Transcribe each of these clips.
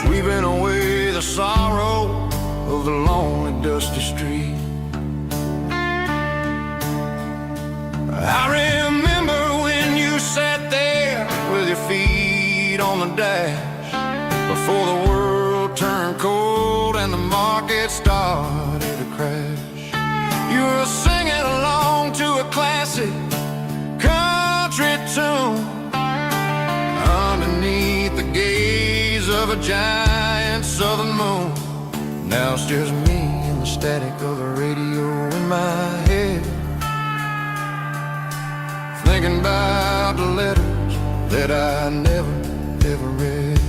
sweeping away the sorrow of the lonely, dusty street. I remember when you sat there with your feet on the dash, before the world turned cold and the market started to crash. You were singing along to a classic country tune underneath the gaze of a giant southern moon. Now it's just me and the static of the radio in my head, thinking about the letters that I never, ever read.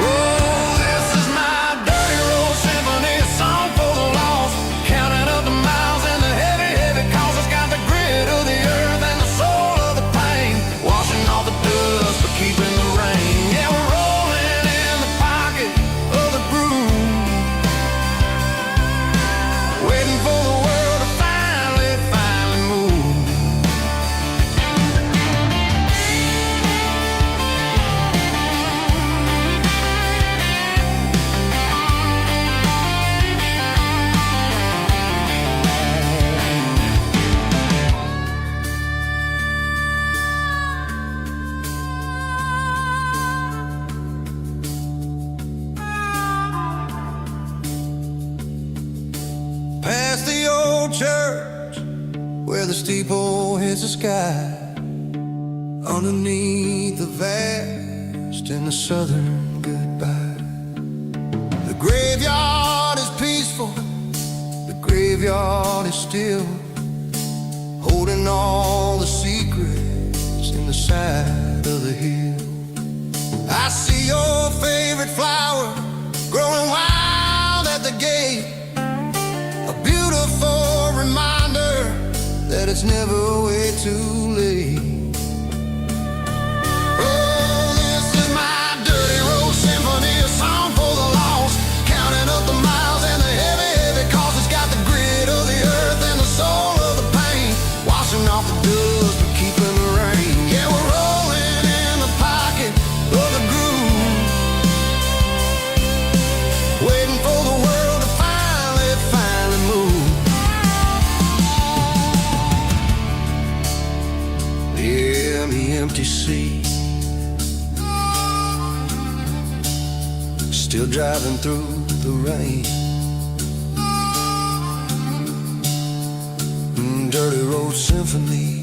Oh, this is my dirty road symphony, a song for the lost, counting up the miles and the heavy, heavy calls. It's got the grit of the earth and the soul of the pain, washing off the dust but keeping the rain. Yeah, we're rolling in the pocket of the groove, waiting for the world to finally move. Past the old church where the steeple hits the sky, underneath the vast and the southern goodbye. The graveyard is peaceful, the graveyard is still, holding all the secrets in the side of the hill. I see your favorite flower growing wild at the gate, a beautiful reminder that it's never way too late. Oh, this is my dirty road symphony, a song for the lost, counting up the miles and the heavy, heavy calls. It's got the grit of the earth and the soul of the pain, washing off the dust but keeping the rain. Yeah, we're rolling in the pocket of the groove, waiting for the world to finally move. Yeah, the empty sea, still driving through the rain. Dirty road symphony.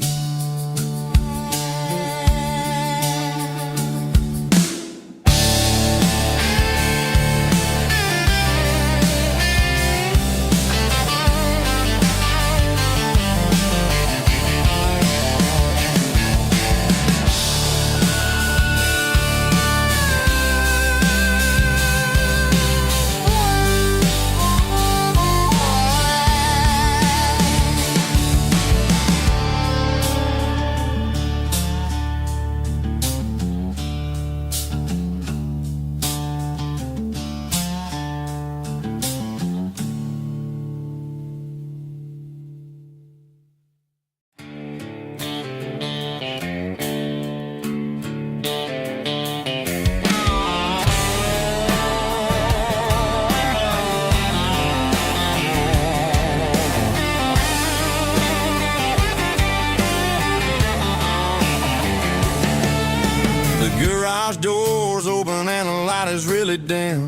Garage doors open and the light is really dim,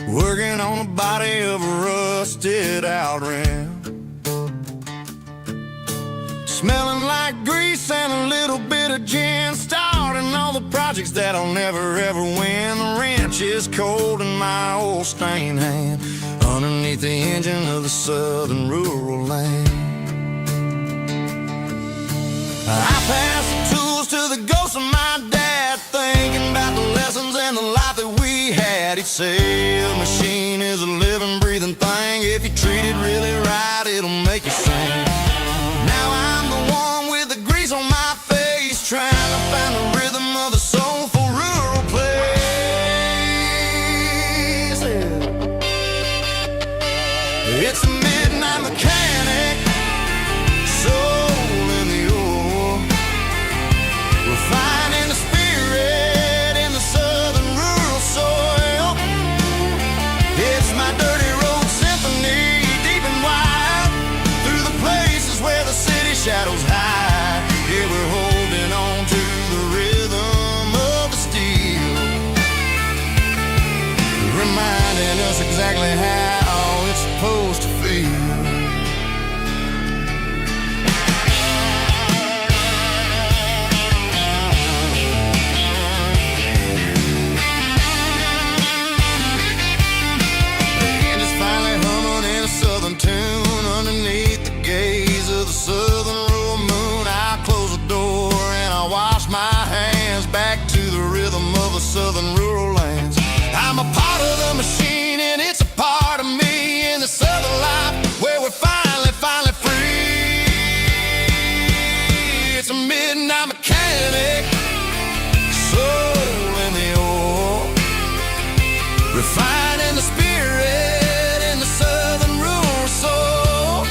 working on the body of a rusted out rim, smelling like grease and a little bit of gin, starting all the projects that I'll never ever win. The wrench is cold in my old stained hand, underneath the engine of the southern rural land. I pass the tools to the ghost of my dad, thinking about the lessons and the life that we had. He'd say a machine is a living, breathing thing. If you treat it really right, it'll make you sing. Now I'm the one with the grease on my face, trying to find the rhythm of the soulful rural place. It's a midnight mechanic, soul in the ore, refining the my hands back to the rhythm of the southern rural lands. I'm a part of the machine and it's a part of me in the southern life where we're finally free. It's a midnight mechanic, soul in the ore, refining the spirit in the southern rural soul.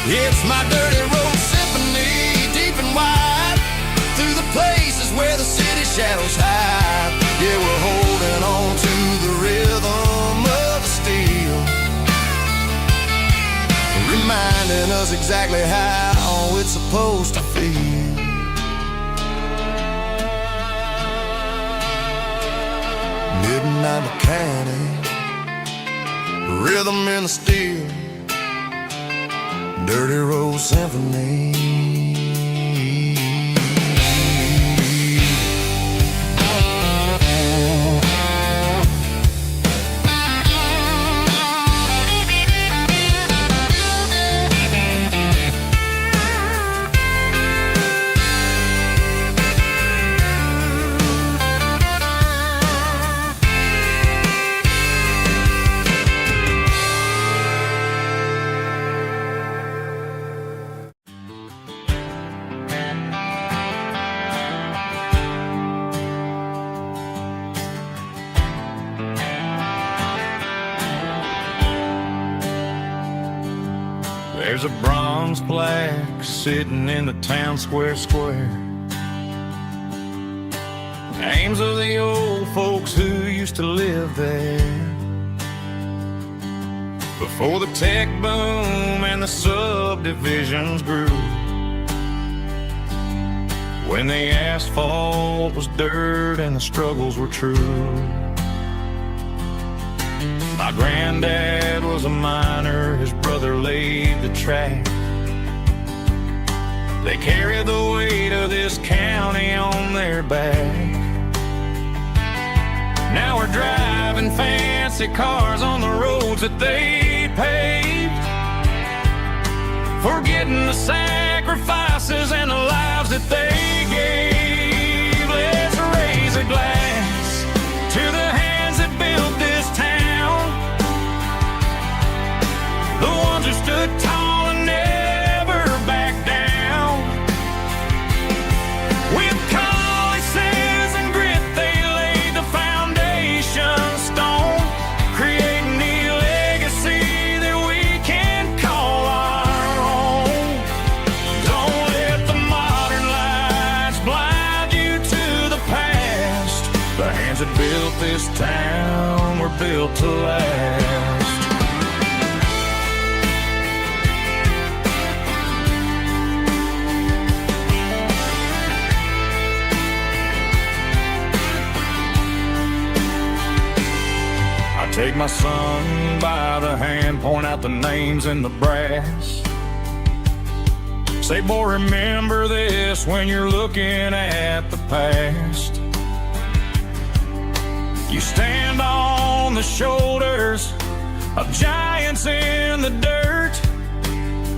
It's my dirty road symphony, deep and wide, through the places where the city shadows hide. Yeah, we're holding on to the rhythm of the steel, reminding us exactly how it's supposed to feel. Midnight mechanic, rhythm in the steel, dirty road symphony. There's a bronze plaque sitting in the town square. Names of the old folks who used to live there before the tech boom and the subdivisions grew, when the asphalt was dirt and the struggles were true. My granddad was a miner, his brother laid the track. They carried the weight of this county on their back. Now we're driving fancy cars on the roads that they paved, forgetting the sacrifices and the lives that they gave. Let's raise a glass to the hands that built this town, the ones who stood tall and never backed down. With calluses and grit they laid the foundation stone, creating the legacy that we can call our own. Don't let the modern lights blind you to the past. The hands that built this town were built to last. Take my son by the hand, point out the names in the brass. Say, boy, remember this when you're looking at the past. You stand on the shoulders of giants in the dirt,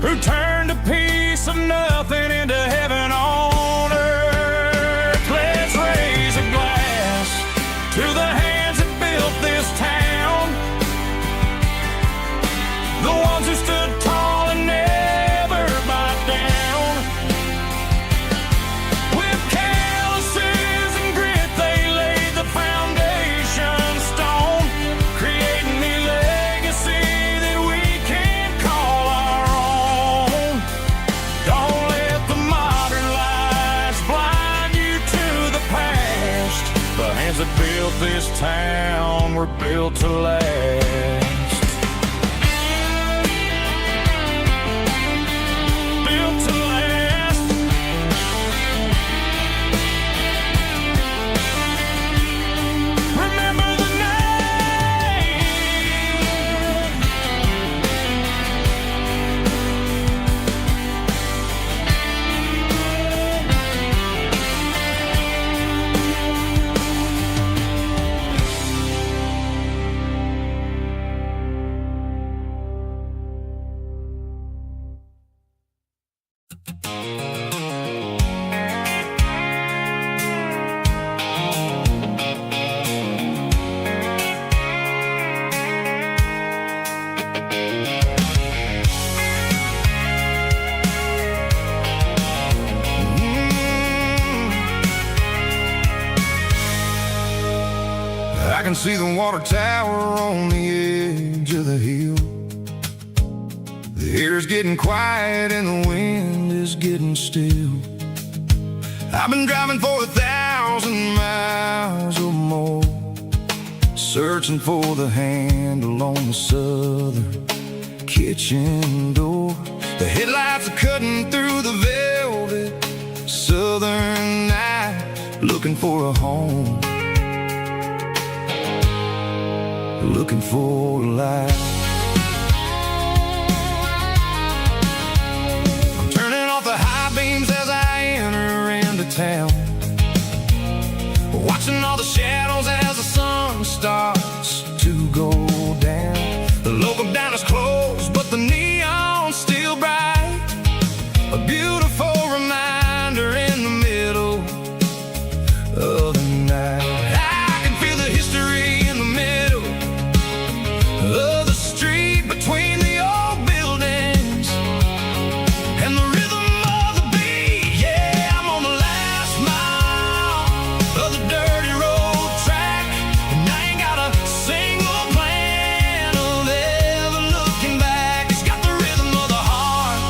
who turned a piece of nothing into heaven on earth. Let's raise a glass to the hands that built this town, the ones who stood tall and never backed down. With calluses and grit they laid the foundation stone, creating the legacy that we can call our own. Don't let the modern lights blind you to the past. The hands that built this town were built to last. can see the water tower on the edge of the hill. The air's getting quiet and the wind is getting still. I've been driving for 1,000 miles or more, searching for the handle on the southern kitchen door. The headlights are cutting through the velvet southern night, looking for a home, looking for a life. I'm turning off the high beams as I enter into town, watching all the shadows as the sun starts to go down. The local diner's closed, but the neon's still bright, a beautiful reminder in the middle of the night. I can feel the history in the middle of the street, between the old buildings and the rhythm of the beat. Yeah, I'm on the last mile of the dirty road track, and I ain't got a single plan of ever looking back. It's got the rhythm of the heart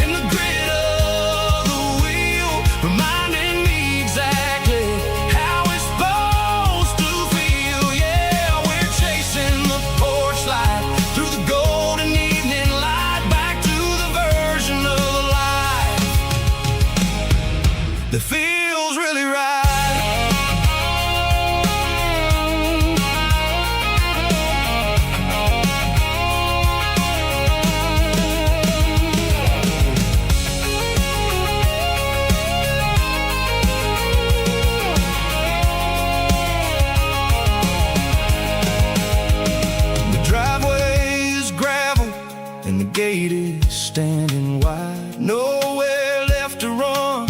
and the grit of the wheel, reminding me exactly how it's supposed to feel. Yeah, we're chasing the porch light through the golden evening light, back to the version of life that feels really right. The driveway is gravel and the gate is standing wide. Nowhere left to run,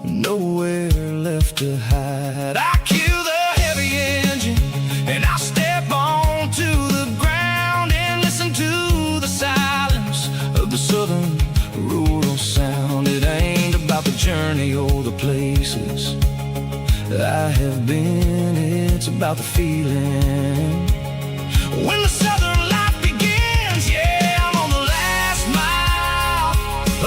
nowhere left to hide. I kill the heavy engine and I step onto the ground and listen to the silence of the southern rural sound. It ain't about the journey or the places I have been, it's about the feeling when the southern life begins. Yeah, I'm on the last mile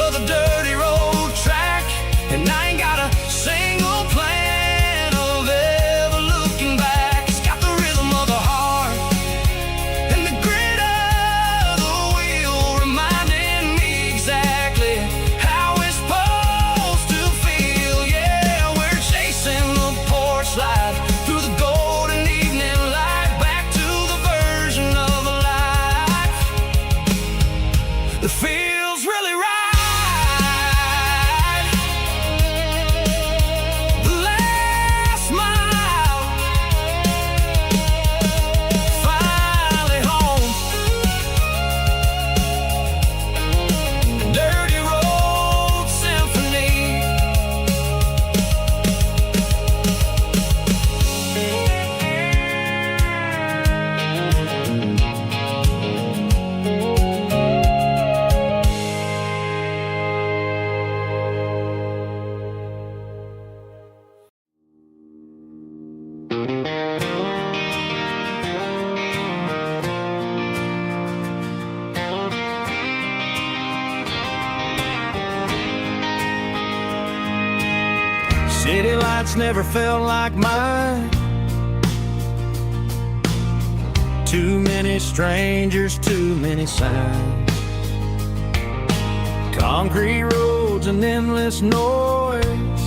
of the dirty road track, and I ain't got a single plan of ever looking back. It's got the rhythm of the heart and the grit of the wheel, reminding me exactly how it's supposed to feel. Yeah, we're chasing the porch light through the golden evening light, back to the version of life that feels really right. The last mile, finally home. Dirty road symphony. City lights never felt like mine. Too many strangers, too many signs. Concrete roads and endless noise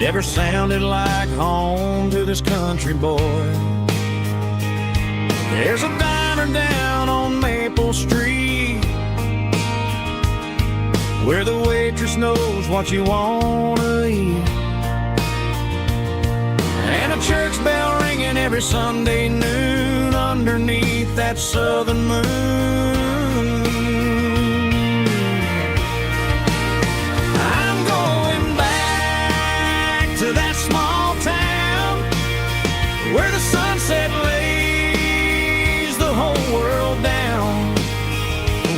never sounded like home to this country boy. There's a diner down on Maple Street where the waitress knows what you wanna eat, and a church bell ringing every Sunday noon underneath that southern moon. I'm going back to that small town where the sunset lays the whole world down,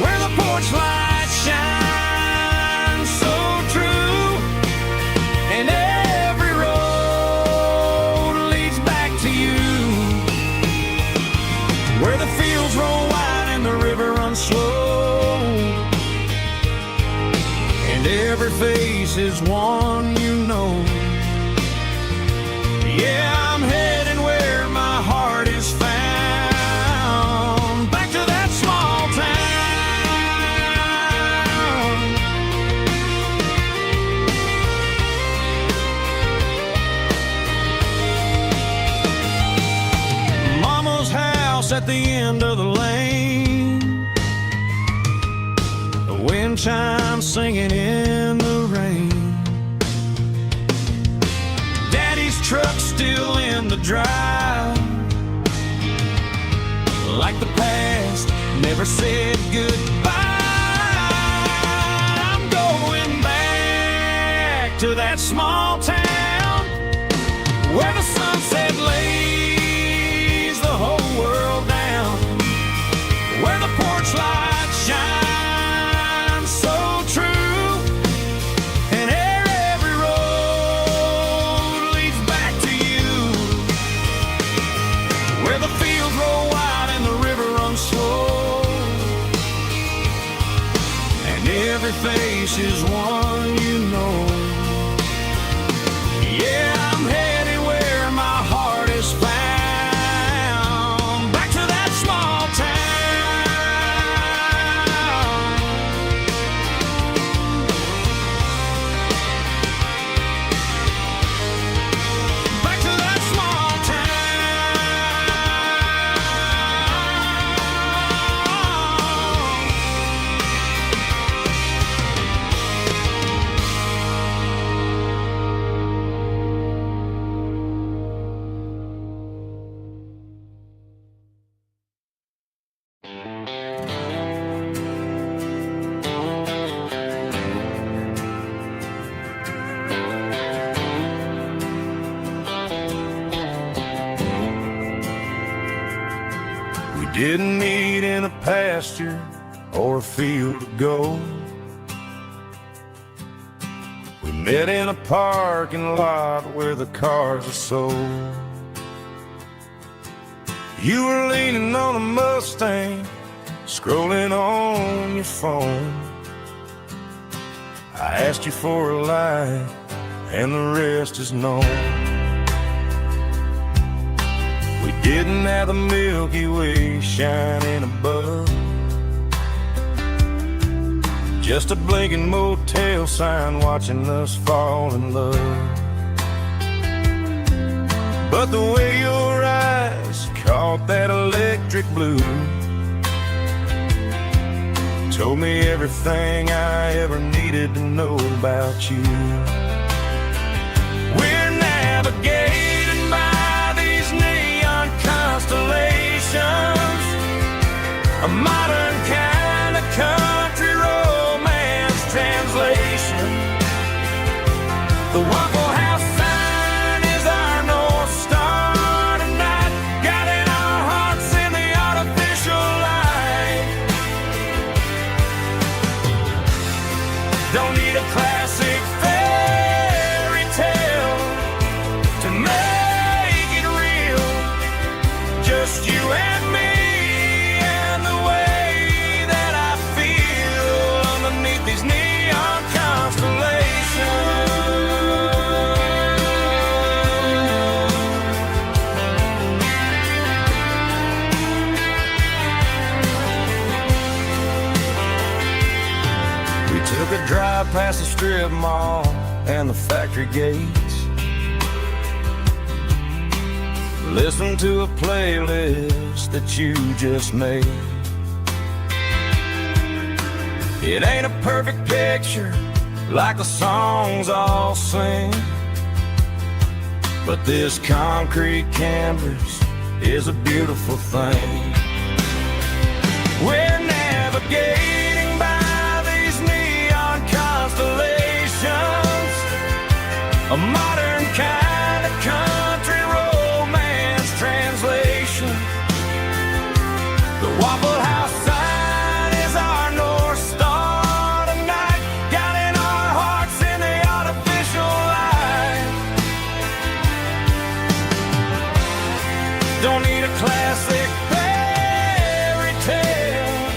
where the porch lights shine so true, and every road leads every face is one you know. Yeah, I'm heading where my heart is found, back to that small town. Mama's house at the end of the lane, the wind chimes singing in the rain. Truck still in the drive, like the past never said goodbye. I'm going back to that small town where the sunset lays the whole world down, where the porch light shines so true, and every road leads back to you, where the fields roll wide and the river runs slow, and every face is one you know. Yeah, I'm headed where my heart is found, back to that small town. Back to that small We didn't meet in a pasture or a field of gold. We met in a parking lot where the cars are sold. You were leaning on a Mustang, scrolling on your phone. I asked you for a light, and the rest is known. We didn't have the Milky Way shining above, just a blinking motel sign watching us fall in love. But the way your eyes caught that electric blue told me everything I ever needed to know about you. We're navigating by these neon constellations, a modern kind of country romance translation. The Waffle House sign is our North Star tonight, guiding our hearts in the artificial light. Don't need a classic fairy tale to make it real, just you and me and the way that I feel underneath these neon constellations. We took a drive past the strip mall and the factory gates, listen to a playlist that you just made. It ain't a perfect picture like the songs all sing, but this concrete canvas is a beautiful thing. We're navigating by these neon constellations, a modern kind of country romance translation. The Waffle House sign is our North Star tonight, guiding our hearts in the artificial light. Don't need a classic fairy tale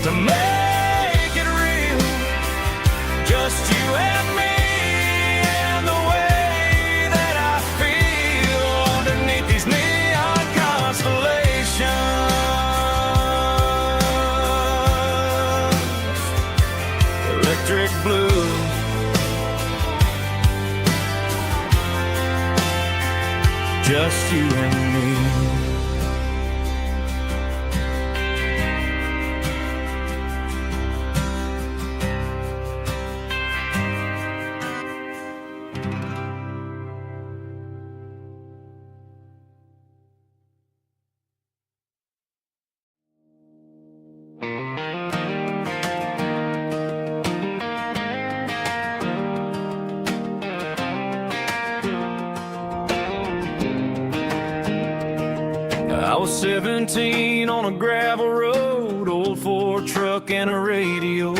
to make it real, just just you and me. I was 17 on a gravel road, old Ford truck and a radio,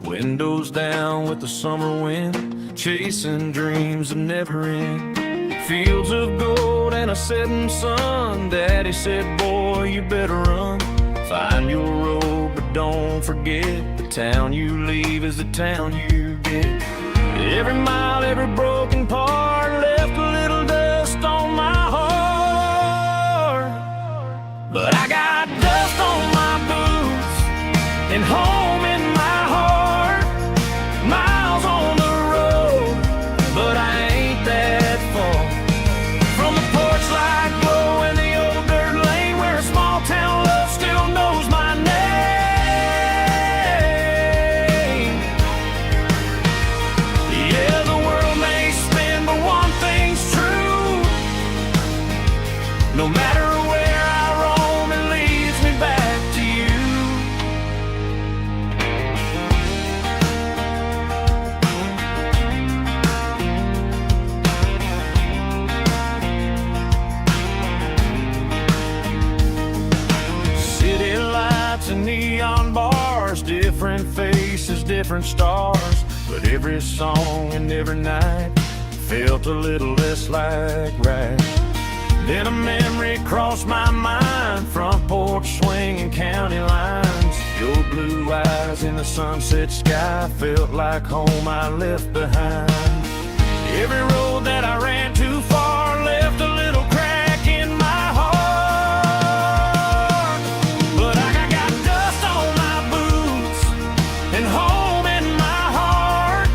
windows down with the summer wind, chasing dreams that never end. Fields of gold and a setting sun. Daddy said, boy, you better run. Find your road, but don't forget, the town you leave is the town you get. Every mile, every broken part left a little dust on my heart. But I got dust on my boots and home in my heart. Miles on the road, but I ain't that far from the porch light glow and the old dirt lane where a small town love still knows my name. Yeah, the world may spin, but one thing's true. No matter where I roam, it leads me back to you. City lights and neon bars, different faces, different stars, but every song and every night felt a little less like right. Then a memory crossed my mind, front porch swinging county lines. Your blue eyes in the sunset sky felt like home I left behind. Every road that I ran too far left a little crack in my heart. But I got dust on my boots and home in my heart.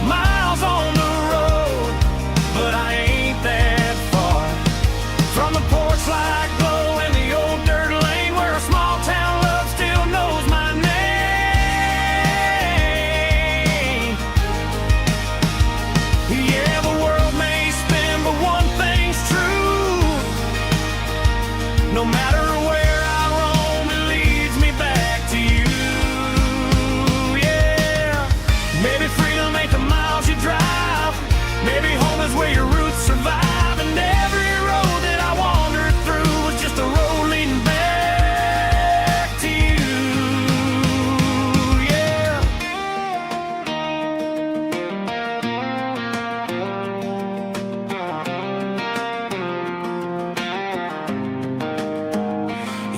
Miles on the road, but I ain't that far from the porch light glow and the old dirt lane where a small town love still knows my name. Yeah, the world may spin, but one thing's true. No matter where I roam, it leads me back to you. Yeah, maybe freedom ain't the miles you drive. Maybe home is where your roots survive. And every road that I wandered through was just a road leading back to you. Yeah.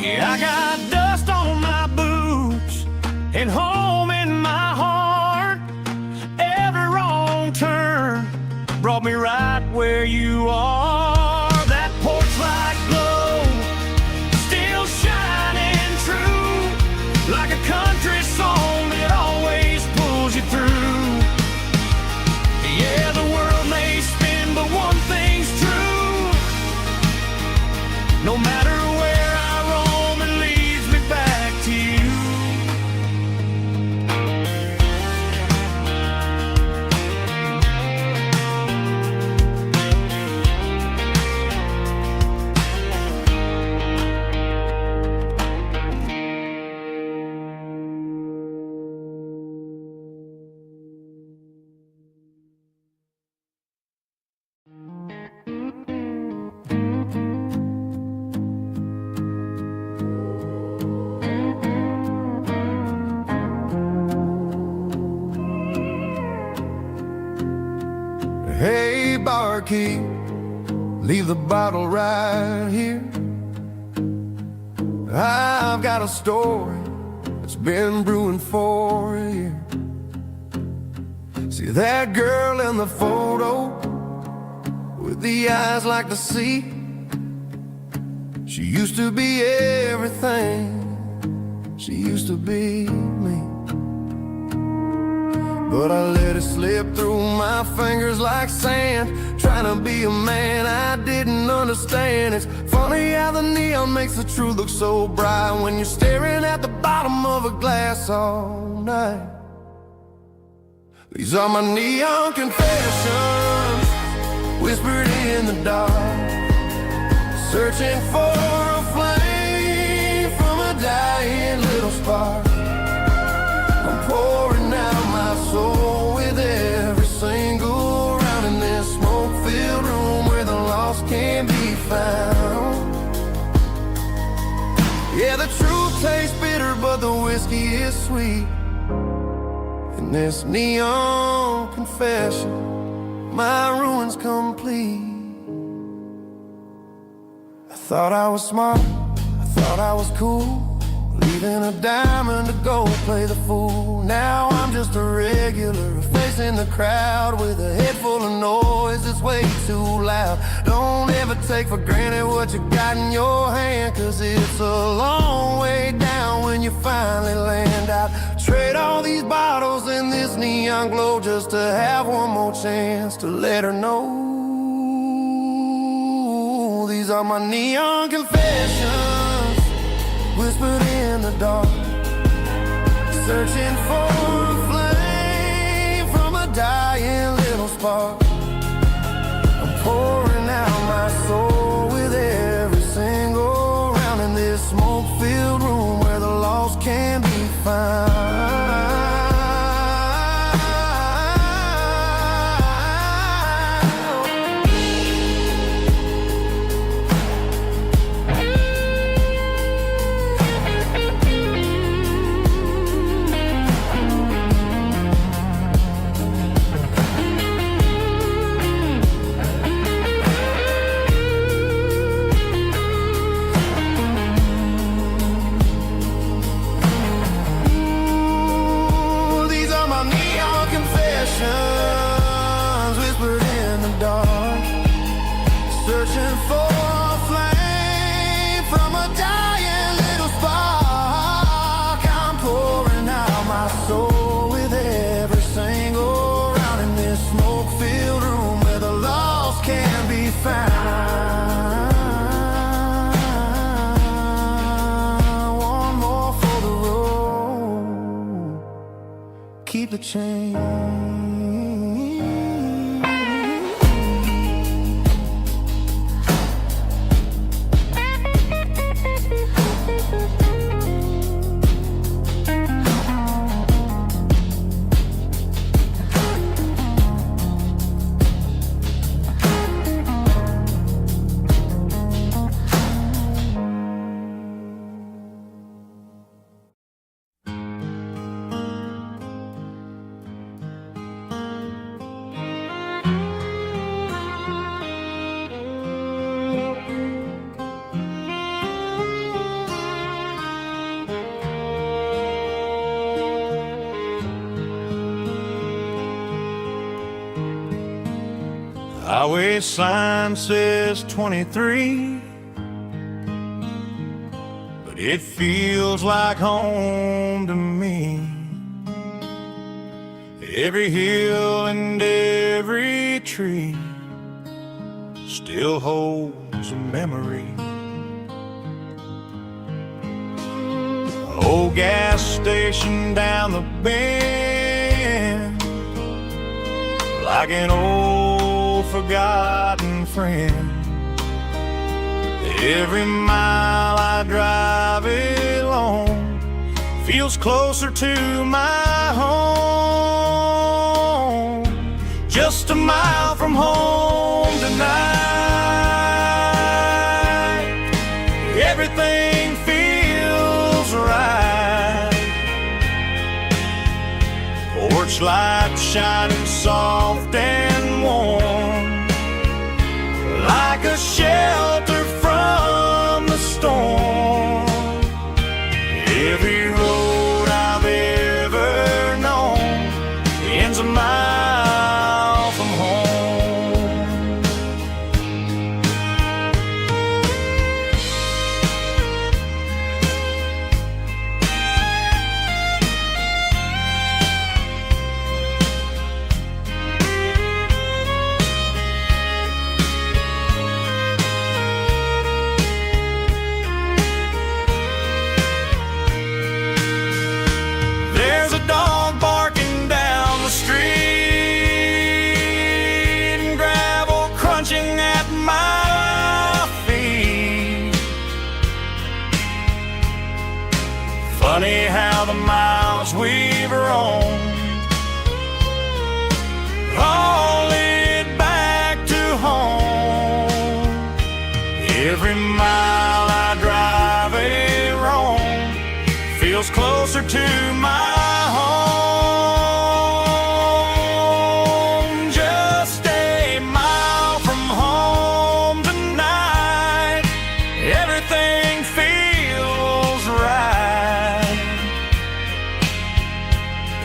Yeah, I got dust on my boots and home in my heart. Every wrong turn brought me right where you are. That porch light glow still shining true, like a country song that always pulls you through. Yeah, the world may spin, but one thing's true. No matter where I roam, it leads me back to you. Hey, barkeep, leave the bottle right here. I've got a story that's been brewing for a year. See that girl in the photo with the eyes like the sea? She used to be everything. She used to be me. But I let it slip through my fingers like sand. Try trying to be a man I didn't understand. It's funny how the neon makes the truth look so bright when you're staring at the bottom of a glass all night. These are my neon confessions, whispered in the dark, searching for a flame from a dying little spark. I'm pouring out my soul with every single round in this smoke-filled room where the lost can't be found. Yeah, the truth tastes bitter, but the whiskey is sweet. In this neon confession, my ruin's complete. I thought I was smart, I thought I was cool, leaving a diamond to go play the fool. Now I'm just a regular, facing the crowd with a head full of noise that's way too loud. Don't ever take for granted what you got in your hand, cause it's a long way down when you finally land out. Trade all these bottles and this neon glow just to have one more chance to let her know. These are my neon confessions, whispered in the dark, searching for a flame from a dying little spark. I'm pouring out my soul with every single round in this smoke-filled room where the lost can be found. Whispered in the dark, searching for a flame from a dying little spark. I'm pouring out my soul with every single round in this smoke-filled room where the lost can be found. One more for the road, keep the change. Highway sign says 23, but it feels like home to me. Every hill and every tree still holds a memory. Old gas station down the bend, like an old forgotten friend. Every mile I drive along feels closer to my home. Just a mile from home tonight, everything feels right. Porch light shining soft and warm, like a shelter from the storm. Every road I've ever known ends a mile from home. Every mile I drive a roam feels closer to my home. Just a mile from home tonight, everything feels right.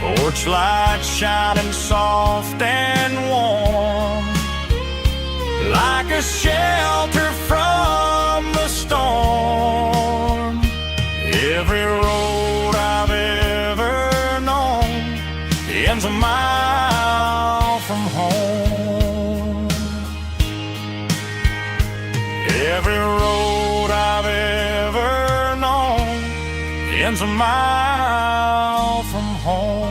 Porch light shining soft and warm, like a shelter from the storm. Every road I've ever known ends a mile from home. Every road I've ever known ends a mile from home.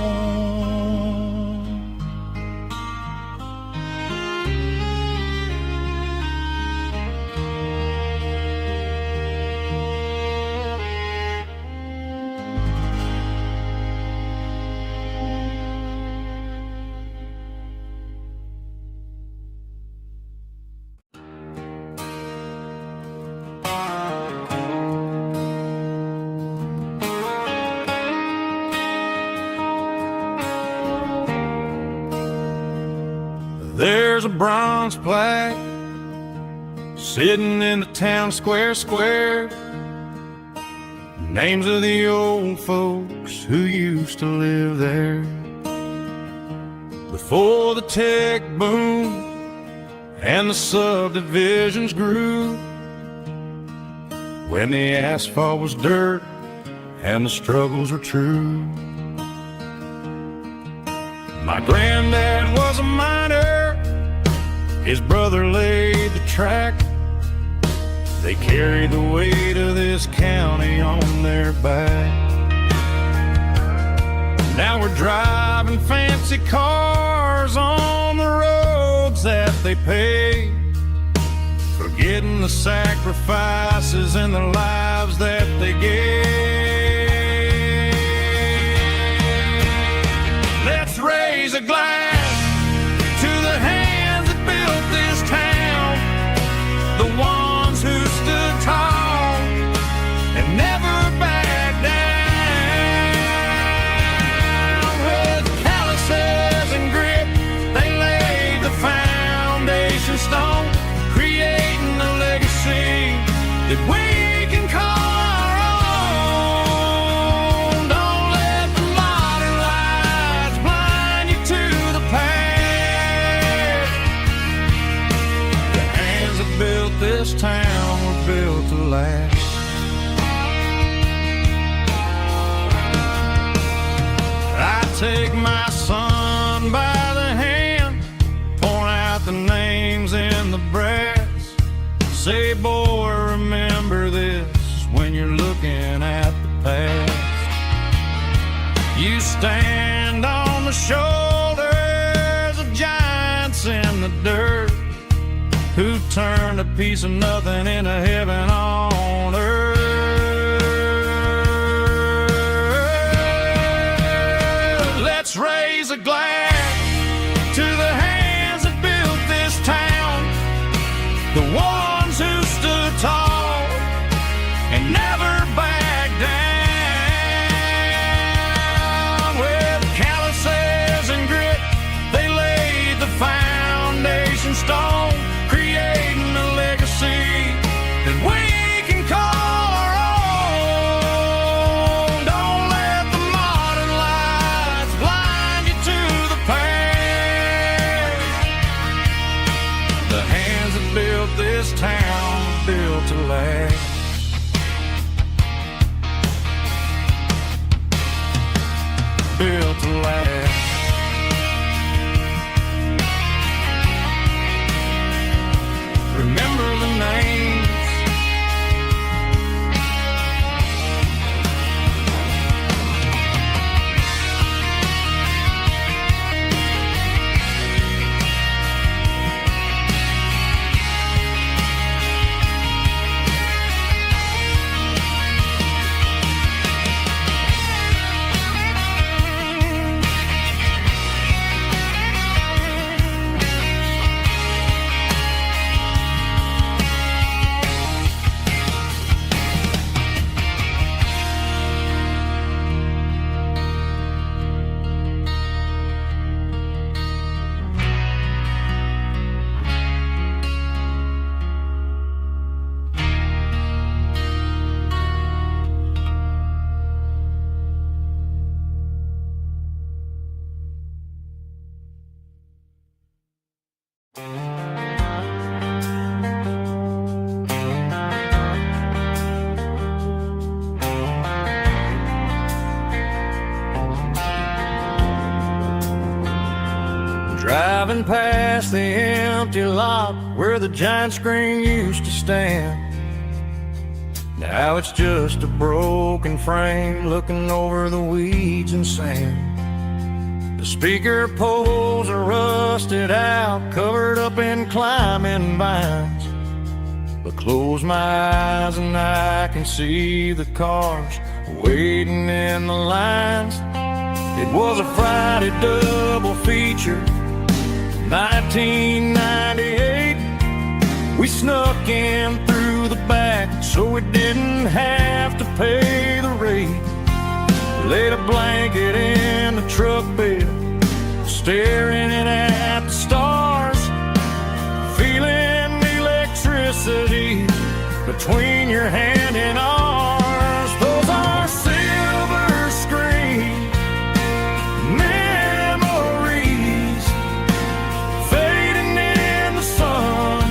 There's a bronze plaque sitting in the town square. Names of the old folks who used to live there. Before the tech boom and the subdivisions grew, when the asphalt was dirt and the struggles were true. My granddad was a miner, his brother laid the track. They carried the weight of this county on their back. Now we're driving fancy cars on the roads that they paved, forgetting the sacrifices and the lives that they gave. Let's raise a glass to the hands that built this town, the ones who stood tall and never backed down. With calluses and grit, they laid the foundation stone, creating a legacy that we can call our own. Don't let the modern lights blind you to the past. The hands that built this town were built to last. I take my son by the hand, point out the names in the brass, say, boy, remember this when you're looking at the past. You stand on the shoulders of giants in the dirt, who turned a piece of nothing into heaven on earth. Let's raise a glass to the hands that built this town, the ones who stood tall and never backed down. With calluses and grit, they laid the foundation stone, creating a legacy that we can call our own. Don't let the modern lights blind you to the past. The hands that built this town were built to last. Built to last. Remember the names. Driving past the empty lot where the giant screen used to stand. Now it's just a broken frame looking over the weeds and sand. The speaker poles are rusted out, covered up in climbing vines. But close my eyes and I can see the cars waiting in the lines. It was a Friday double feature, 1998. We snuck in through the back so we didn't have to pay the rate. Laid a blanket in the truck bed, staring at the stars, feeling the electricity between your hand and ours. Those are silver screen memories fading in the sun.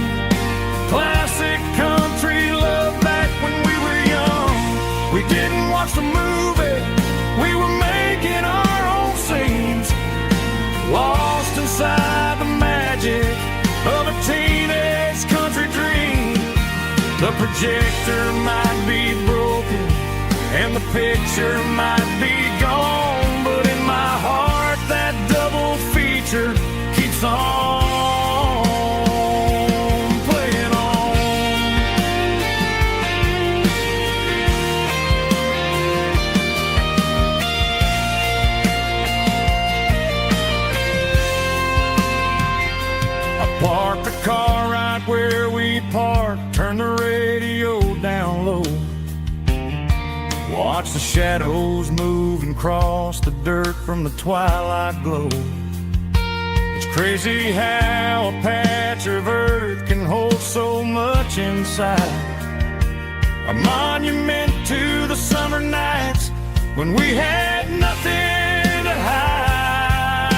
Classic country love back when we were young. We didn't watch the movie, we were making our own scenes, lost inside the magic of a teenage country dream. The projector might be broken and the picture might be gone, but in my heart that double feature keeps on playing on. I parked the car right where we parked, turned the radio down low, watch the shadows move and cross the dirt from the twilight glow. It's crazy how a patch of earth can hold so much inside. A monument to the summer nights when we had nothing to hide.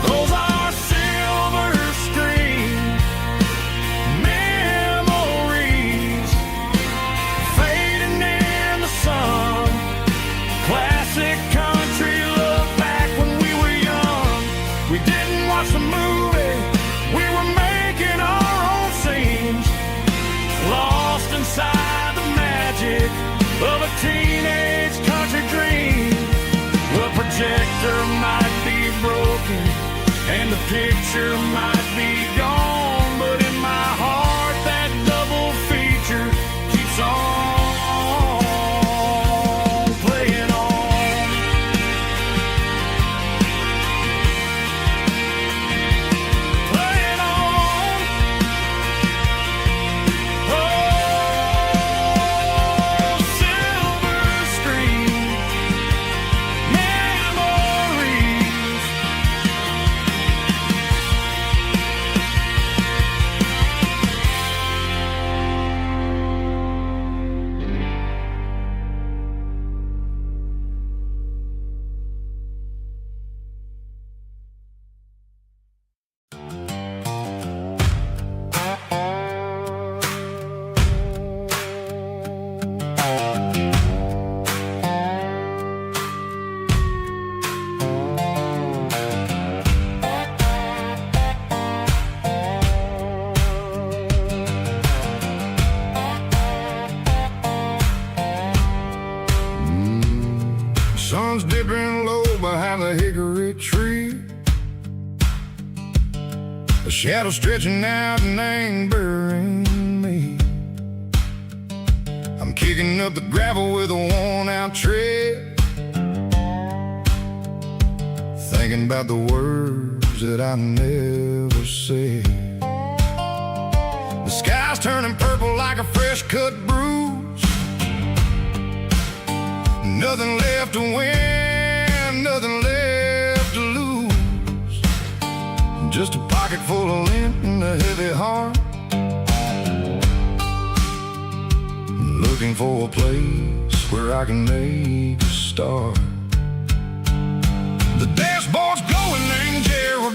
Those are silver screen memories fading in the sun. Classic country love back when we were young. We didn't watch the movie, we were making our own scenes, lost inside the magic of a teenage country dream. The projector might be broken and the picture might be gone, but in my heart that double feature keeps on playing on. Playing on. Oh, silver screen memories. Sun's dipping low behind the hickory tree. The shadow stretching out and angering me. I'm kicking up the gravel with a worn-out tread, thinking about the words that I never said. The sky's turning purple like a fresh-cut bruise. Nothing left to win, nothing left to lose. Just a pocket full of lint and a heavy heart, looking for a place where I can make a start. The dashboard's glowing in Geralkyo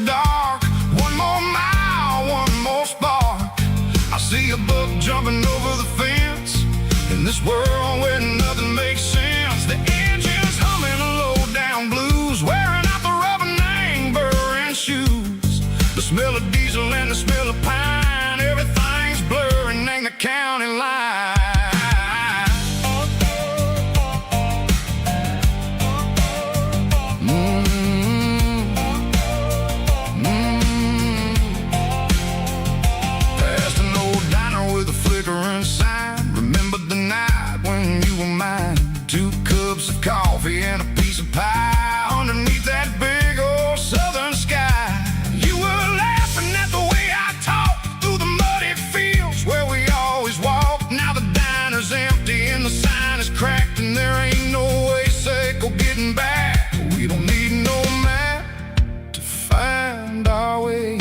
this world where nothing makes sense. The engine's humming low-down blues, wearing out the rubbernang burring shoes. The smell of diesel and the smell of pine, everything's blurring in the county line. Past an old diner with a flickering sign, remember the night when you were mine. 2 cups of coffee and a piece of pie underneath that big old southern sky. You were laughing at the way I talked through the muddy fields where we always walked. Now the diner's empty and the sign is cracked, and there ain't no way Seiko getting back. We don't need no map to find our way.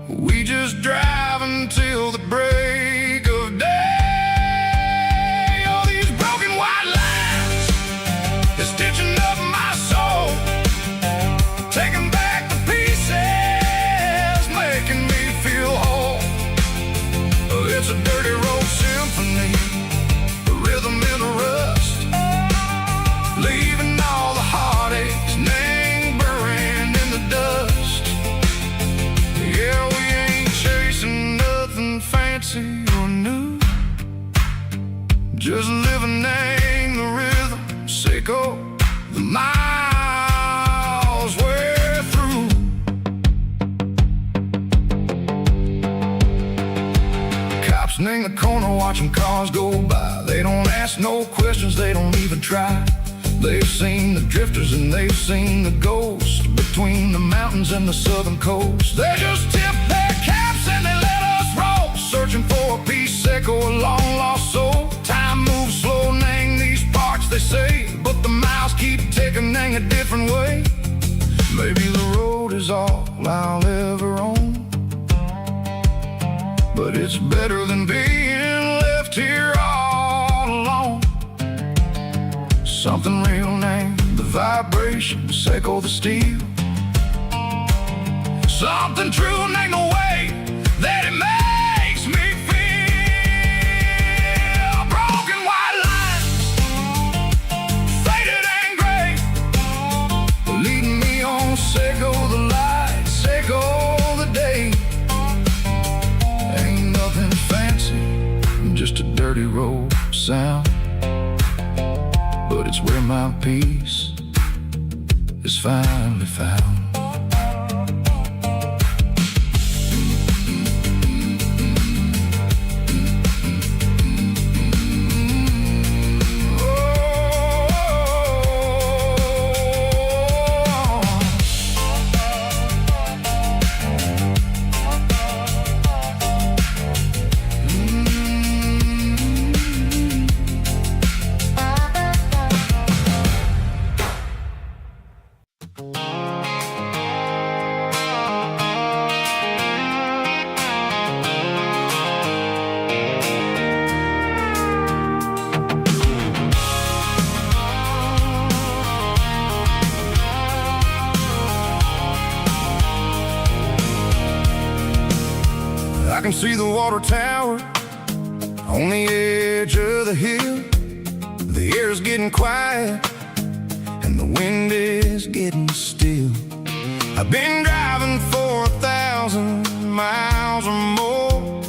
We just drive until the break of day. All these broken white lines is stitching up my soul, taking back the pieces, making me feel whole. It's a dirty road symphony, a rhythm in the rust, leaving all the heartaches lingering in the dust. Yeah, we ain't chasing nothing fancy or new, just living in the rhythm, Seiko, the miles we're through. Cops in the corner watching cars go by. They don't ask no questions, they don't even try. They've seen the drifters and they've seen the ghosts between the mountains and the southern coast. They just tip their caps and they let us roll, searching for a piece, Seiko, a long lost soul. Time moves slow, nang these parts, they say, but the miles keep ticking, nang a different way. Maybe the road is all I'll ever own, but it's better than being left here all alone. Something real named the vibration, Seiko the steel. Something true named the way that it makes me feel. Broken white lines, faded and gray, leading me on, Seiko the light, Seiko the day. Ain't nothing fancy, just a dirty road sound, but it's where my peace is finally found. I can see the water tower on the edge of the hill. The air's getting quiet and the wind is getting still. I've been driving for 1,000 miles or more,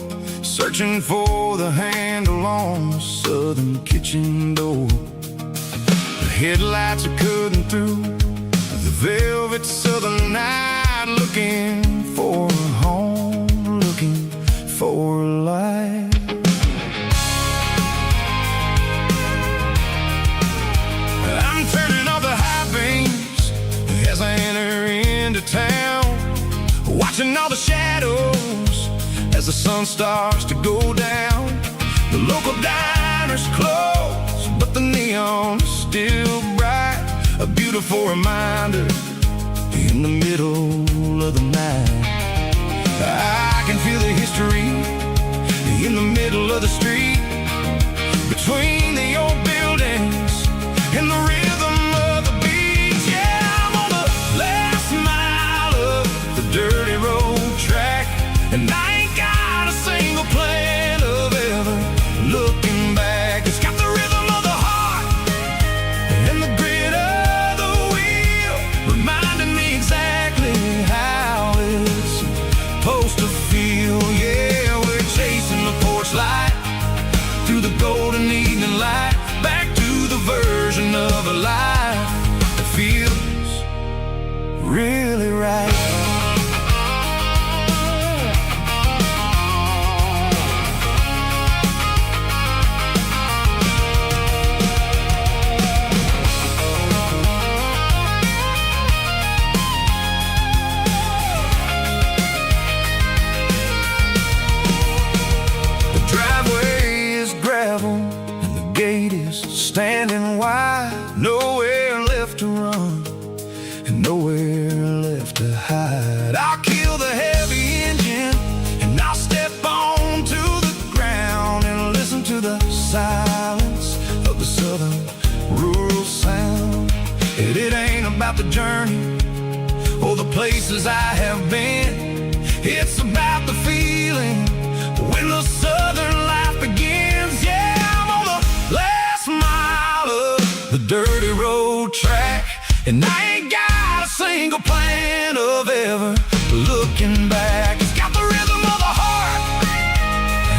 searching for the handle on the southern kitchen door. The headlights are cutting through the velvet southern night, looking for a home, looking for a life. I'm turning off the high beams as I enter into town, watching all the shadows as the sun starts to go down. The local diner's closed, but the neon is still bright, a beautiful reminder in the middle of the night. I can feel the history in the middle of the street, between the old buildings and the rhythm of the beat. Yeah, I'm on the last mile of the dirty road track, and I ain't got a single plan of ever looking really right. And the gate is standing wide. Nowhere left to run and nowhere left to hide. I'll kill the heavy engine and I'll step onto the ground and listen to the silence of the southern rural sound. It ain't about the journey or the places I have been. It's about the feeling when the southern life begins. Yeah, I'm on the last mile of the dirty road track, and I ain't got a single plan of ever looking back. It's got the rhythm of the heart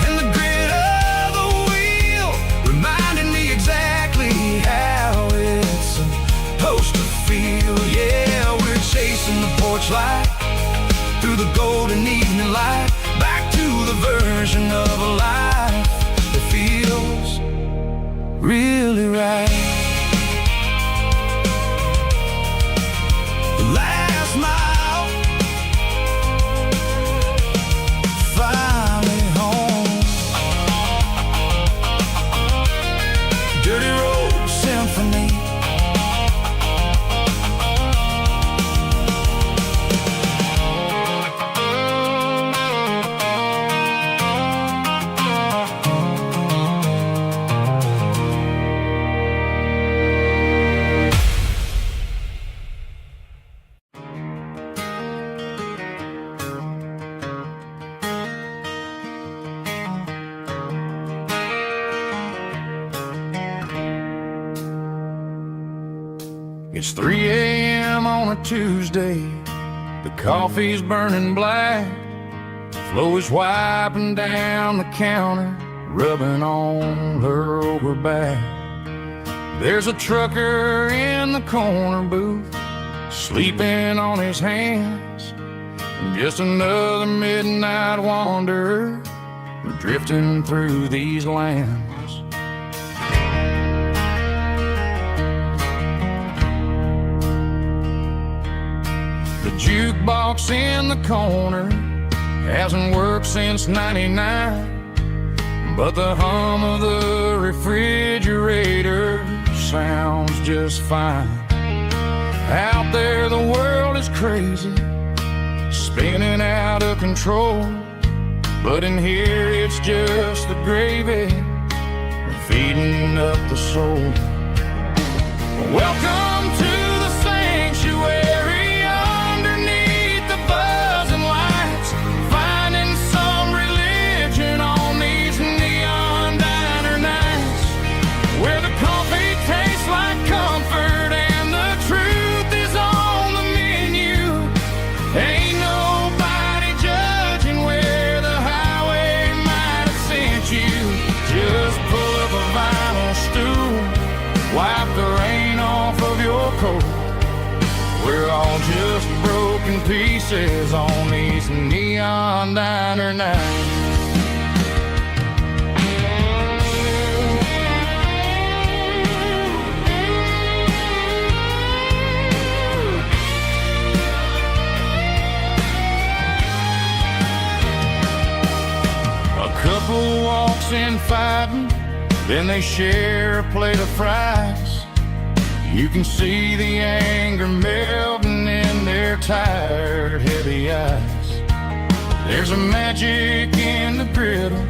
and the grit of the wheel, reminding me exactly how it's supposed to feel. Yeah, we're chasing the porch light through the golden evening light, back to the version of a life that feels really right. The last mile, finally home. Dirty Road Symphony. It's 3 a.m. on a Tuesday. The coffee's burning black. Chloe's wiping down the counter, rubbing on her over back. There's a trucker in the corner booth, sleeping on his hands. Just another midnight wanderer, drifting through these lands. The jukebox in the corner hasn't worked since '99, but the hum of the refrigerator sounds just fine. Out there the world is crazy, spinning out of control, but in here it's just the gravy feeding up the soul. Welcome to the sanctuary underneath the buzzing lights, finding some religion on these neon diner nights, where the coffee tastes like comfort and the truth is on the menu. Ain't nobody judging where the highway might have sent you. Just pull up a vinyl stool, wipe the rain off of your coat. We're all just broken pieces on these neon diner nights. A couple walks in fighting, then they share a plate of fries. You can see the anger melting in their tired, heavy eyes. There's a magic in the griddle,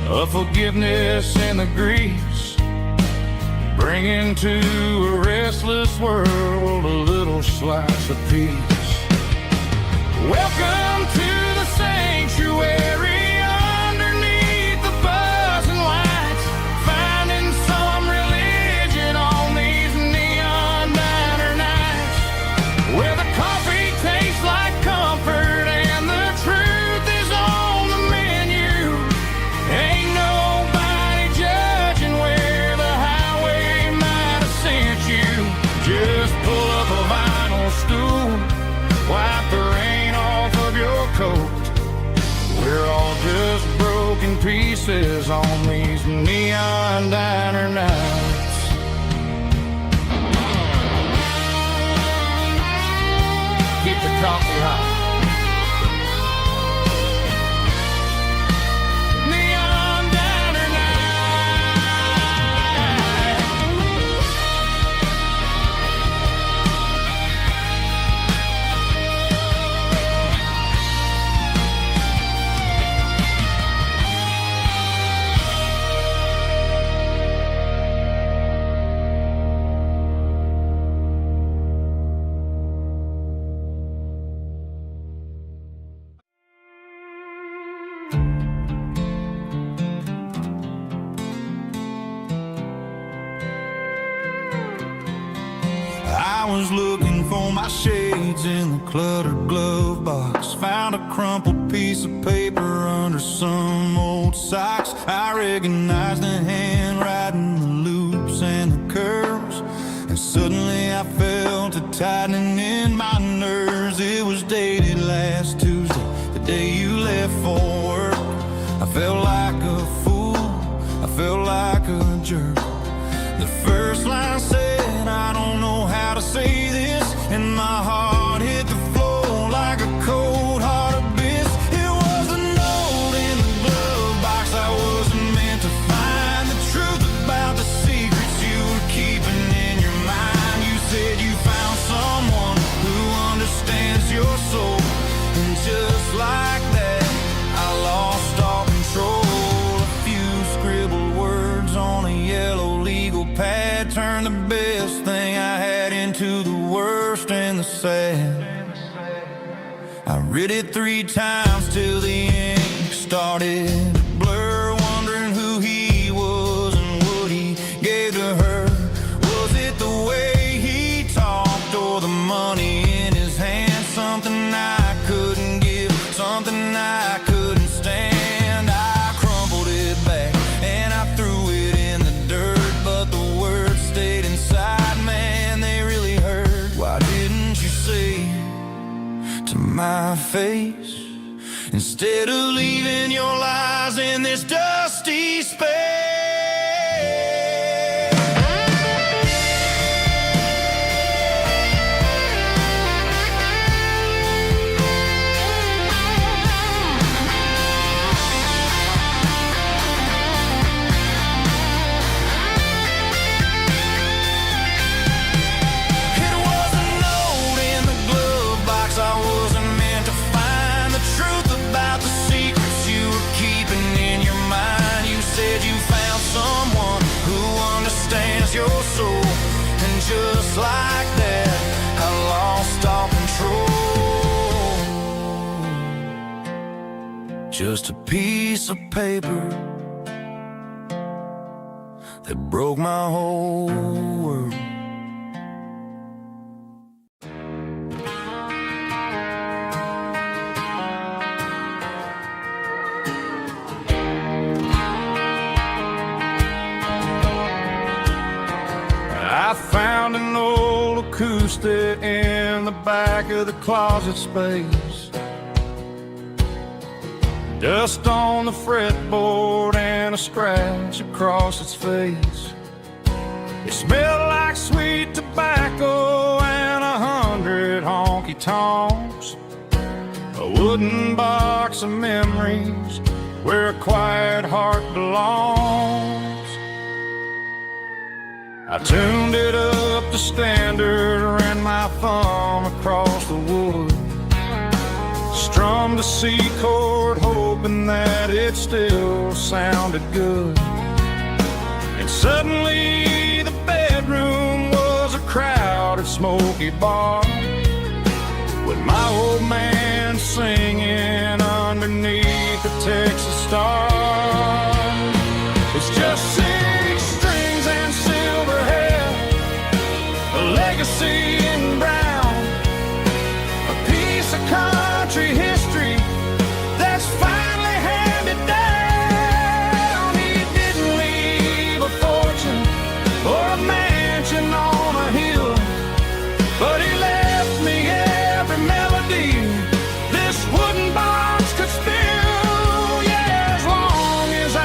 a forgiveness in the grease, bringing to a restless world a little slice of peace. Welcome to the sanctuary. Just pull up a vinyl stool, faces on these neon diner nights. Keep the coffee hot. Neon diner night. I was looking for my shades in the cluttered glove box. Found a crumpled piece of paper under some old socks. I recognized the handwriting, the loops and the curves, and suddenly I felt a tightening in my nerves. It was dated last Tuesday, the day you left for work. I felt like a fool, I felt like a jerk. The first line said, I don't know how to say this, and my heart hit the floor like a cold heart abyss. It was a note in the glove box I wasn't meant to find. The truth about the secrets you were keeping in your mind. You said you found someone who understands your soul, and just like that, I lost all control. A few scribbled words on a yellow legal pad turned the best thing I had into the worst and the sad. I read it 3 times till the ink started to blur, wondering who he was and what he gave to her. Was it the way he talked or the money in his hand? Something I couldn't give, something I couldn't stand. I crumpled it back and I threw it in the dirt, but the words stayed inside, man, they really hurt. Why didn't you say to my face, instead of leaving your lies in this dusty space? It was a note in the glove box I wasn't meant to find. The truth about the secrets you were keeping in your mind. You said you found someone who understands your soul, and just like that, I lost all control. Just a piece of paper that broke my whole world. I found an old acoustic in the back of the closet space. Dust on the fretboard and a scratch across its face. It smelled like sweet tobacco and 100 honky-tonks. A wooden box of memories where a quiet heart belongs. I tuned it up to standard, ran my thumb across the wood, strummed a C chord, hoping that it still sounded good. And suddenly the bedroom was a crowded, smoky bar, with my old man singing underneath the Texas star. It's just 6 strings and silver hair, a legacy in brown, a piece of country history that's finally handed down. He didn't leave a fortune or a mansion on a hill, but he left me every melody this wooden box could spill. Yeah, as long as I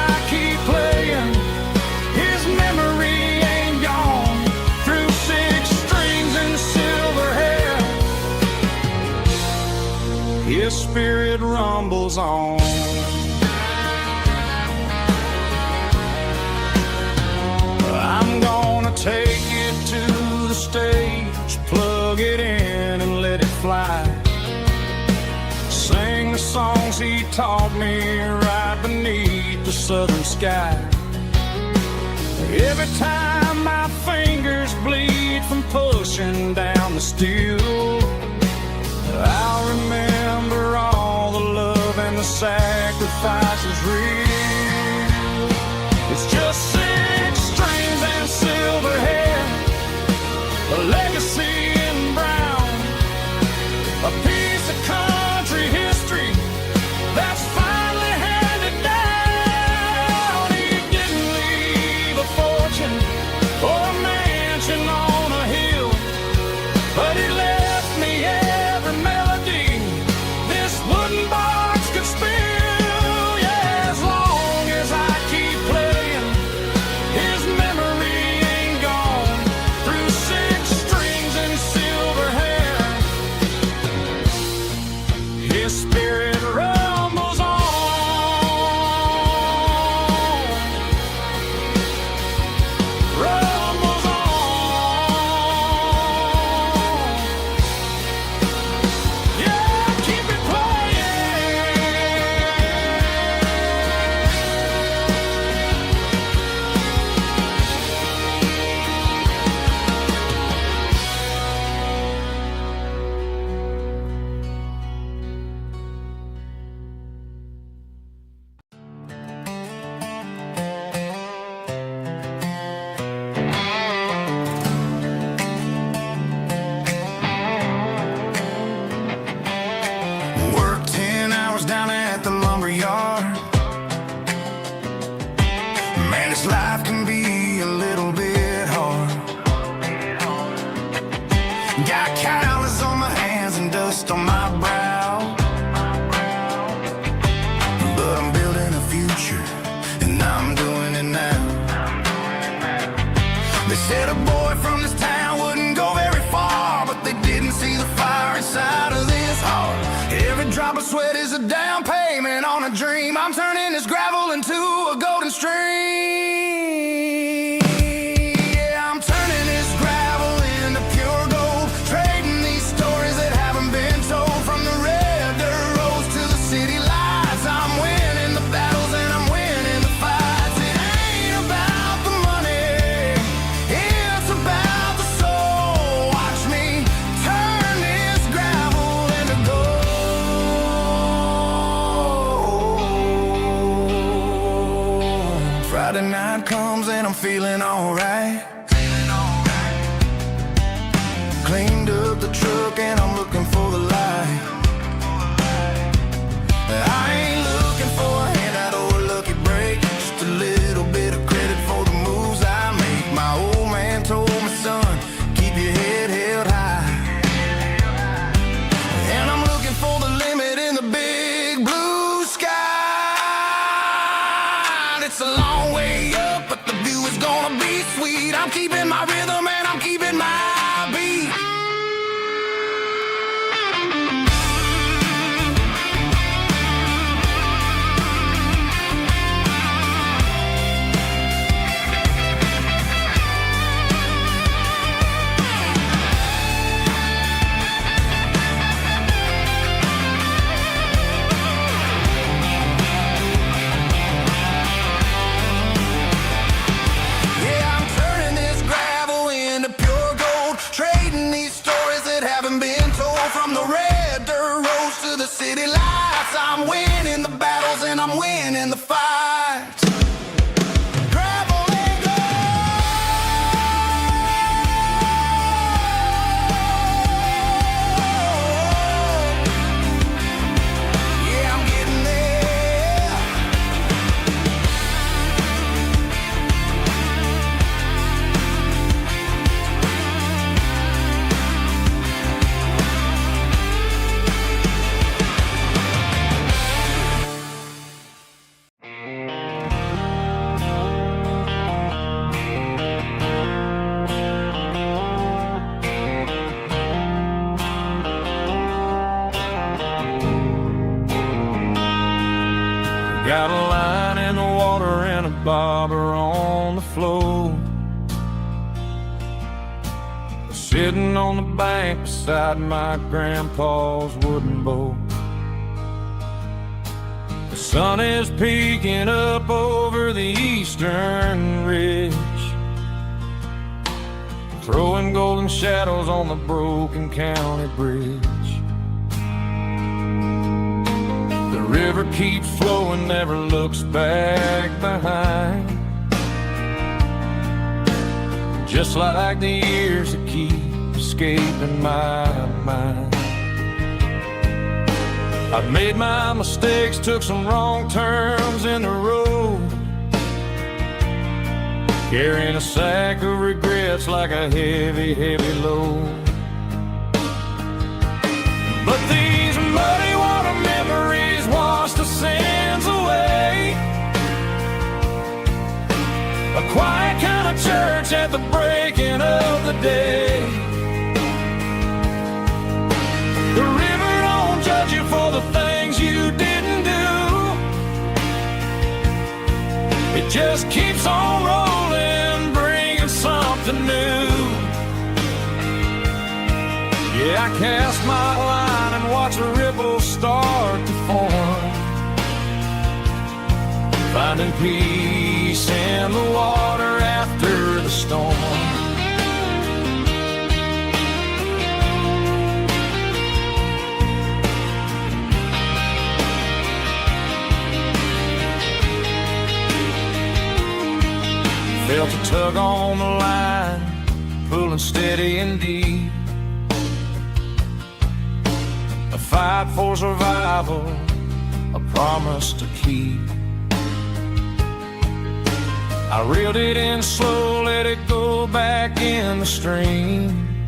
His spirit rumbles on. I'm gonna take it to the stage, plug it in and let it fly. Sing the songs he taught me right beneath the southern sky. Every time my fingers bleed from pushing down the steel, I'll remember all the love and the sacrifices real. It's just 6 strings and silver hair, a legacy in brown, a piece of country history that's finally handed down. He didn't leave a fortune or a mansion on a hill, but he left me every melody this wooden box could spill. Yeah, as long as I keep playing, his memory ain't gone. Through 6 strings and silver hair, his spirit rumbles on. Rumbles on. Yeah, keep it playing. Work 10 hours down at the lumber yard. Man, this life can be a little bit hard. Got calluses on my hands and dust on my brow, but I'm building a future and I'm doing it now. They said a boy from this town wouldn't go very far, but they didn't see the fire inside of this heart. Every drop of sweat is a down payment on a dream. I'm turning this gravel into a golden stream. Yeah, I'm turning this gravel into pure gold, trading these stories that haven't been told. From the red dirt roads to the city lights, I'm winning the battles and I'm winning the fights. It ain't about the money, it's about the soul. Watch me turn this gravel into gold. Friday night comes and I'm feeling alright. Cleaned up the truck and I'm looking for the light. I ain't looking for a handout or a lucky break, just a little bit of credit for the moves I make. My old man told me, son, keep your head held high. And I'm looking for the limit in the big blue sky. It's a long way up, but the view is gonna be sweet. I'm keeping my rhythm and I'm keeping my beat. Yeah, I'm turning this gravel into pure gold, trading these stories that haven't been told. From the red dirt roads to the city lights, I'm winning the battles and I'm winning the fights. Gravel and gold. Yeah, I'm getting there. got a line in the water and a bobber on the floor. Sitting on the bank beside my grandpa's wooden boat. The sun is peeking up over the eastern ridge, throwing golden shadows on the broken county bridge. The river keeps flowing, never looks back behind, just like the years that keep escaping my mind. I've made my mistakes, took some wrong turns in the road, carrying a sack of regrets like a heavy, heavy load. But these muddy water memories wash the sins away. A quiet kind of church at the breaking of the day. The river don't judge you for the things you didn't do. It just keeps on rolling, bringing something new. Yeah, I cast my line and watch a ripple start to form, finding peace in the water after the storm. Felt a tug on the line, pulling steady and deep. A fight for survival, a promise to keep. I reeled it in slow, let it go back in the stream.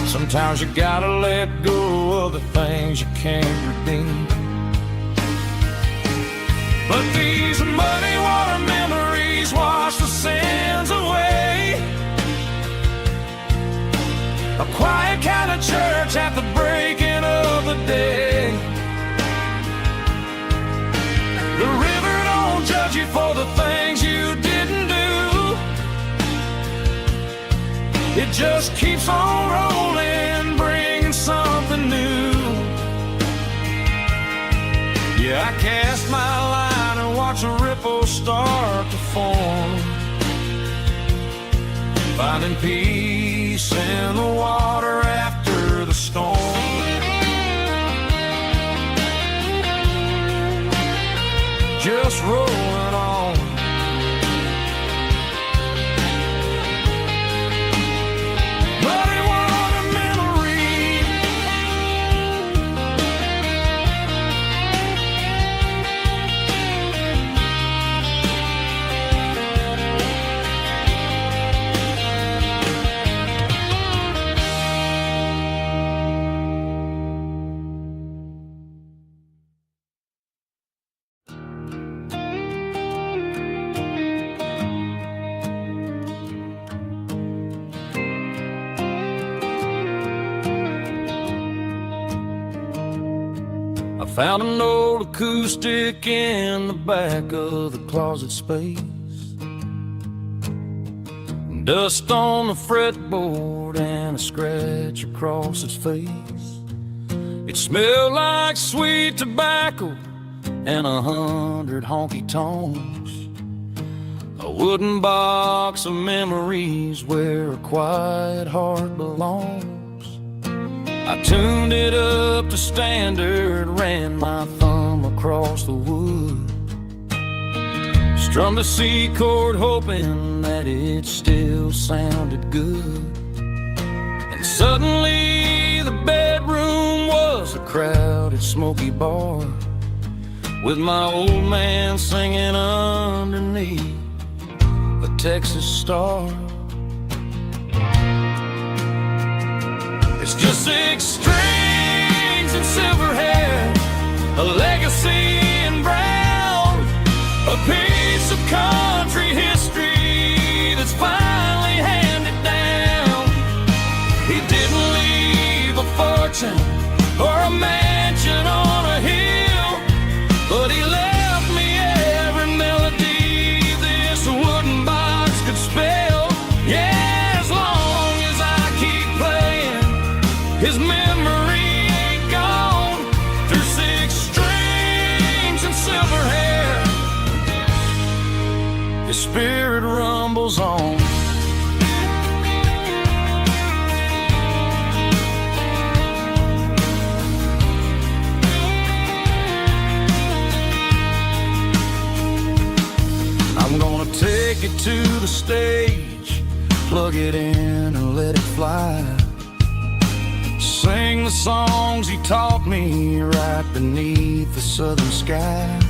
Sometimes you gotta let go of the things you can't redeem. But these muddy water memories wash the sins away. A quiet kind of church at the breaking of the day. The river don't judge you for the things you didn't do. It just keeps on rolling, bringing something new. Yeah, I cast my line and watch a ripple start to form, finding peace in the water after the storm. Just rolling on. Muddy water memories. I found an old acoustic in the back of the closet space. Dust on the fretboard and a scratch across its face. It smelled like sweet tobacco and 100 honky tonks. A wooden box of memories where a quiet heart belongs. I tuned it up to standard, ran my thumb across the wood, strummed a C chord hoping that it still sounded good. And suddenly the bedroom was a crowded smoky bar, with my old man singing underneath a Texas star. It's just 6 strings and silver hair, a legacy in brown, a piece of country history that's finally handed down. He didn't leave a fortune or a mansion on a hill, but he memory ain't gone through 6 strings and silver hair. His spirit rumbles on. I'm gonna take it to the stage, plug it in and let it fly. Sing the songs he taught me right beneath the southern sky.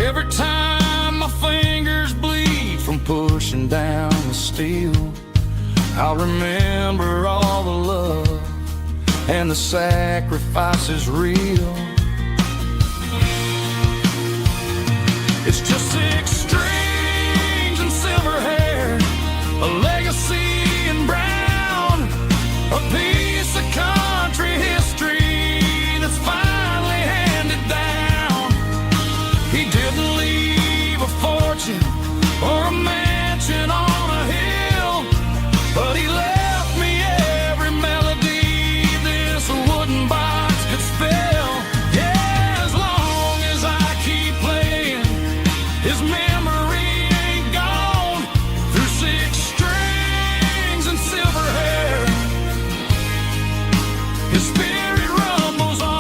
Every time my fingers bleed from pushing down the steel, I'll remember all the love and the sacrifices real. It's just 6 strings and silver hair, a legacy in brown, a piece of country history that's finally handed down. He didn't leave a fortune or a mansion on a hill, but he left me every melody this wooden box could spell. Yeah, as long as I keep playing, his memory ain't gone through 6 strings and silver hair. His spirit rumbles on,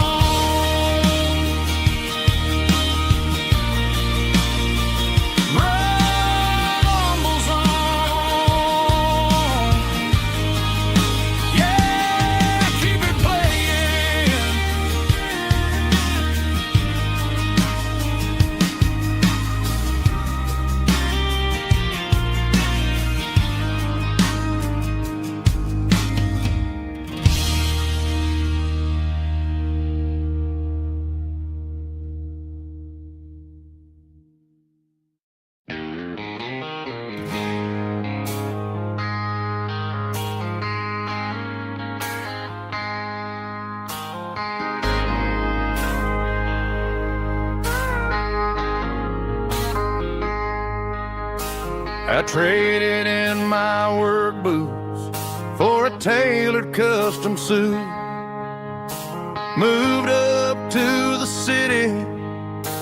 rumbles on. Yeah, keep it playing. I traded in my work boots for a tailored custom suit. Moved up to the city,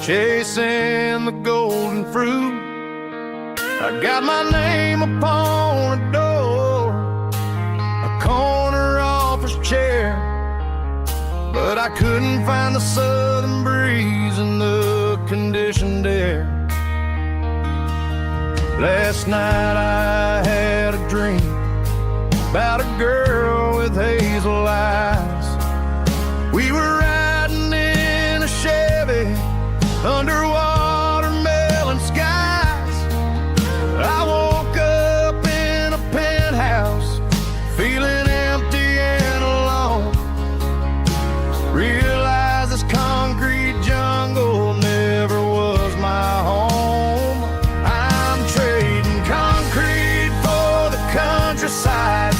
chasing the golden fruit. I got my name upon a door, a corner office chair, but I couldn't find the southern breeze in the conditioned air. Last night I had a dream about a girl with hazel eyes. We were riding in a Chevy under watermelon skies. I woke up in a penthouse feeling empty and alone. Realized this concrete jungle never was my home. I'm trading concrete for the countryside,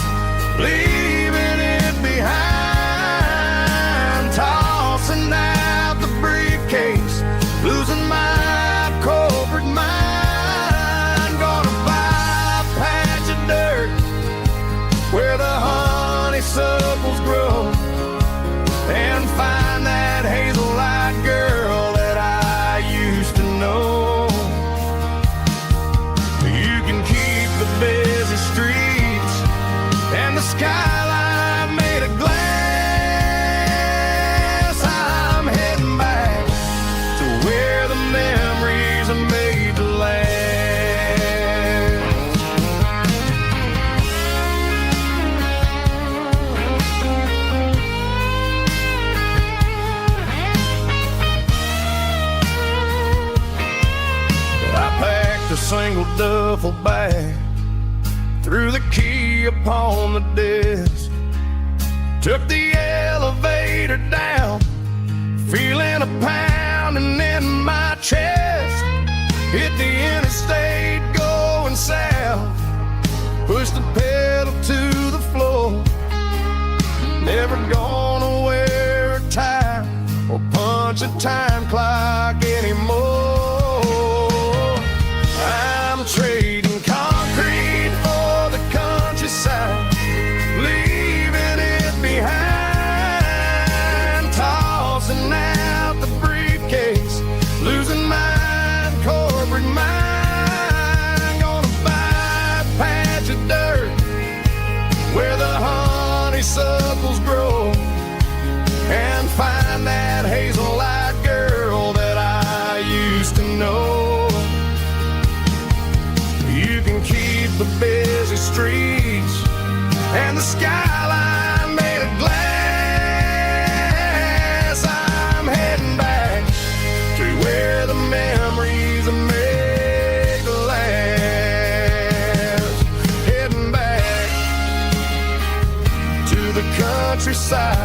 leaving it behind, tossing out the briefcase, losing my corporate mind. Gonna buy a patch of dirt where the honeysuckles grow and find that hazel-eyed girl that I used to know. You can keep the busy streets and the skyline made of glass. I'm heading back to where the memories are made to last. I packed a single duffel bag, threw the key upon the desk, took the elevator down, feeling a pounding in my chest. Hit the interstate going south, pushed the pedal to the floor. Never gonna wear a tie or punch a time clock anymore. I'm trading concrete for the countryside, leaving it behind. road and find that hazel-eyed girl that I used to know. You can keep the busy streets and the skyline made of glass. I'm heading back to where the memories are made to last. Heading back to the countryside.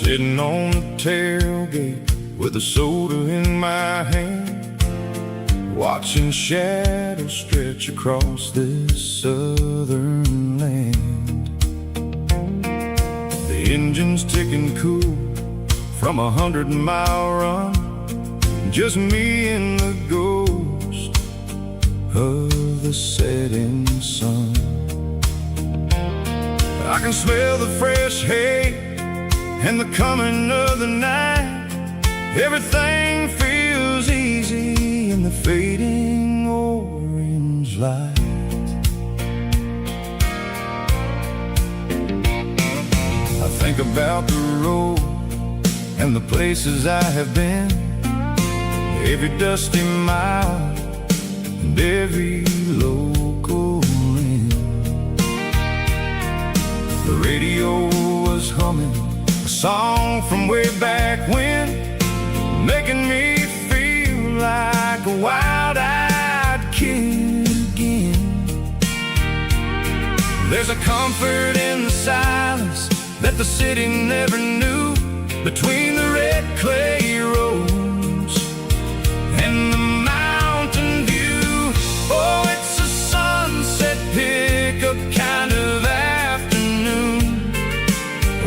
Sitting on the tailgate with a soda in my hand, watching shadows stretch across this southern land. The engine's ticking cool from 100-mile run, just me and the ghost of the setting sun. I can smell the fresh hay and the coming of the night. Everything feels easy in the fading orange light. I think about the road and the places I have been, every dusty mile and every local inn. The radio was humming a song from way back when, making me feel like a wild-eyed kid again. There's a comfort in the silence that the city never knew, between the red clay roads and the mountain view. Oh, it's a sunset pickup kind of afternoon,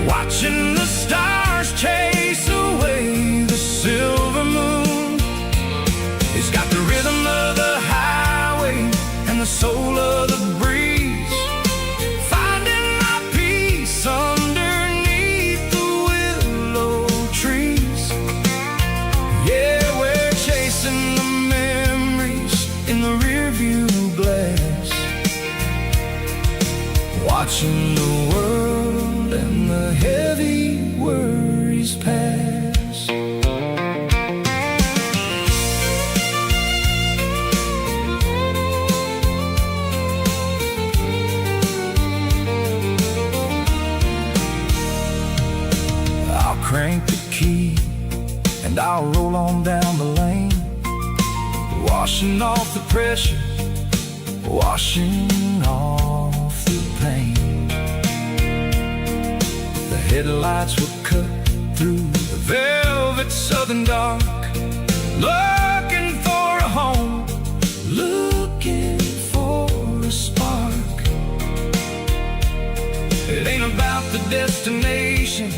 watching the stars chase away the silver moon. It's got the rhythm of the highway and the soul of the breeze, finding my peace underneath the willow trees. Yeah, we're chasing the memories in the rearview glass, watching the world and the heavy worries pass. I'll crank the key and I'll roll on down the lane, washing off the pressure, washing off the pain. The headlights will cut through the velvet southern dark, looking for a home, looking for a spark. It ain't about the destination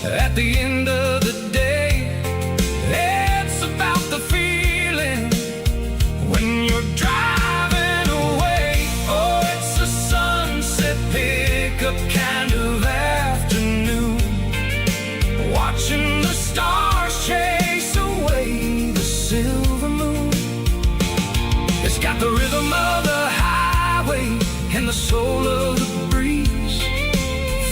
at the end of the day, it's about the feeling when you're driving away. Oh, it's a sunset pickup kind of afternoon, watching the stars chase away the silver moon. It's got the rhythm of the highway and the soul of the breeze,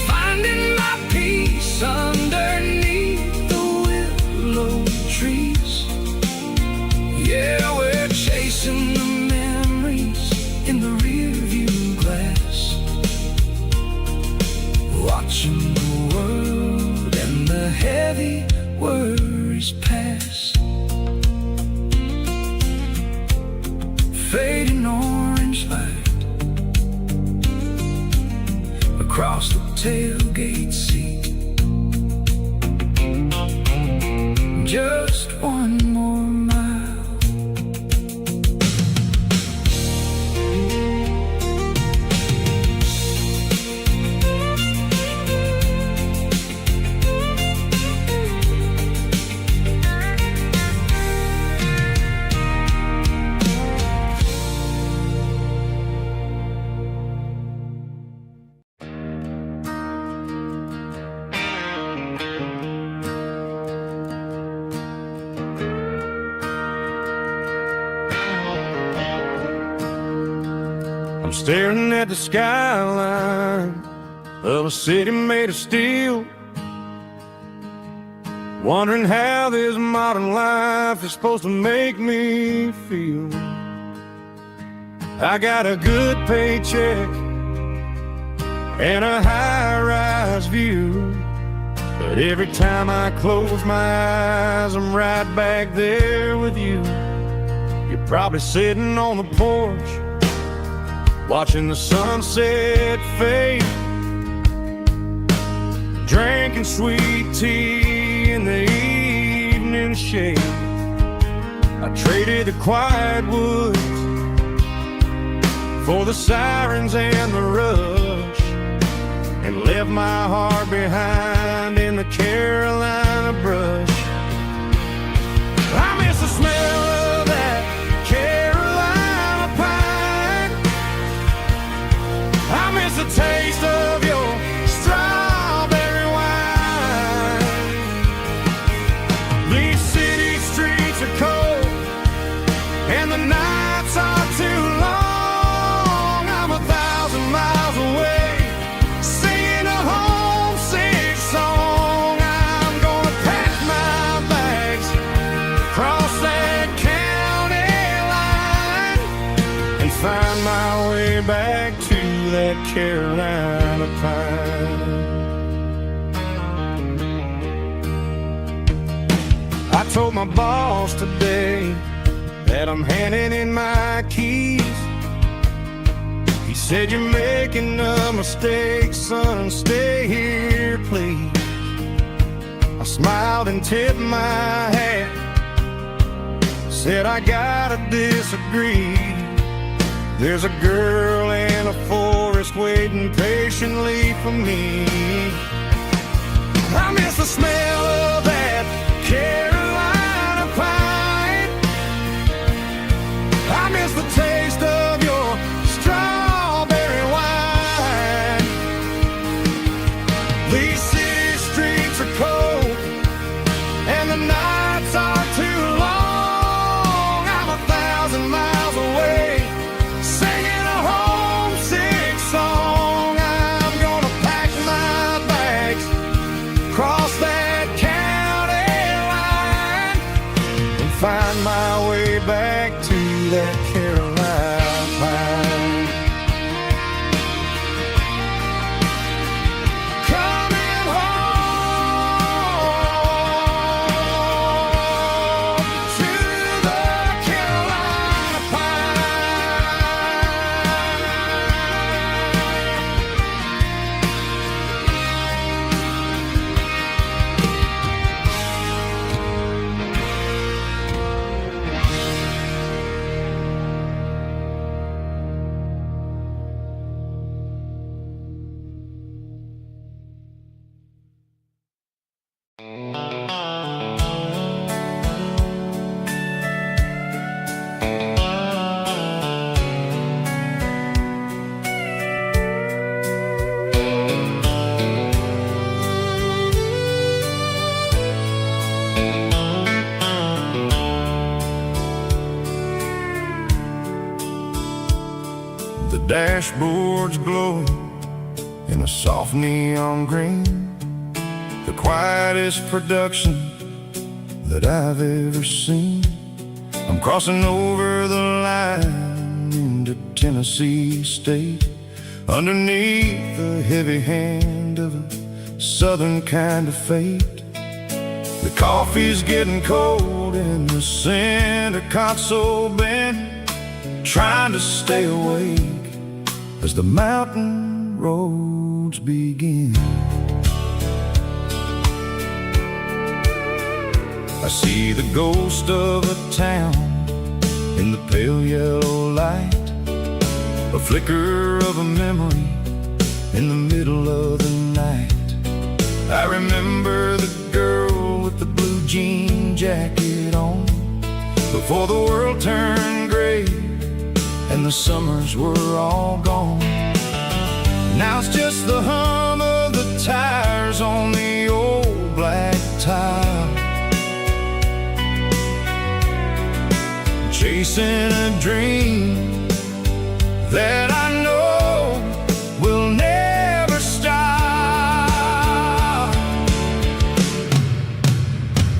finding my peace underneath the willow trees. Yeah, we're chasing the memories in the rearview glass, watching the world and the heavy worries pass. Fading orange light, across the tailgate seat. Just one more mile. I'm staring at the skyline of a city made of steel, wondering how this modern life is supposed to make me feel. I got a good paycheck and a high-rise view, but every time I close my eyes, I'm right back there with you. You're probably sitting on the porch, watching the sunset fade, drinking sweet tea in the evening shade. I traded the quiet woods for the sirens and the rush, and left my heart behind in the Carolina brush. I miss the smell of that Carolina pine. I miss the taste of your strawberry wine. These city streets are cold and the nights are too long. I'm 1,000 miles away, singing a homesick song. I'm gonna pack my bags, cross that county line, and find my way back to that Carolina pine. I told my boss today that I'm handing in my keys. He said, "You're making a mistake, son, stay here, please." I smiled and tipped my hat, said, "I gotta disagree. There's a girl in a forest waiting patiently for me." I miss the smell of that Carolina pine. I miss the taste of your strawberry wine. These city streets are cold and the nights are too long. I'm 1,000 miles away, singing a homesick song. I'm gonna pack my bags, cross that county line, and find my way back to that Carolina pine. Coming home to the Carolina The dashboard's glowing in a soft neon green, the quietest production that I've ever seen. I'm crossing over the line into Tennessee State, underneath the heavy hand of a southern kind of fate. The coffee's getting cold in the center console bin, trying to stay awake as the mountain road roads begin. I see the ghost of a town in the pale yellow light, a flicker of a memory in the middle of the night. I remember the girl with the blue jean jacket on, before the world turned gray and the summers were all gone. Now it's just the hum of the tires on the old black tile, chasing a dream that I know will never stop.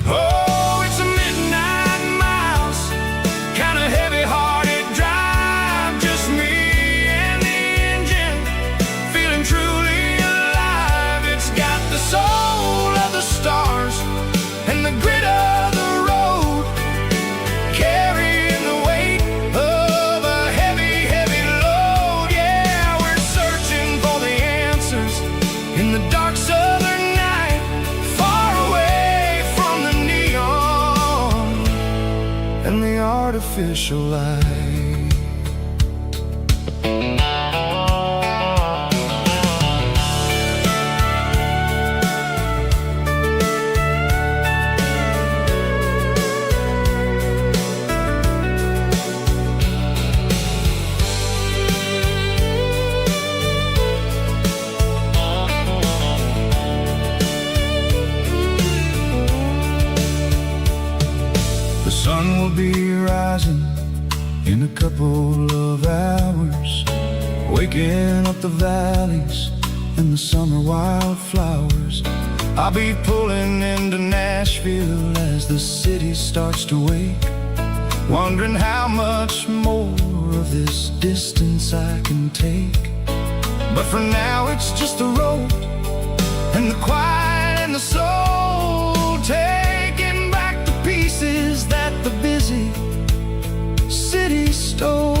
Oh, it's a midnight mouse, kind of heavy-hearted drive, just me and the engine, feeling truly alive. It's got the soul of the stars and the grit of the road, carrying the weight of a heavy, heavy load. Yeah, we're searching for the answers in the dark southern night, far away from the neon and the artificial light. The sun will be rising in a couple of hours, waking up the valleys and the summer wildflowers. I'll be pulling into Nashville as the city starts to wake, wondering how much more of this distance I can take. But for now it's just the road and the quiet and the soul, taking back the pieces that the busy city stole.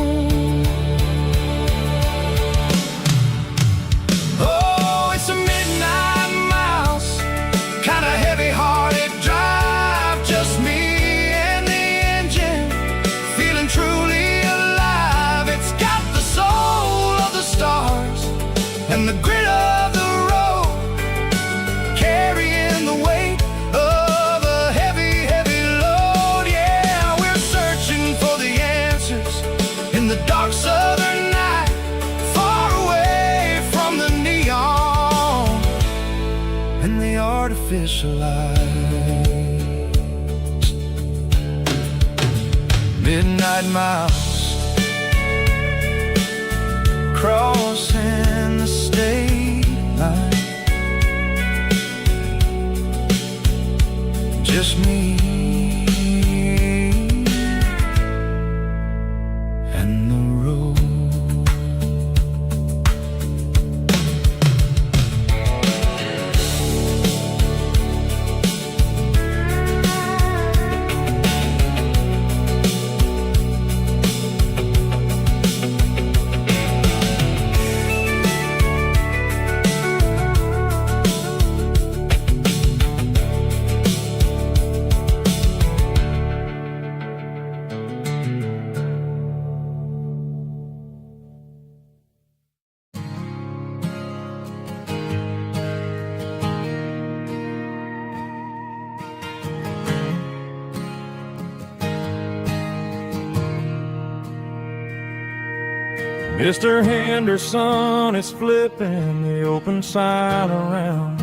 Oh, it's a midnight mouse, kind of heavy-hearted drive, just me and the engine, feeling truly alive. It's got the soul of the stars and the grit of the road, carrying the weight of a heavy, heavy load. Yeah, we're searching for the answers in the dark southern night, far away from the neon and the artificial light. Midnight mouse, crossing the state line, just me and the road. Mr. Henderson is flipping the open sign around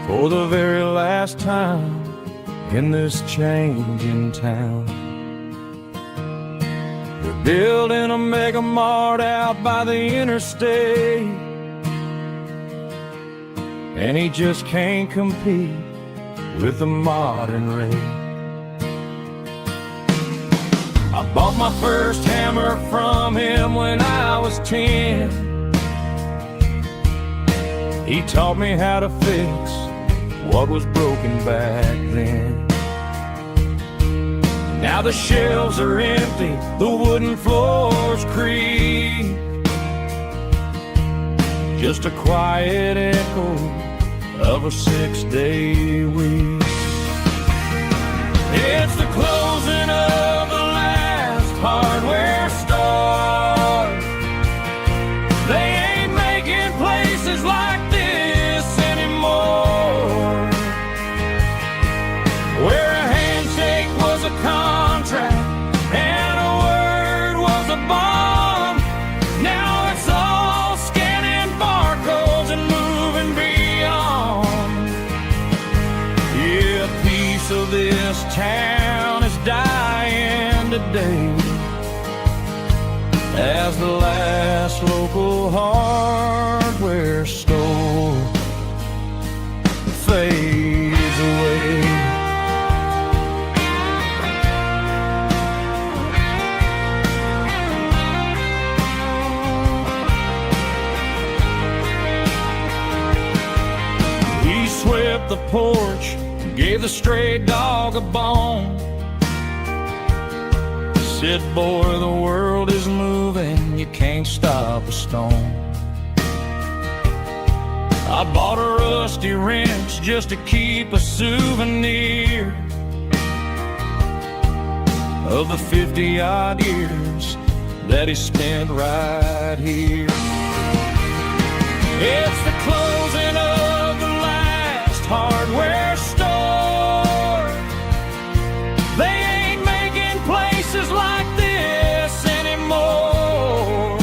for the very last time in this changing town. They're building a mega mart out by the interstate, and he just can't compete with the modern rate. I bought my first hammer from him when I was 10. He taught me how to fix what was broken back then. Now the shelves are empty, the wooden floors creak, just a quiet echo of a 6-day week. It's the closing of the last hardware store. They ain't making places like this anymore, where a handshake was a contract and a word was a bond. Now it's all scanning barcodes and moving beyond. Yeah, a piece of this town is dying today as the last local hardware store fades away. He swept the porch, gave the stray dog a bone, said, boy, the world is moving, you can't stop a stone. I bought a rusty wrench just to keep a souvenir of the 50-odd years that he spent right here. It's the closing of the last hardware store. They ain't making places like this anymore,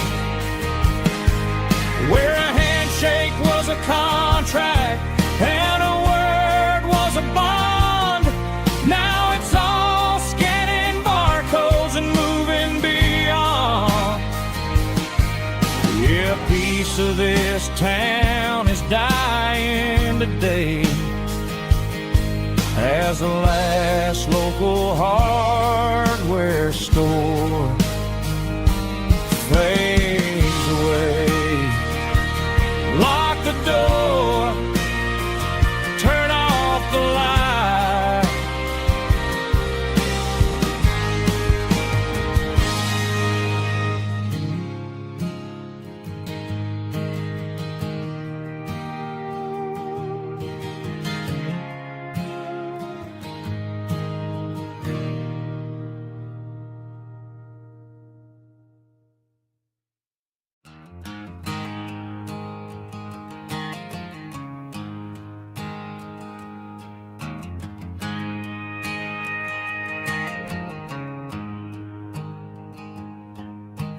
where a handshake was a contract and a word was a bond. Now it's all scanning barcodes and moving beyond. Yeah, a piece of this town is dying today as the last local hardware store fades away. Lock the door, turn off the light.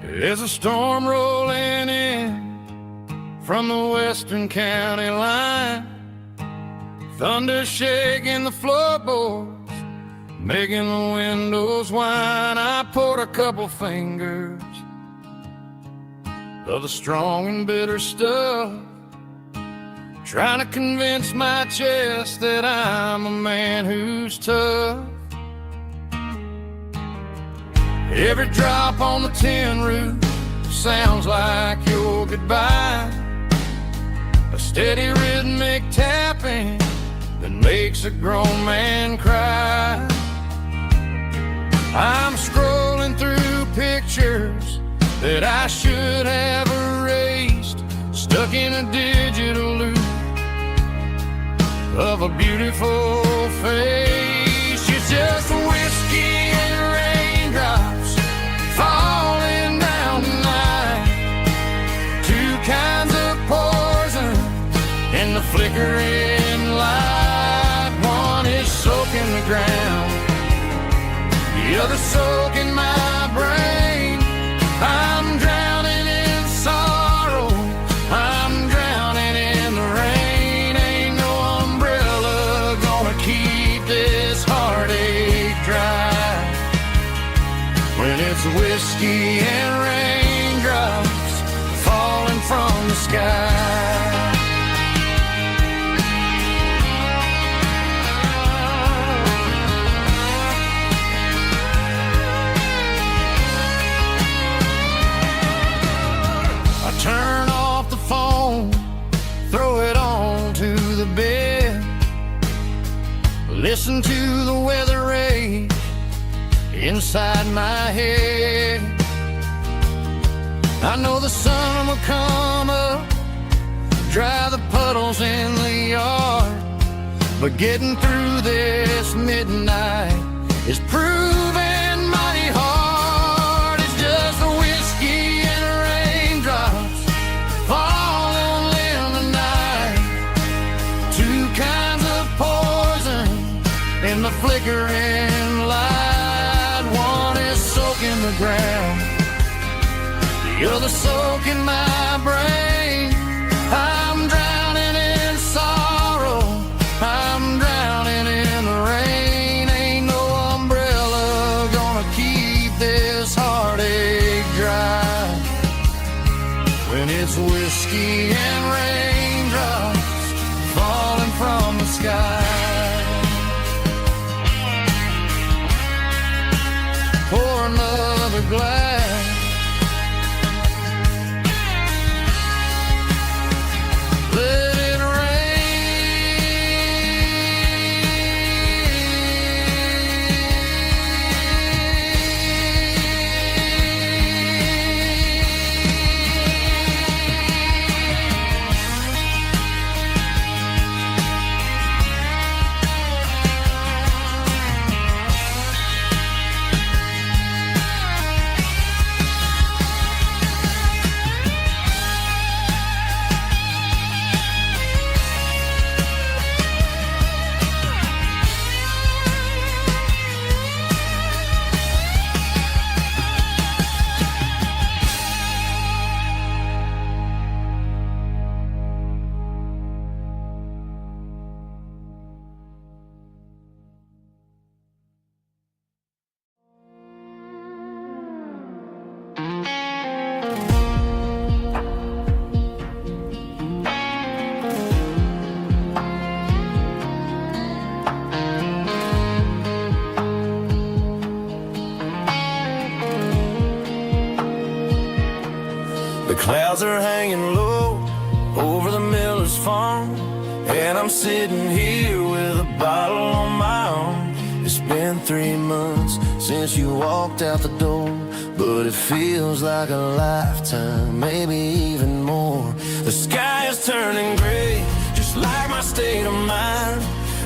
There's a storm rolling in from the western county line, thunder shaking the floorboards, making the windows whine. I poured a couple fingers of the strong and bitter stuff, trying to convince my chest that I'm a man who's tough. Every drop on the tin roof sounds like your goodbye, a steady rhythmic tapping that makes a grown man cry. I'm scrolling through pictures that I should have erased, stuck in a digital loop of a beautiful face. You're just whiskey and raindrops falling down tonight, two kinds of poison in the flickering light. One is soaking the ground, the other soaking my brain. I'm drowning in sorrow, I'm drowning in the rain. Ain't no umbrella gonna keep this heartache dry when it's whiskey and raindrops falling from the sky. Turn off the phone, throw it on to the bed, listen to the weather rage inside my head. I know the sun will come up dry the puddles in the yard. But getting through this midnight is proving mighty hard. It's just a whiskey and raindrops falling in the night. Two kinds of poison in the flickering light. One is soaking the ground, the other soaking my brain. I'm drowning in sorrow, I'm drowning in the rain. Ain't no umbrella gonna keep this heartache dry when it's whiskey and raindrops falling from the sky. Pour another glass. Let it The clouds are hanging low over the miller's farm, and I'm sitting here with a bottle on my arm. It's been 3 months since you walked out the door, but it feels like a lifetime, maybe even more. The sky is turning gray, just like my state of mind,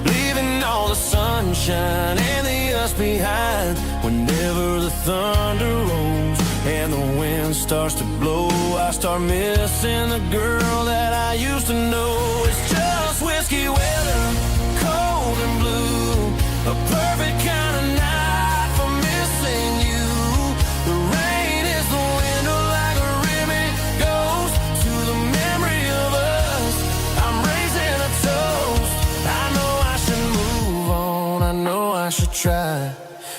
leaving all the sunshine and the us behind. Whenever the thunder rolls and the wind starts to blow, I start missing the girl that I used to know. It's just whiskey weather, cold and blue, a perfect kind of night for missing you. The rain is the window like a ribbon goes to the memory of us. I'm raising a toast. I know I should move on, I know I should try,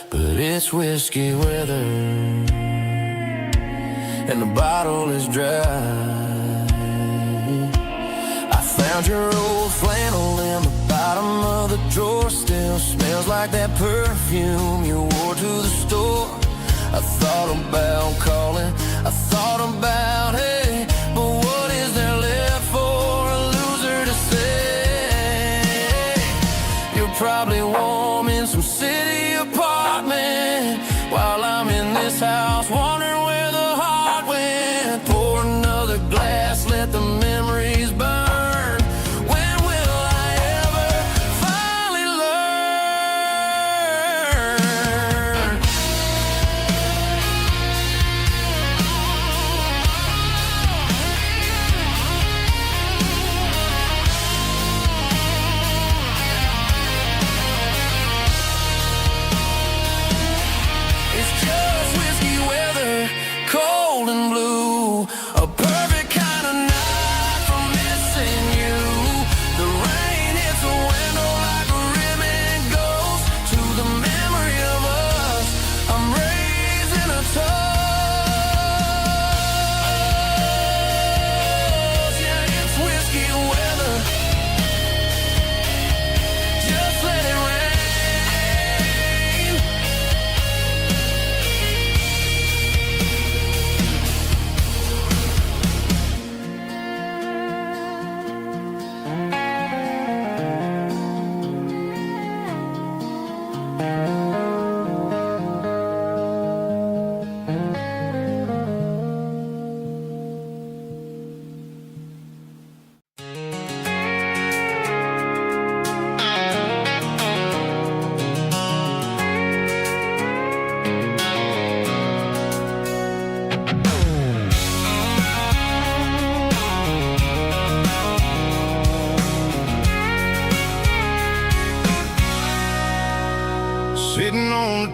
but it's whiskey weather and the bottle is dry. I found your old flannel in the bottom of the drawer. Still smells like that perfume you wore to the store. I thought about calling, I thought about, hey, but what is there left for a loser to say? You're probably warm in some city apartment while I'm in this house wondering where the heart went. Pour another glass, let the memories burn. When will I ever finally learn?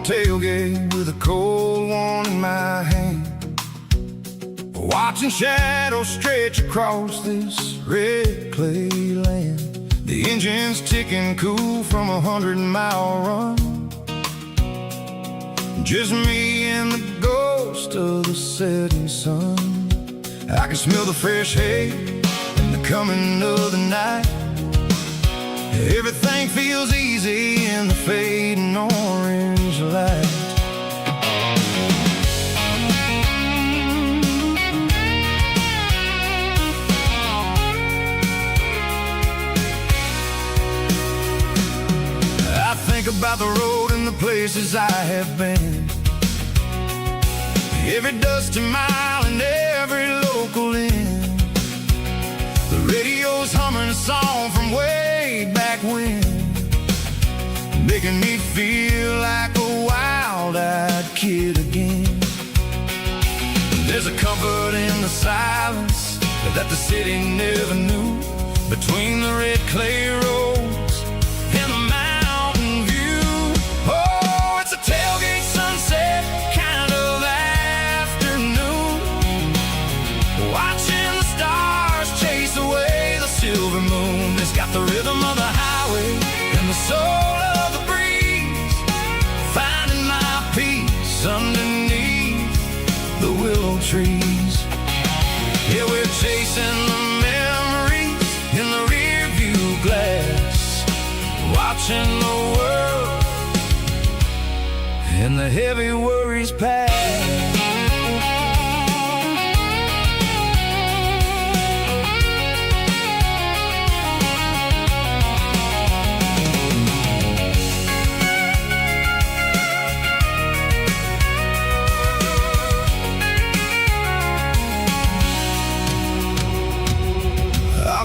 tailgate with a cold one in my hand, watching shadows stretch across this red clay land. The engine's ticking cool from a 100-mile run. Just me and the ghost of the setting sun. I can smell the fresh hay and the coming of the night. Everything feels easy in the fading orange light. I think about the road and the places I have been, every dusty mile and every local inn. The radio's humming a song from way back when, making me feel like a wild-eyed kid again. There's a comfort in the silence that the city never knew, between the red clay roads and the mountain view. Oh, it's a tailgate sunset kind of afternoon, watching the stars chase away the silver moon. It's got the rhythm of the highway and the soul of the breeze, finding my peace underneath the willow trees. Yeah, we're chasing the memories in the rear view glass, watching the world and the heavy worries pass.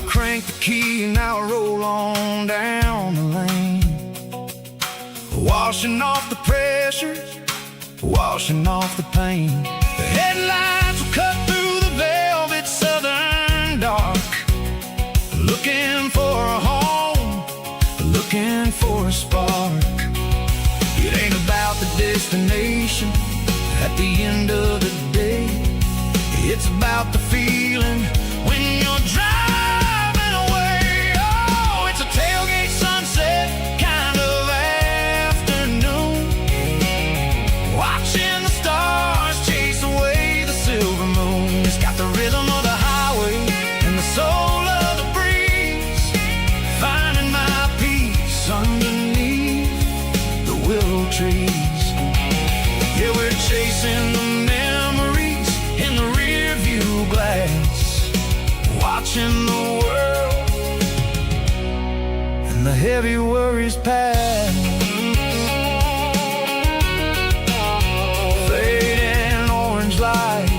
Crank the key and I'll roll on down the lane, washing off the pressure, washing off the pain. The headlights will cut through the velvet southern dark, looking for a home, looking for a spark. It ain't about the destination at the end of the day, it's about the feeling when you're driving. Tailgate sunset kind of afternoon, watching the stars chase away the silver moon. It's got the rhythm of the highway and the soul of the breeze, finding my peace underneath the willow trees. Yeah, we're chasing the memories in the rear view glass, watching the world and the heavy worries pass. Fading orange light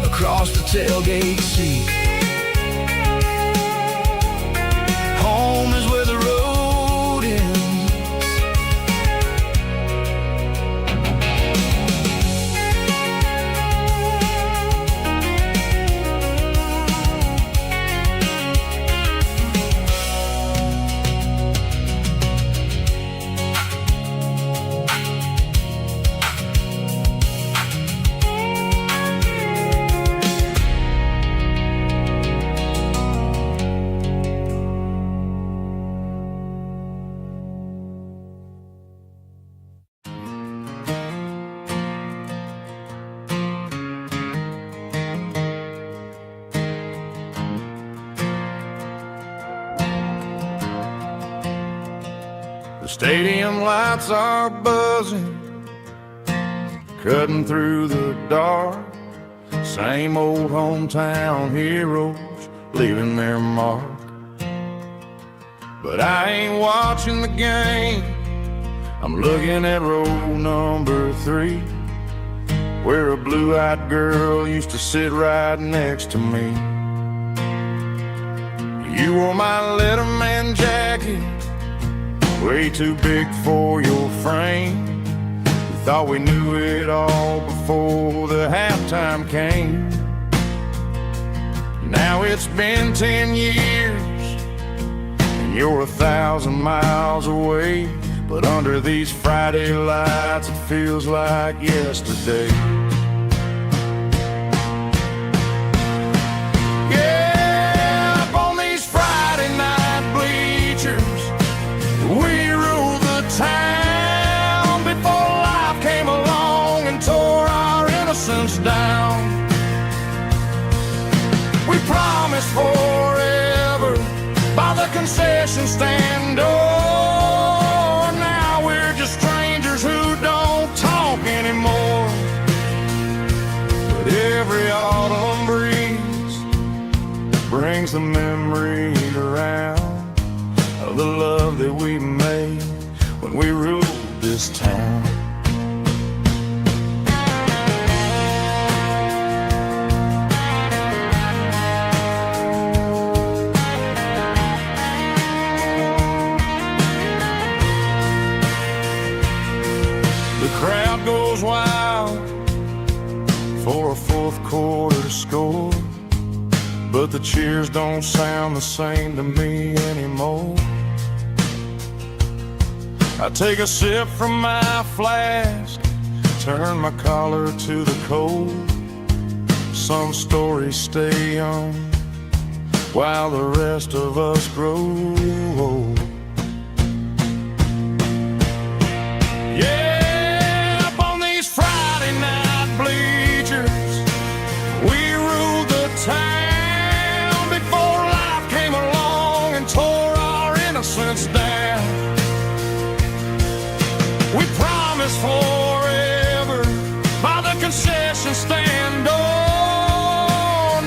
across the tailgate seat. Home is where the road ends. The stadium lights are buzzing, cutting through the dark. Same old hometown heroes leaving their mark. But I ain't watching the game, I'm looking at row number 3, where a blue-eyed girl used to sit right next to me. You wore my Letterman jacket, way too big for your frame. We thought we knew it all before the halftime came. Now it's been 10 years and you're 1,000 miles away, but but under these Friday lights it feels like yesterday. Yeah, up on these Friday night bleachers, we ruled the town before life came along and tore our innocence down. We promised forever by the concession stand door. Now we're just strangers who don't talk anymore. But every autumn breeze brings the memory around of the love that we made when we ruled this town. The crowd goes wild for a fourth quarter score, but the cheers don't sound the same to me anymore. I take a sip from my flask, turn my collar to the cold. Some stories stay young while the rest of us grow old. Yeah, up on these Friday night bleachers, we ruled the town before life came along and tore our innocence down. We promised forever by the concession stand door.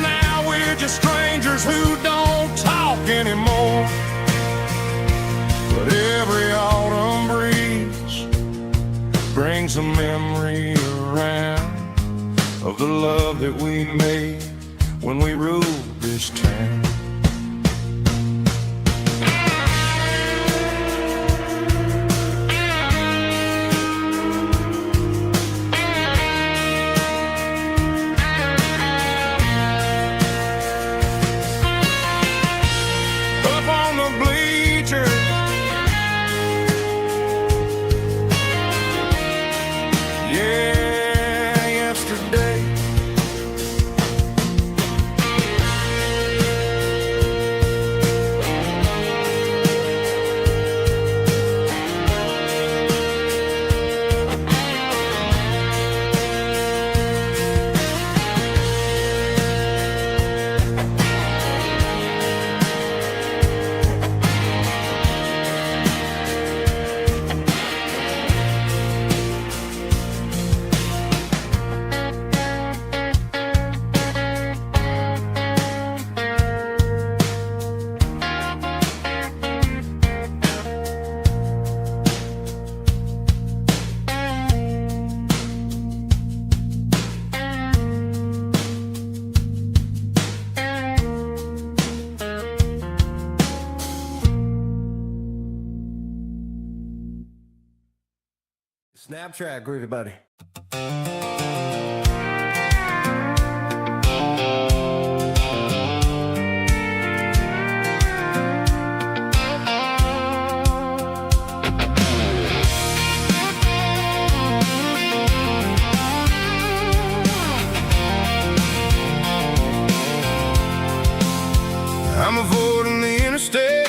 Now we're just strangers who don't talk anymore. But every autumn breeze brings a memory around of the love that we made when we ruled this town. Snapchat, groovy buddy. I'm avoiding the interstate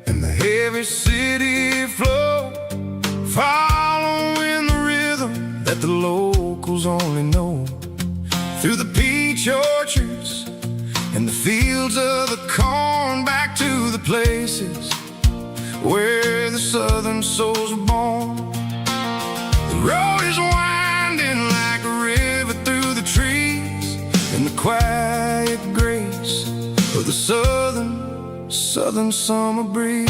and the heavy city flow, following the rhythm that the locals only know. Through the peach orchards and the fields of the corn, back to the places where the southern souls are born. The road is winding like a river through the trees, in the quiet grace of the southern summer breeze.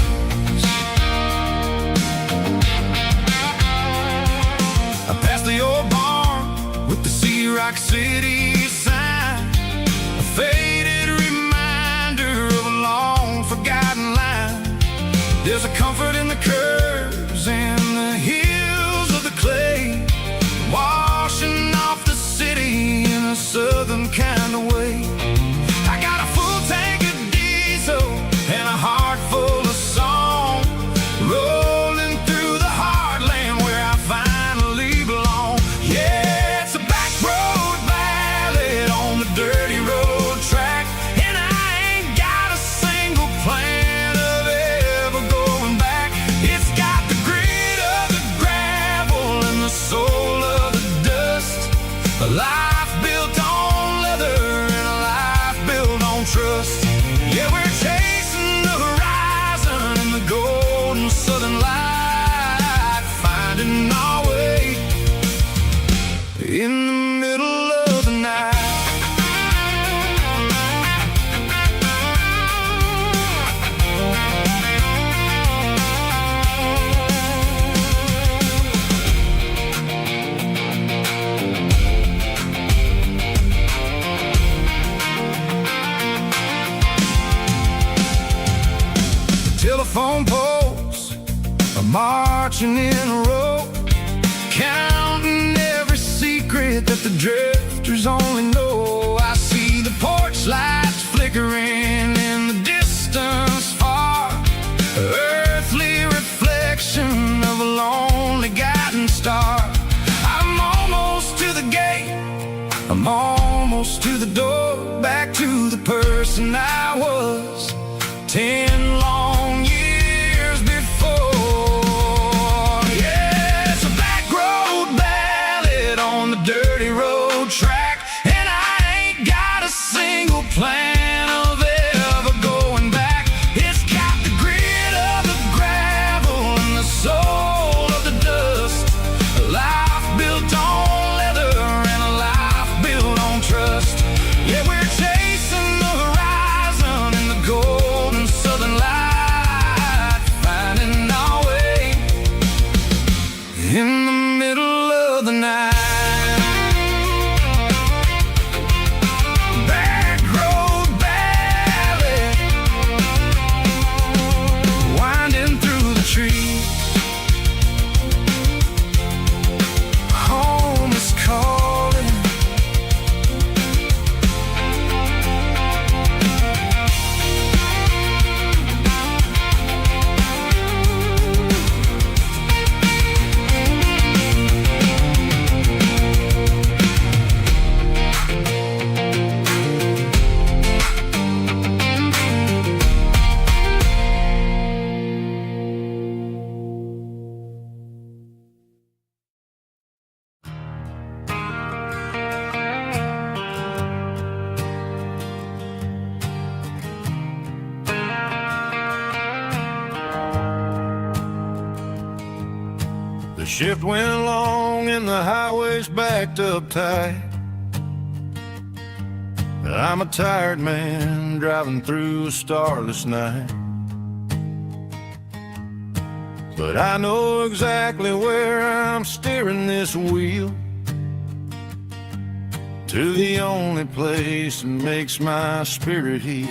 I passed the old barn with the Sea Rock City sign, a faded reminder of a long forgotten line. There's a comfort in the curves and the hills of the clay, washing off the city in a southern kind of way. I got a full tank of diesel and a heart full of song, rolling through telephone poles are marching in a row, counting every secret that the drifters only know. I see the porch lights flickering in the distance far, earthly reflection of a lonely guiding star. I'm almost to the gate, I'm almost to the door, back to the person I was 10 long years before. Yeah, it's a back road ballad on the dirty road track, and I ain't got a single plan of ever going back. It's got the grit of the gravel and the soul of the dust, a life built on leather and a life built on trust. Yeah, we're chasing the horizon in the golden southern light, finding our way in the middle of the night. Back road ballad, winding through the trees. Home is calling. The shift went along and the highway's backed up tight. I'm a tired man driving through a starless night, but I know exactly where I'm steering this wheel, to the only place that makes my spirit heal.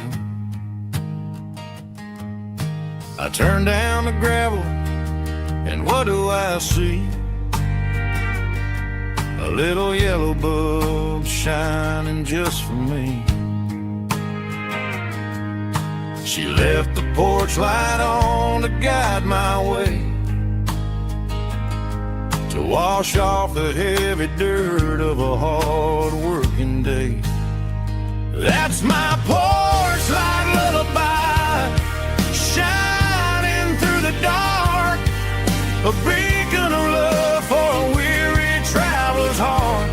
I turn down the gravel, and what do I see? A little yellow bulb shining just for me. She left the porch light on to guide my way, to wash off the heavy dirt of a hard-working day. That's my porch light lullaby, shining through the dark, a beacon of love for a weary traveler's heart.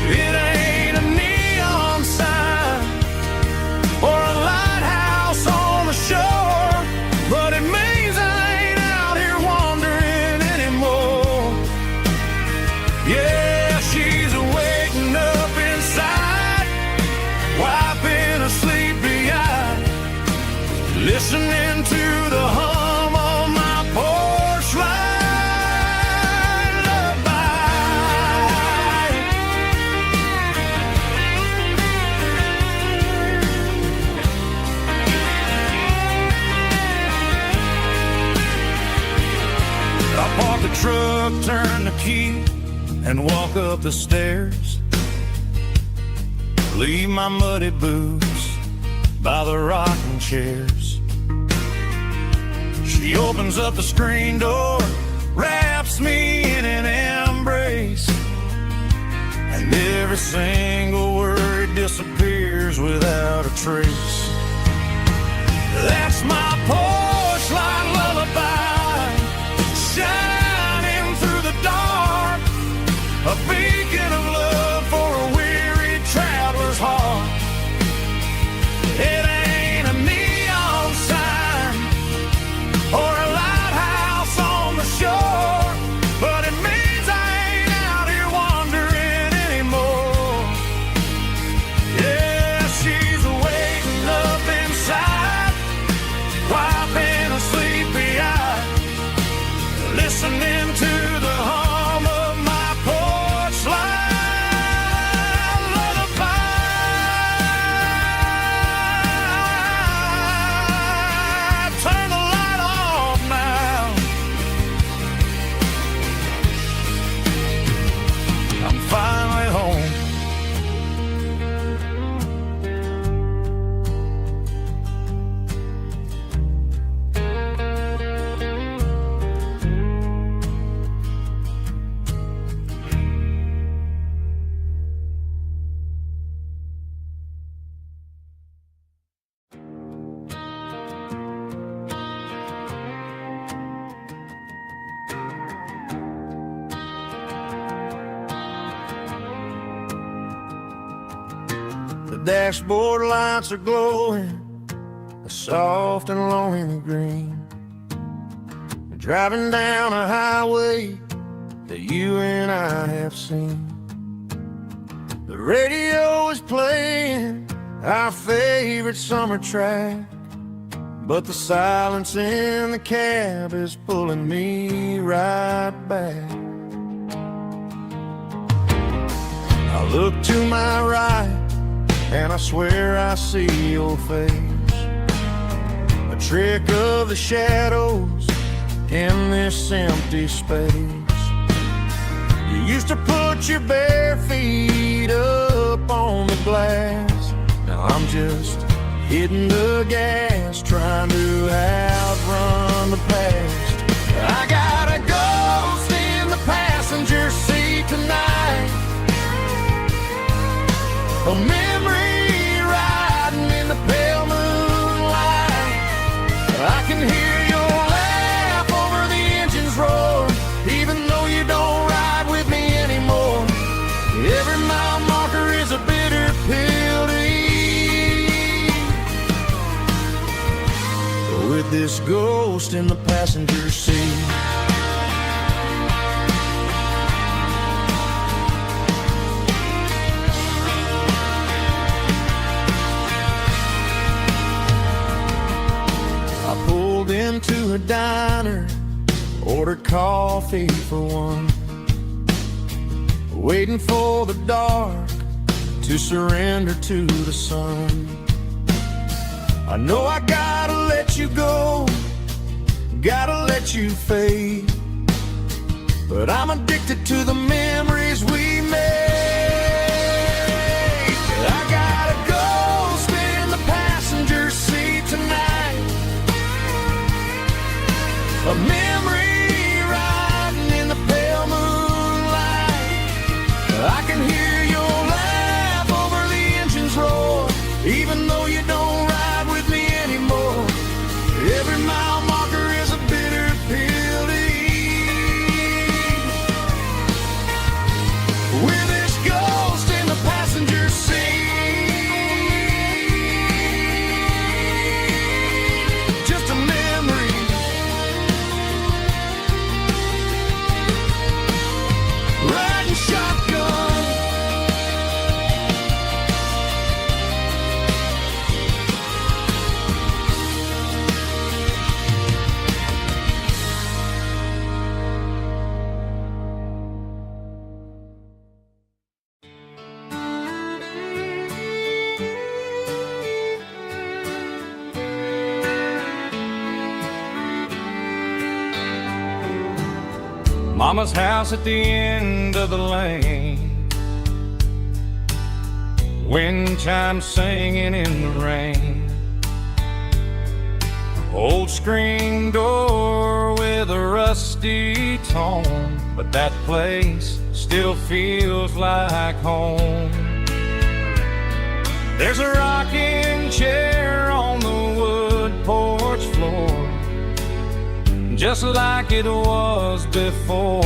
It ain't a neon sign or a lighthouse on the shore, but it means I ain't out here wandering anymore. Yeah, she's waking up inside, wiping a sleepy eye, listening to the hum of my porch light lullaby. I park the truck, turn the key, and walk up the stairs. Leave my muddy boots by the rocking chairs. She opens up the screen door, wraps me in an embrace, and every single word disappears without a trace. That's my porch light lullaby, shining through the dark, a beacon of love for a weary traveler's heart. It ain't a neon sign or a lighthouse on the shore, but it means I ain't out here wandering anymore. Yeah, she's waking up inside, wiping a sleepy eye, listening to the hum of my porch light lullaby. dashboard lights are glowing a soft and lonely green. Driving down a highway that you and I have seen. The radio is playing our favorite summer track, but the silence in the cab is pulling me right back. I look to my right and I swear I see your face, a trick of the shadows in this empty space. You used to put your bare feet up on the glass. Now I'm just hitting the gas, trying to outrun the past. I got a ghost in the passenger seat tonight, a memory riding in the pale moonlight. I can hear your laugh over the engine's roar, even though you don't ride with me anymore. Every mile marker is a bitter pill to eat, with this ghost in the passenger seat. I pulled into a diner, ordered coffee for one, waiting for the dark to surrender to the sun. I know I gotta let you go, gotta let you fade, but I'm addicted to the memories we made. I got a ghost in the passenger seat tonight, a memory riding in the pale moonlight. I can hear your laugh over the engine's roar, even though you don't ride with me anymore. Every mile marker is a bitter pill to eat, with this ghost in the passenger seat. Just a memory, riding shotgun. Mama's house at the end of the lane, wind chimes singing in the rain, old screen door with a rusty tone, but that place still feels like home. There's a rocking chair on the wood porch floor, just like it was before,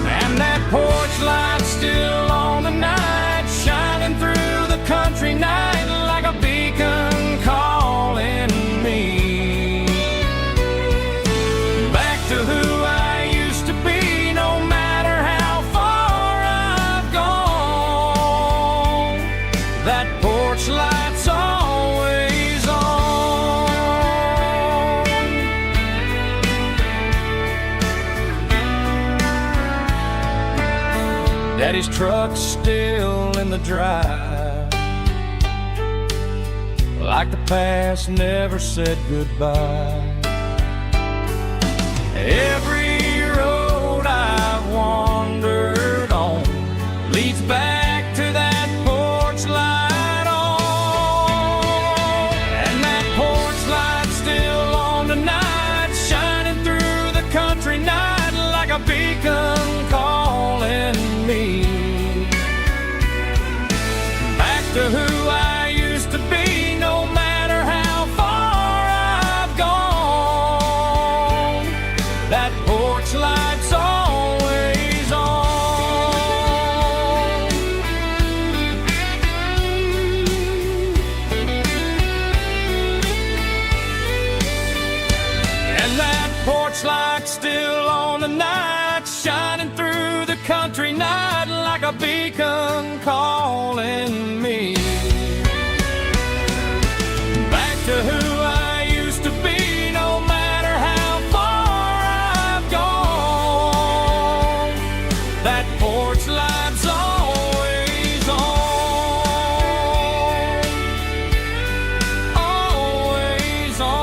and that porch light's still on tonight, shining through the country night like a beacon calling me back to who I used to be. No matter how far I've gone, that porch light's always on. Daddy's truck's still in the drive, like the past never said goodbye. Every road I've wandered on leads back to that porch light on, and that porch light's still on tonight, shining through the country night like a beacon calling me back to who I used to be. No matter how far I've gone, that porch light's always on. light still on the night, shining through the country night like a beacon calling me back to who I used to be, no matter how far I've gone. That porch light's always on, always on.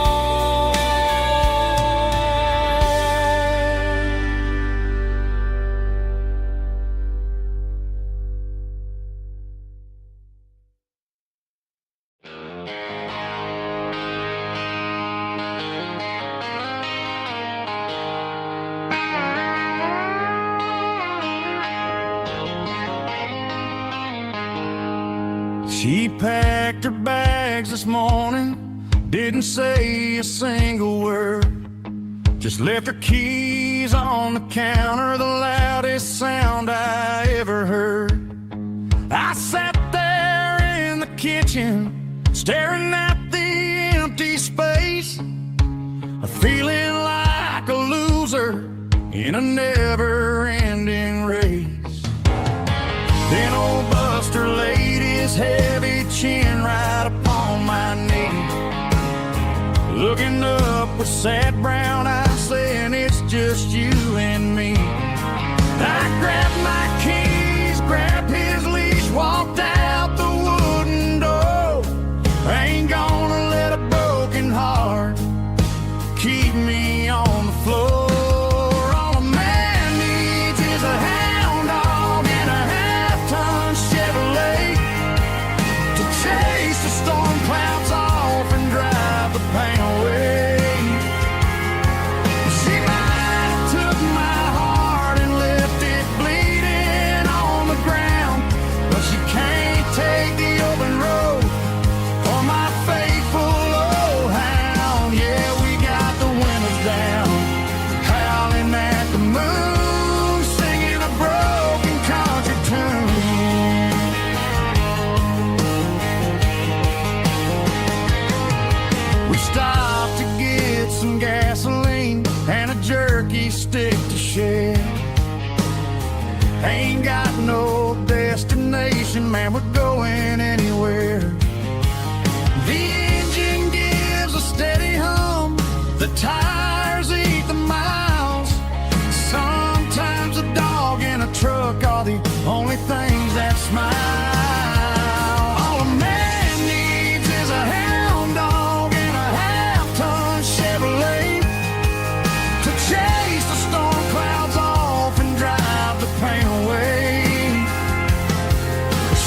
She packed her bags this morning, didn't say a single word, just left her keys on the counter, the loudest sound I ever heard. I sat there in the kitchen, staring at the empty space, feeling like a loser in a never-ending race. Then old Buster laid his heavy chin right upon my knee, looking up with sad brown eyes, saying it's just you and me. I grabbed my keys, grabbed his leash, walked out the wooden door. I ain't gonna let a broken heart keep me on the floor. All a man needs is a hound dog and a half-ton Chevrolet to chase the storm clouds off and drive the pain away. She might have took my heart and left it bleeding on the ground, but she can't take the open road or my faithful old hound. Yeah, we got the windows down, howling at the moon, singing a broken country tune. We stopped to get some gasoline and a jerky stick to share. Ain't got no destination, man, we're going anywhere. The engine gives a steady hum, the tires eat the miles. Sometimes a dog and a truck are the only things that smile. All a man needs is a hound dog and a half-ton Chevrolet to chase the storm clouds off and drive the pain away.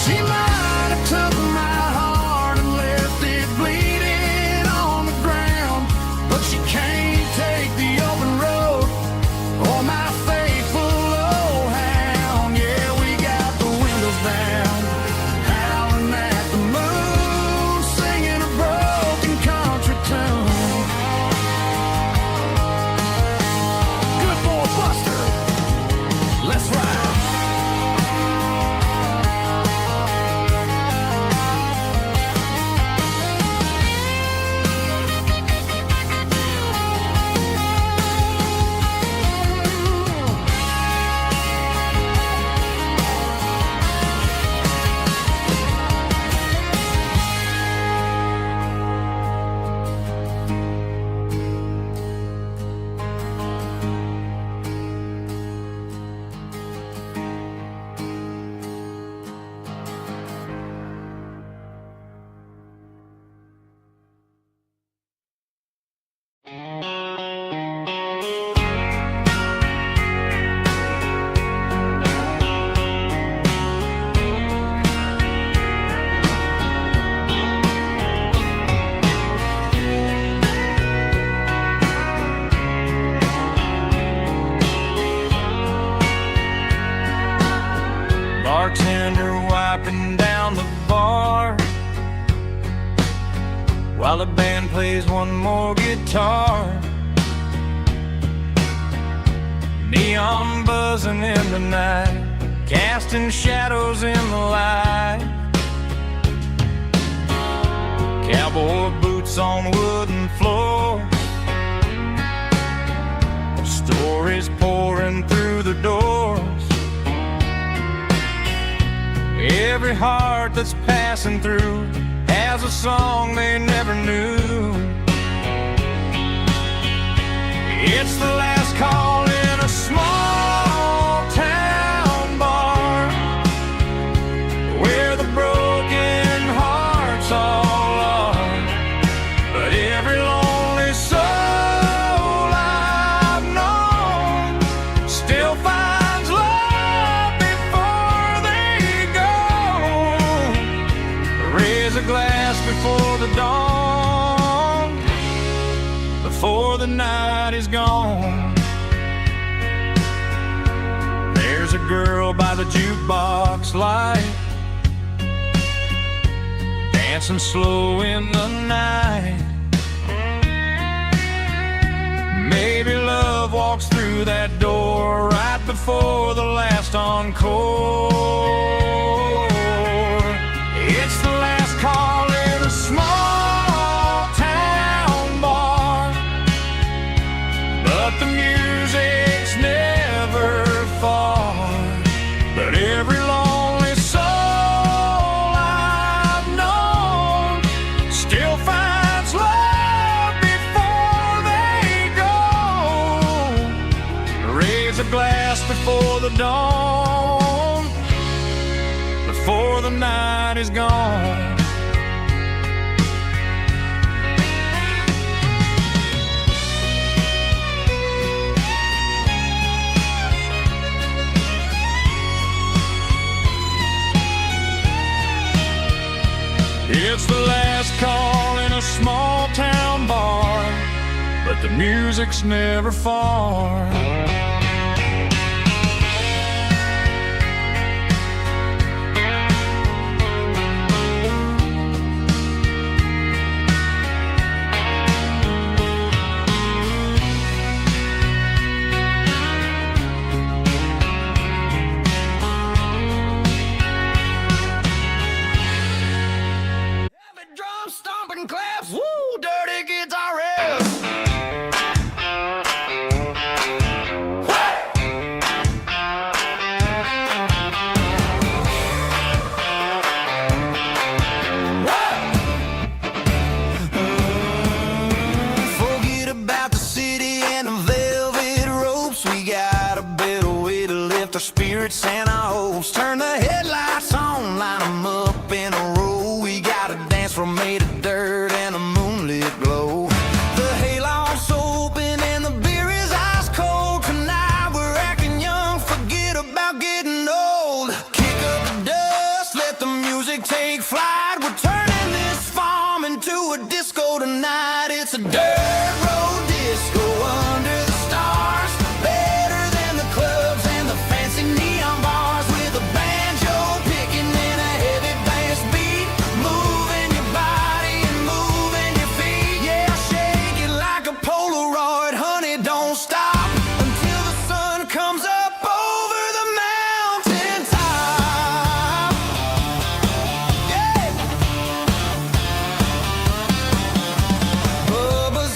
She might have took my heart and left it bleeding on the ground, but she can't take the open road or my faithful old hound. Yeah, we got the windows down, howling at the moon, singing a broken country tune. Good boy Buster, let's ride. Bartender wiping down the bar while the band plays one more guitar. Neon buzzing in the night, casting shadows in the light. Cowboy boots on wooden floors, the doors. Every heart that's passing through has a song they never knew. It's the last call in a small town bar, where the broken hearts all are. But every lonely soul I've known still finds love before they go. Raise a glass before the dawn, before the night is gone. There's a girl by the jukebox light, dancing slow in the night. Maybe love walks through that door right before the last encore. It's the last call in a small town bar, but the music's never far. But every lonely soul I've known still finds love before they go. Raise a glass before the dawn, before the night is gone. It's the last call in a small town bar, but the music's never far. Drum stomping claps, woo, dirty guitar riffs. Forget about the city and the velvet ropes. We got a better way to lift our spirits and our hopes. Turn the headlights on, line them up in a row. We got a dance floor made of dirt and a moonlit glow. The hayloft's open and the beer is ice cold. Tonight we're acting young, forget about getting old. Kick up the dust, let the music take flight. We're turning this farm into a disco tonight. It's a dirt road disco under the stars. Better than the clubs and the fancy neon bars. With a banjo picking in a heavy bass beat. Moving your body and moving your feet. Yeah, shake it like a Polaroid, honey, don't stop until the sun comes up over the mountain top. Yeah. Bubba's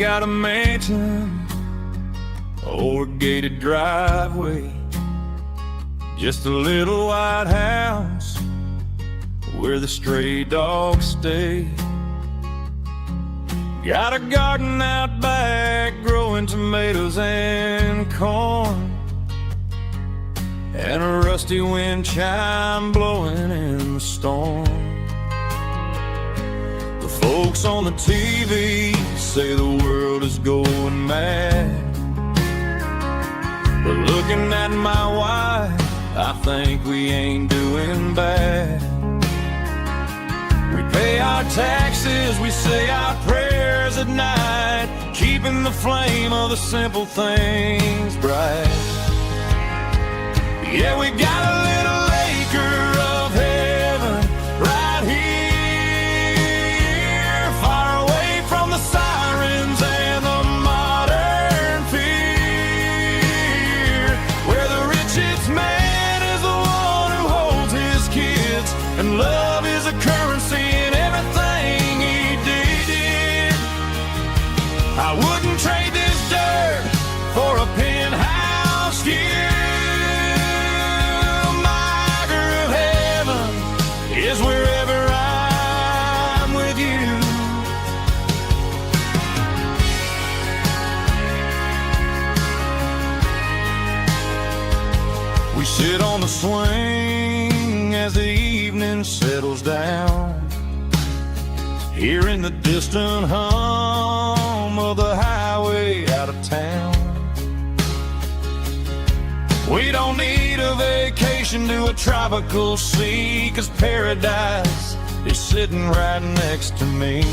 got a mansion or a gated driveway, just a little white house where the stray dogs stay. Got a garden out back growing tomatoes and corn, and a rusty wind chime blowing in the storm. The folks on the TV say the world is going mad, but looking at my wife, I think we ain't doing bad. We pay our taxes, we say our prayers at night, keeping the flame of the simple things bright. Yeah, we got a little acre of heaven right here, far away from the sirens and the modern fear, where the richest man is the one who holds his kids, and love is a currency in everything he did. I wouldn't trade this dirt for a penthouse view. Is wherever I'm with you. We sit on the swing as the evening settles down, hearing the distant hum of the highway out of town. We don't need a vacation to a tropical sea, 'cause paradise is sitting right next to me.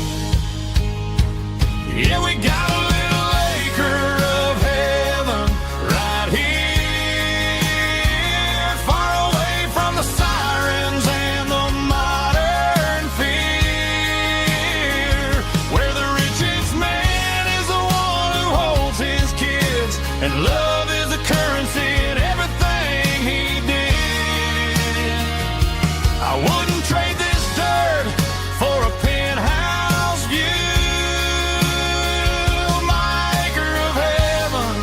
Yeah, we got a little acre of heaven right here, far away from the sirens and the modern fear, where the richest man is the one who holds his kids, and love is the currency in everything he did. I wouldn't trade this dirt for a penthouse view. My acre of heaven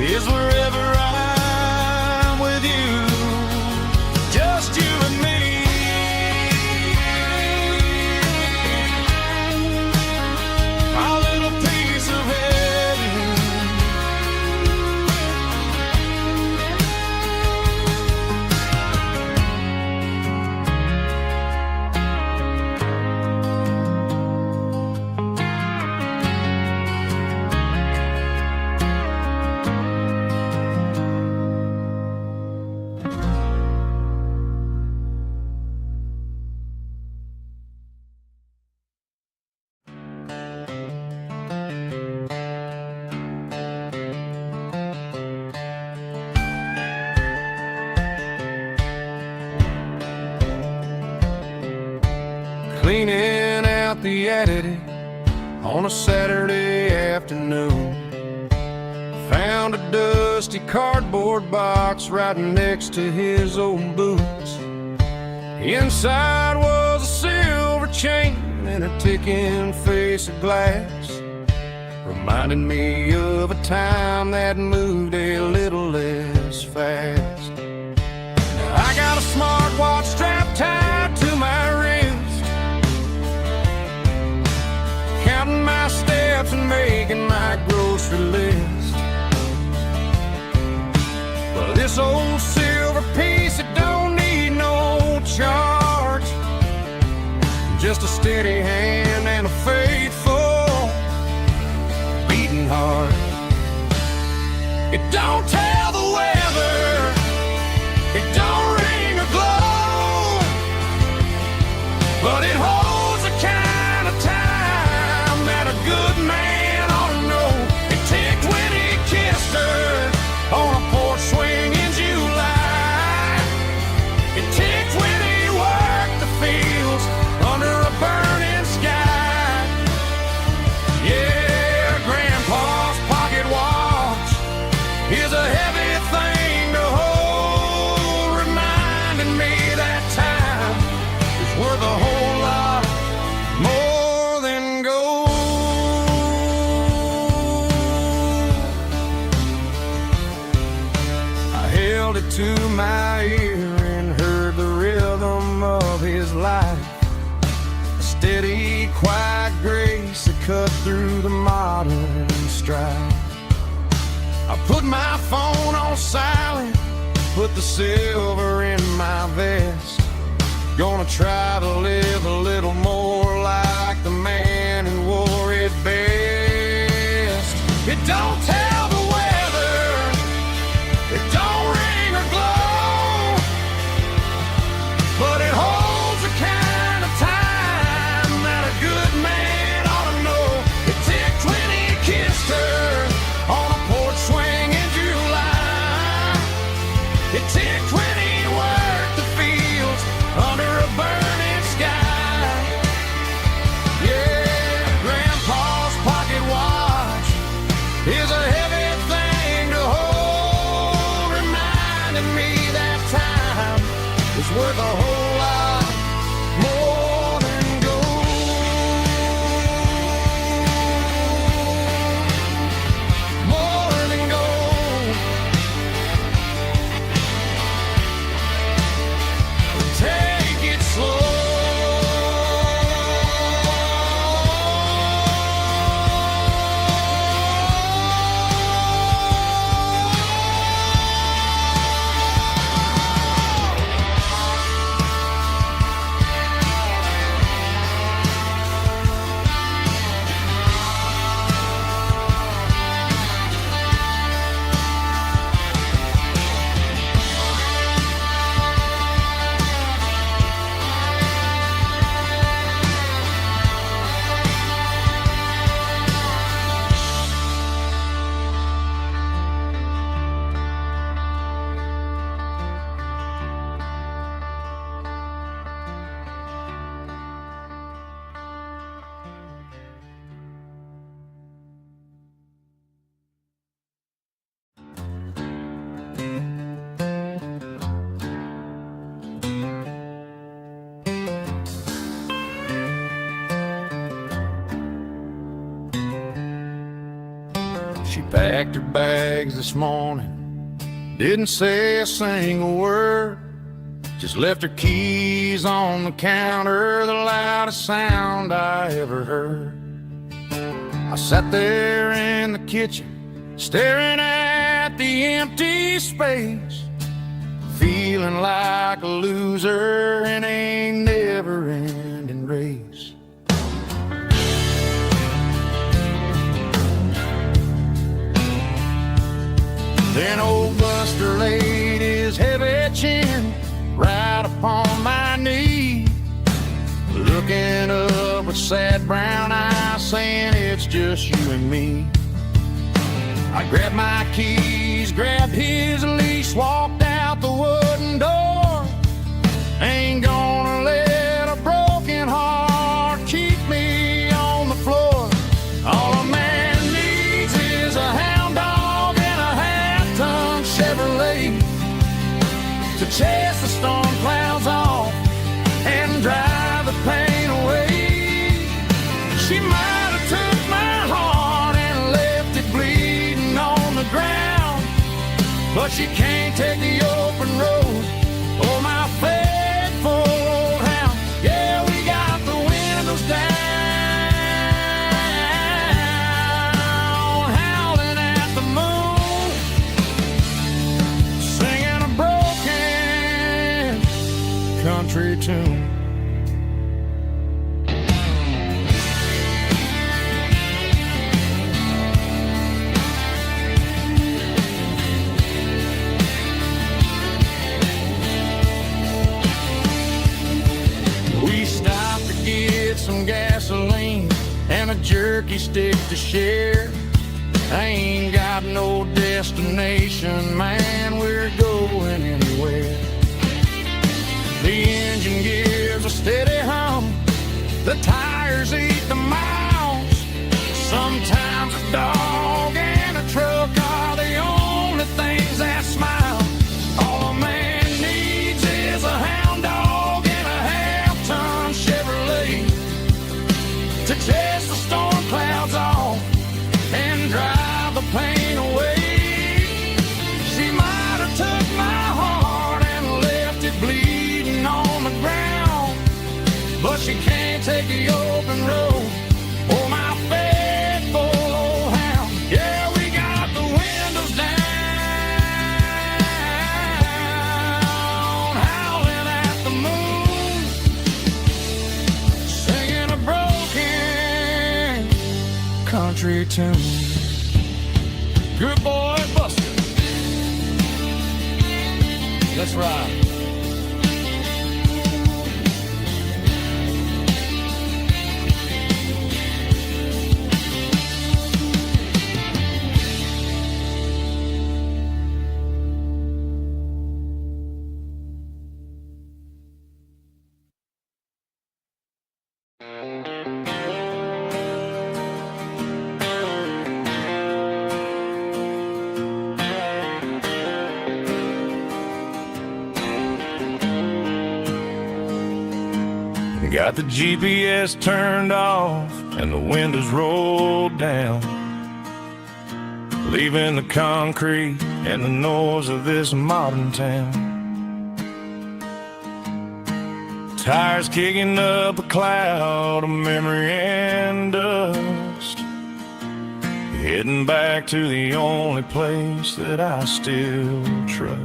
is wherever I'm with you, just you and me. My little piece of heaven. Cleaning out the attic on a Saturday afternoon, found a dusty cardboard box right next to his old boots. Inside was a silver chain and a ticking face of glass, reminding me of a time that moved a little less fast. Now I got a smartwatch strapped tied to my wrist, counting my steps and making my grocery list. But this old silver piece, it don't need no charge, just a steady hand and a faithful beating heart. It don't tell the weather, it don't ring or glow, but it holds the kind of time that a good man ought to know. It ticked when he kissed her on a porch swing in July. It ticked when he worked the fields under a burning sky. Yeah, Grandpa's pocket watch is a heavy thing to hold, held it to my ear and heard the rhythm of his life. A steady, quiet grace that cut through the modern strife. I put my phone on silent, put the silver in my vest. Gonna try to live a little more like the man who wore it best. It don't tell the weather, it don't ring or glow, but it holds the kind of time that a good man ought to know. It ticked when he kissed her on a porch swing in July. It ticked when he worked the fields under a burning sky. Yeah, Grandpa's pocket watch is a heavy thing to hold, reminding me that time is worth a whole lot more than gold. More than gold. Take it slow. She packed her bags this morning, didn't say a single word, just left her keys on the counter, the loudest sound I ever heard. I sat there in the kitchen, staring at the empty space, feeling like a loser in a never-ending race. Then old Buster laid his heavy chin right upon my knee, looking up with sad brown eyes, saying it's just you and me. I grabbed my keys, grabbed his leash, walked out the wooden door. Ain't gonna let a broken heart keep me on the floor. All a man needs is a hound dog and a half-ton Chevrolet to chase the storm clouds off and drive the pain away. She might have took my heart and left it bleeding on the ground, but she can't take the open road. Oh, my faithful old hound. Yeah, we got the windows down, howling at the moon, singing a broken country tune. We stopped to get some gasoline and a jerky stick to share. I ain't got no destination, man, we're going anywhere. The engine gives a steady hum, the tires eat the miles. Sometimes a dog and a truck are the only things that smile. All a man needs is a hound dog and a half-ton Chevrolet to chase the storm clouds off and drive the pain away. She might have took my can't take the open road. Oh, my faithful old hound. Yeah, we got the windows down, howling at the moon, singing a broken country tune. Good boy, Buster. Let's ride. Got the GPS turned off and the windows rolled down, leaving the concrete and the noise of this modern town. Tires kicking up a cloud of memory and dust, heading back to the only place that I still trust.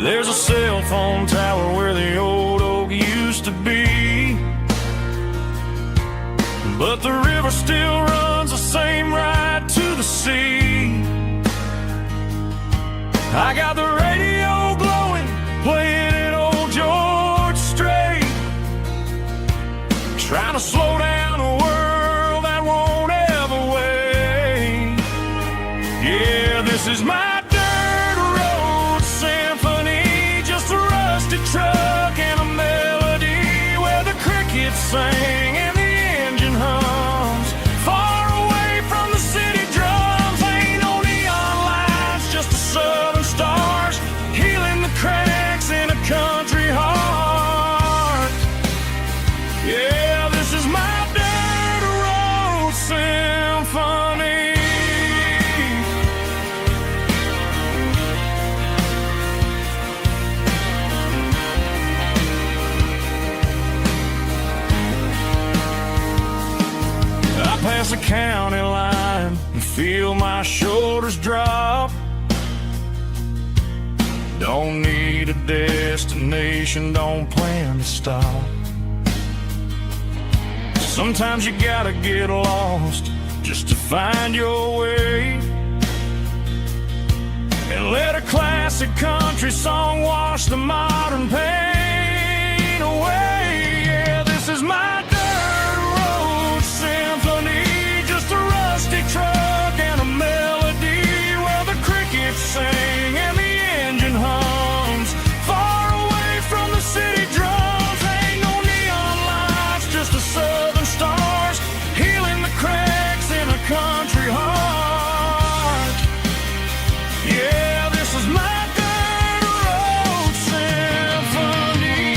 There's a cell phone tower where the old oak used to be, but the river still runs the same right to the sea. I got the radio glowing, playing an old George Strait, trying to slow down a world that won't ever wait. Yeah, this is my truck and a melody where the crickets sing and the engine hums, far away from the city drums. Ain't no neon lights, just the southern stars healing the cracks in a country heart. Yeah, this is my dirt road symphony. Past the county line and feel my shoulders drop. Don't need a destination, don't plan to stop. Sometimes you gotta get lost just to find your way, and let a classic country song wash the modern pain away. Yeah, this is my truck and a melody where the crickets sing and the engine hums, far away from the city drums. Ain't no neon lights, just the southern stars healing the cracks in a country heart. Yeah, this is my dirt road symphony.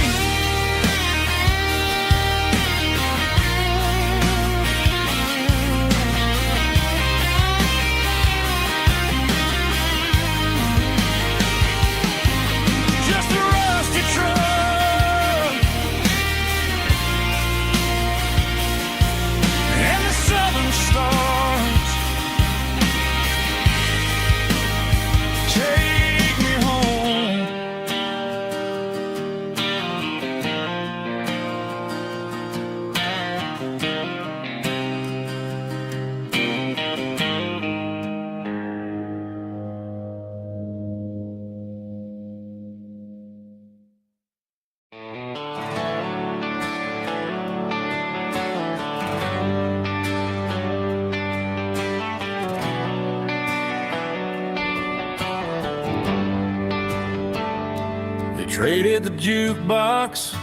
Traded the jukebox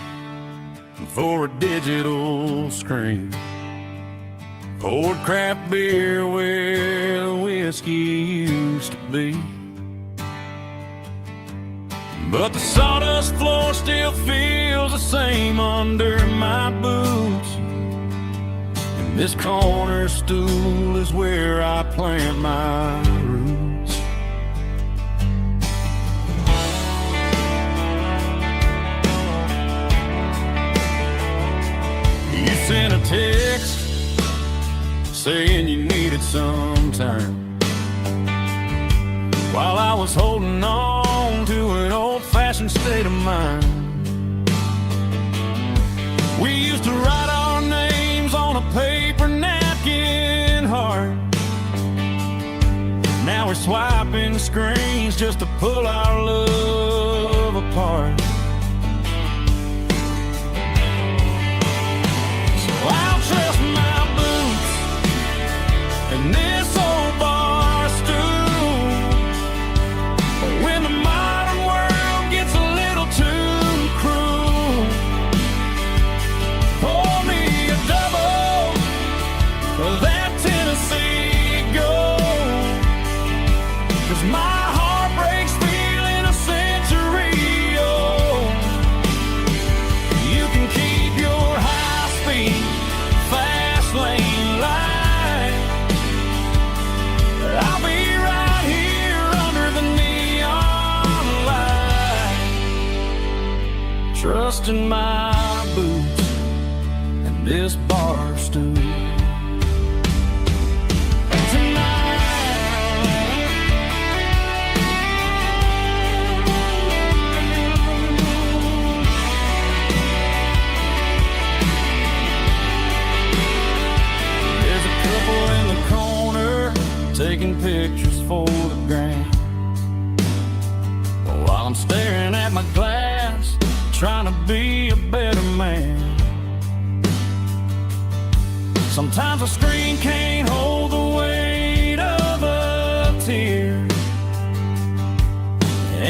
for a digital screen, poured craft beer where the whiskey used to be. But the sawdust floor still feels the same under my boots, and this corner stool is where I plant my roots. text saying you needed some time, while I was holding on to an old-fashioned state of mind. We used to write our names on a paper napkin heart. Now we're swiping screens just to pull our love apart. So I'll trust my boots and this old bar stool. But when the modern world gets a little too cruel, pour me a double of that Tennessee Gold. 'Cause my heart breaks feeling a century old. You can keep your high-speed, fast lane light. I'll be right here under the neon light, trusting my boots and this bar stool. Taking pictures for the gram, while I'm staring at my glass, trying to be a better man. Sometimes a screen can't hold the weight of a tear,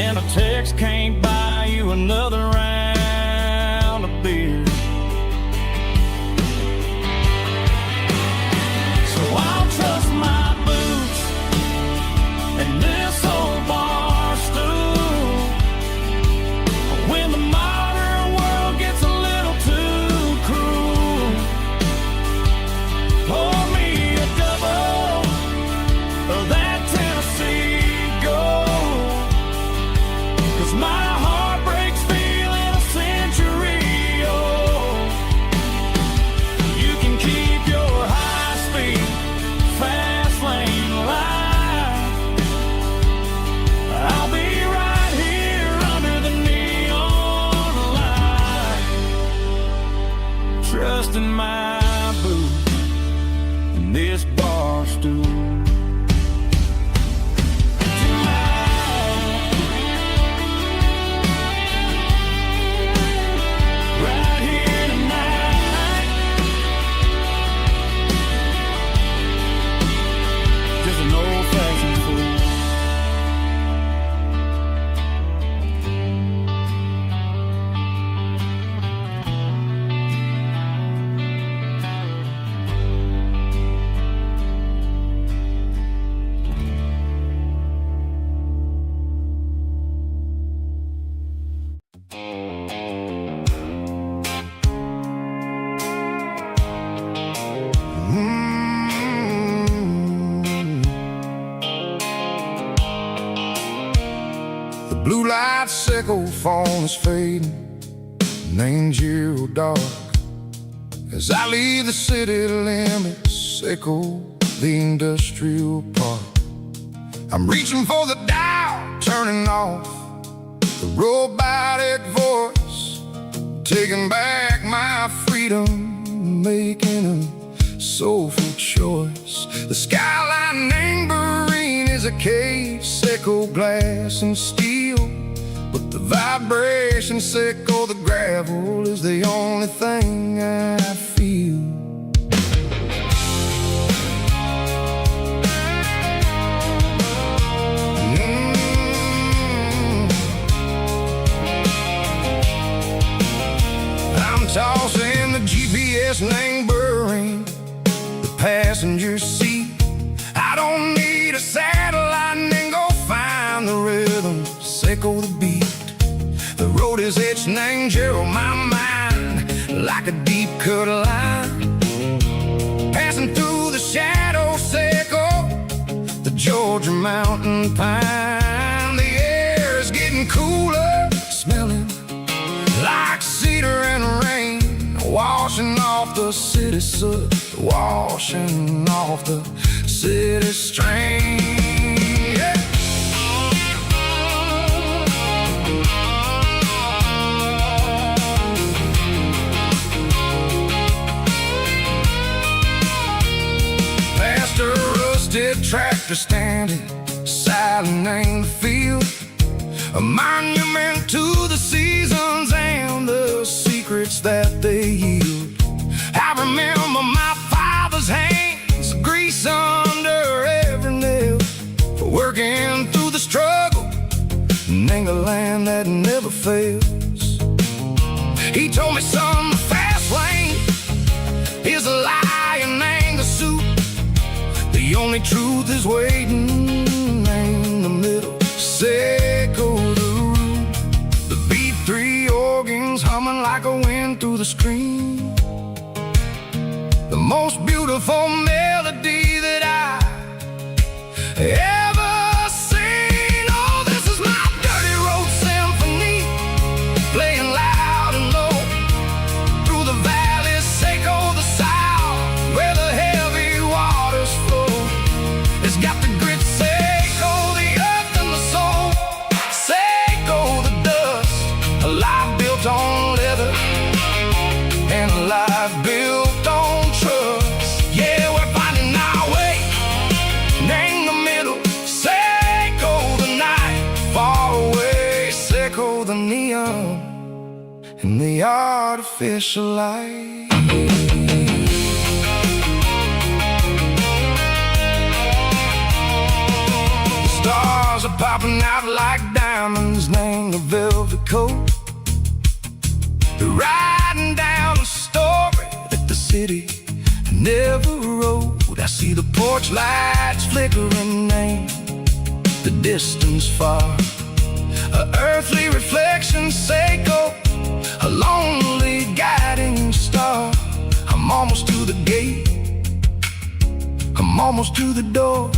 and a text can't buy you another round of beer. So I'll trust my and this old bar stool. When the modern world gets a little too cruel, pour me a double of that Tennessee Gold. 'Cause my heart breaks feeling a century old. You can keep your high-speed, fast lane light. I'll be right here under the neon light, trusting my boots and this bar stool. Right here tonight, just an old-fashioned fool. The blue light sickle phone is fading, name's you dark. As I leave the city limits, sickle the industrial park. I'm reaching for the dial, turning off the robotic voice, taking back my freedom, making a soulful choice. The skyline neighboring is a cave, sickle glass and steel, but the vibration sickle, the gravel is the only thing I feel. I'm tossing the GPS neighboring the passenger seat. I don't need a satellite and go find the rhythm, sickle the beat. The road is etched and Gerald my mind like a deep cut line, passing through the shadow sickle, the Georgia mountain pine. The air is getting cooler, smelling like cedar and rain, washing off the city soot, washing off the city strain. Yeah. Past a rusted tractor standing silent in the field, a monument to the seasons and the secrets that they yield. I remember my father's hands, grease under every nail, for working through the struggle in a land that never fails. He told me, son, the fast lane is a lie and ain't the suit. The only truth is waiting in the middle. Seco the root, the B3 organs humming like a wind through the screen. The most beautiful melody that I ever seen. Oh, this is my dirty road symphony, playing loud and low through the valleys, Seco the south, where the heavy waters flow. It's got the grit, Seco the earth and the soul, Seco the dust, a life built on leather and a life built on trust. Yeah, we're finding our way in the middle. Seco the night, far away, Seco the neon and the artificial light. The stars are popping out like diamonds, named the velvet coat. They're riding down a story that the city never wrote. I see the porch lights flickering, name the distance far, a earthly reflection, Seco, a lonely guiding star. I'm almost to the gate, I'm almost to the door,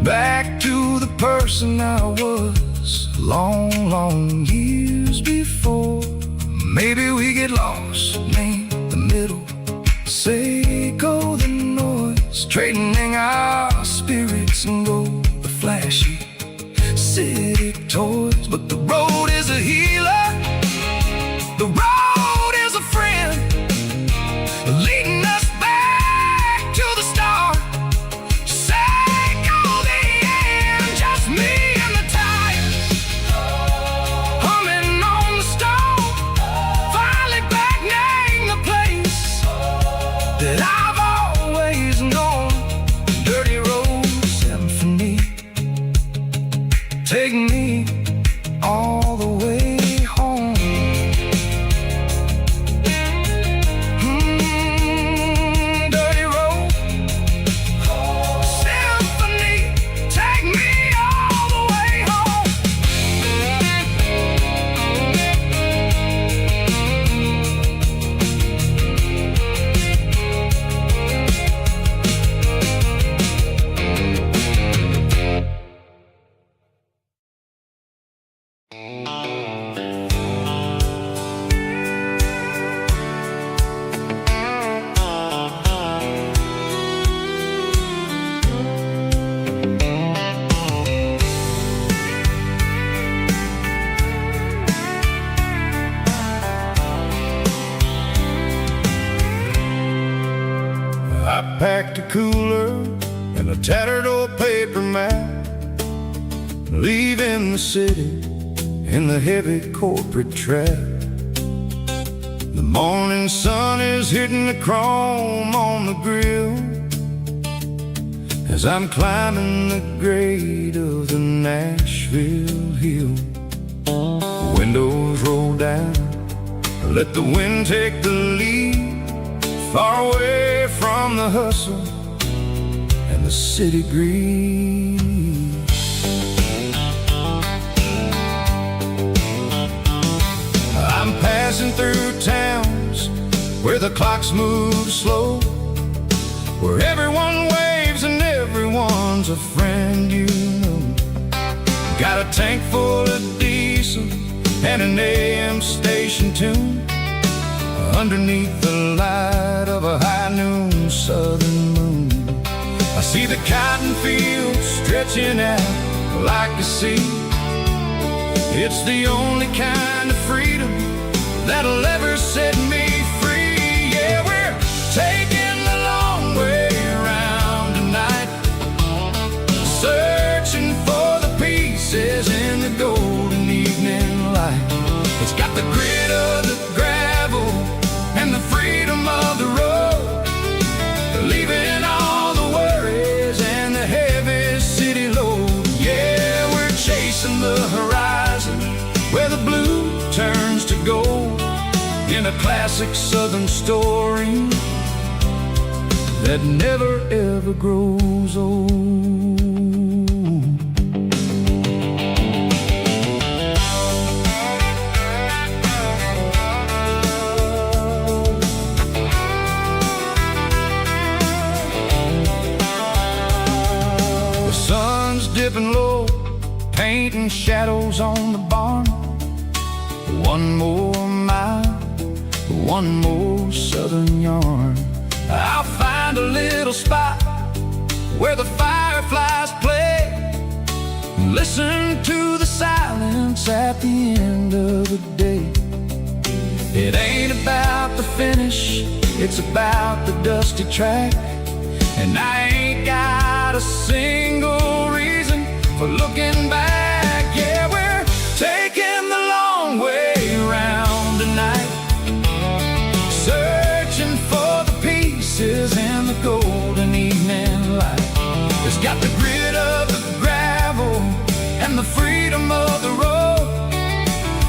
back to the person I was long, long years before. Maybe we get lost in the middle, Seco the noise, trading our spirits and go the flashy city toys. But the road is a healer, the road is a friend, leading us back to the start. Seco the end, just me and the tires, humming on the stove, finally back name the place that I've always known. Dirty road symphony, take me all the way home. Dirty road symphony, take me all the way home. I packed a cooler and a tattered old paper map, leaving the city in the heavy corporate trap. The morning sun is hitting the chrome on the grill as I'm climbing the grade of the Nashville hill. Windows roll down, let the wind take the lead, far away from the hustle and the city greed. I'm passing through towns where the clocks move slow, where everyone waves and everyone's a friend you know. Got a tank full of diesel and an AM station tune, underneath the light of a high noon southern moon. I see the cotton fields stretching out like a sea. It's the only kind of freedom that'll ever set me free. Yeah, we're taking the long way around tonight, searching for the pieces in the golden evening light. It's got the grit of the gravel and the freedom of the road, leaving all the worries and the heavy city load. Yeah, we're chasing the horizon where the blue turns to gold, in a classic southern story that never ever grows old. The sun's dipping low, painting shadows on the barn. One more mile, one more southern yarn. I'll find a little spot where the fireflies play, listen to the silence at the end of the day. It ain't about the finish, it's about the dusty track. And I ain't got a single reason for looking back. Yeah, we're taking the long way around tonight, searching for the pieces in the golden evening light. It's got the grit of the gravel and the freedom of the road,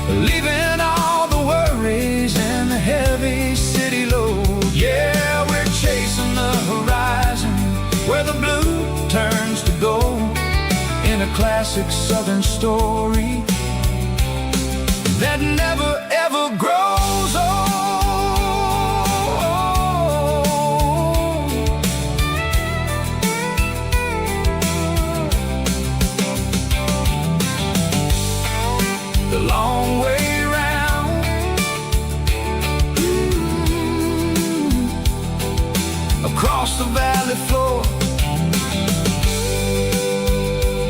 leaving all the worries and the heavy city load. Yeah, we're chasing the horizon where the blue turns to gold, in a classic southern story that never ever grows old. The long way round, across the valley floor,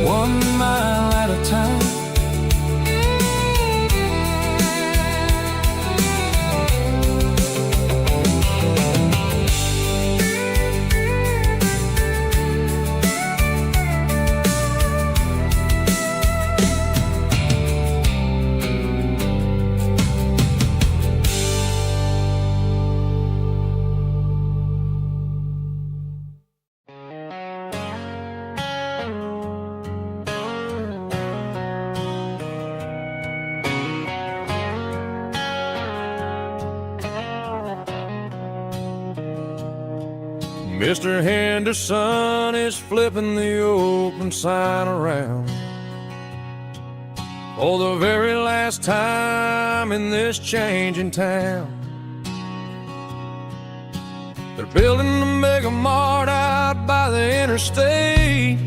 1 mile at a time. Mr. Henderson is flipping the open sign around for the very last time in this changing town. They're building a mega mart out by the interstate,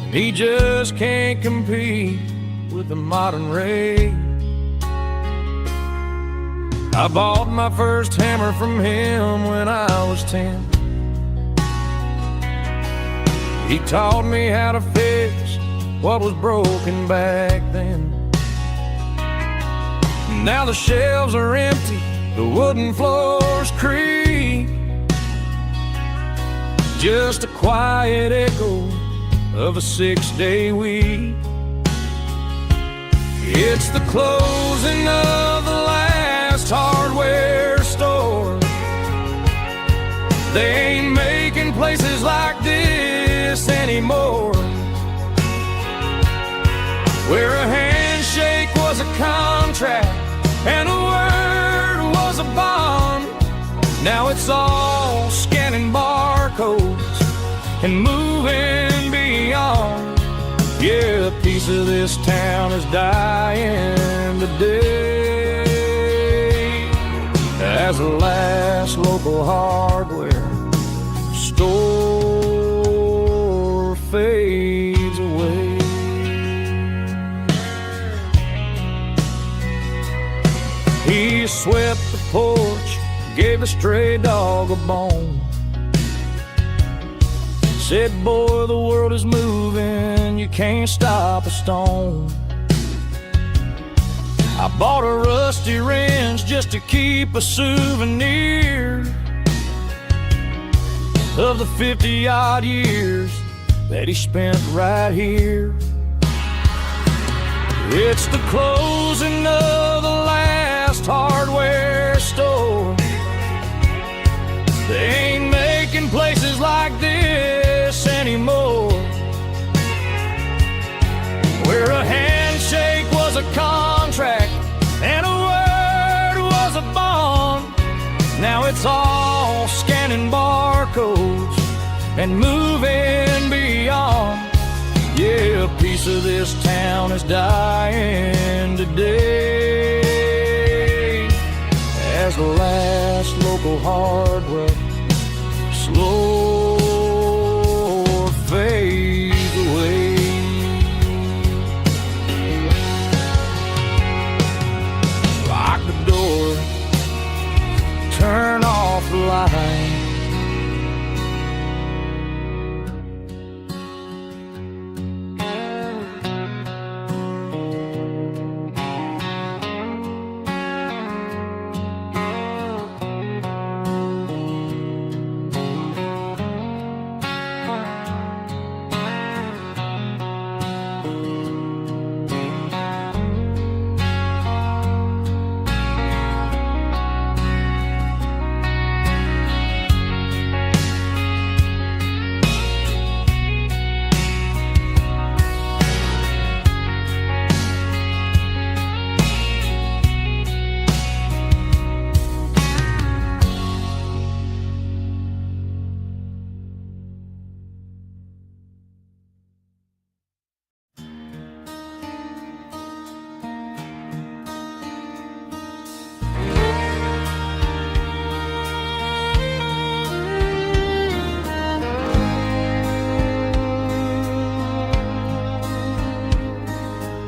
and he just can't compete with the modern rate. I bought my first hammer from him when I was 10. He taught me how to fix what was broken back then. Now the shelves are empty, the wooden floors creak, just a quiet echo of a 6-day week. It's the closing of the last hardware store. They ain't making places like this anymore, where a handshake was a contract and a word was a bond. Now it's all scanning barcodes and moving beyond. Yeah, a piece of this town is dying today as the last local hardware store fades away. He's swept the porch, gave a stray dog a bone. Said, boy, the world is moving, you can't stop a stone. I bought a rusty wrench just to keep a souvenir of the 50-odd years that he spent right here. It's the closing of the last hardware store. They ain't making places like this anymore, where a handshake was a contract and a word was a bond. Now it's all scanning barcodes and moving beyond. Yeah, a piece of this town is dying today as the last local hardware slow fades away. Lock the door, turn off the light.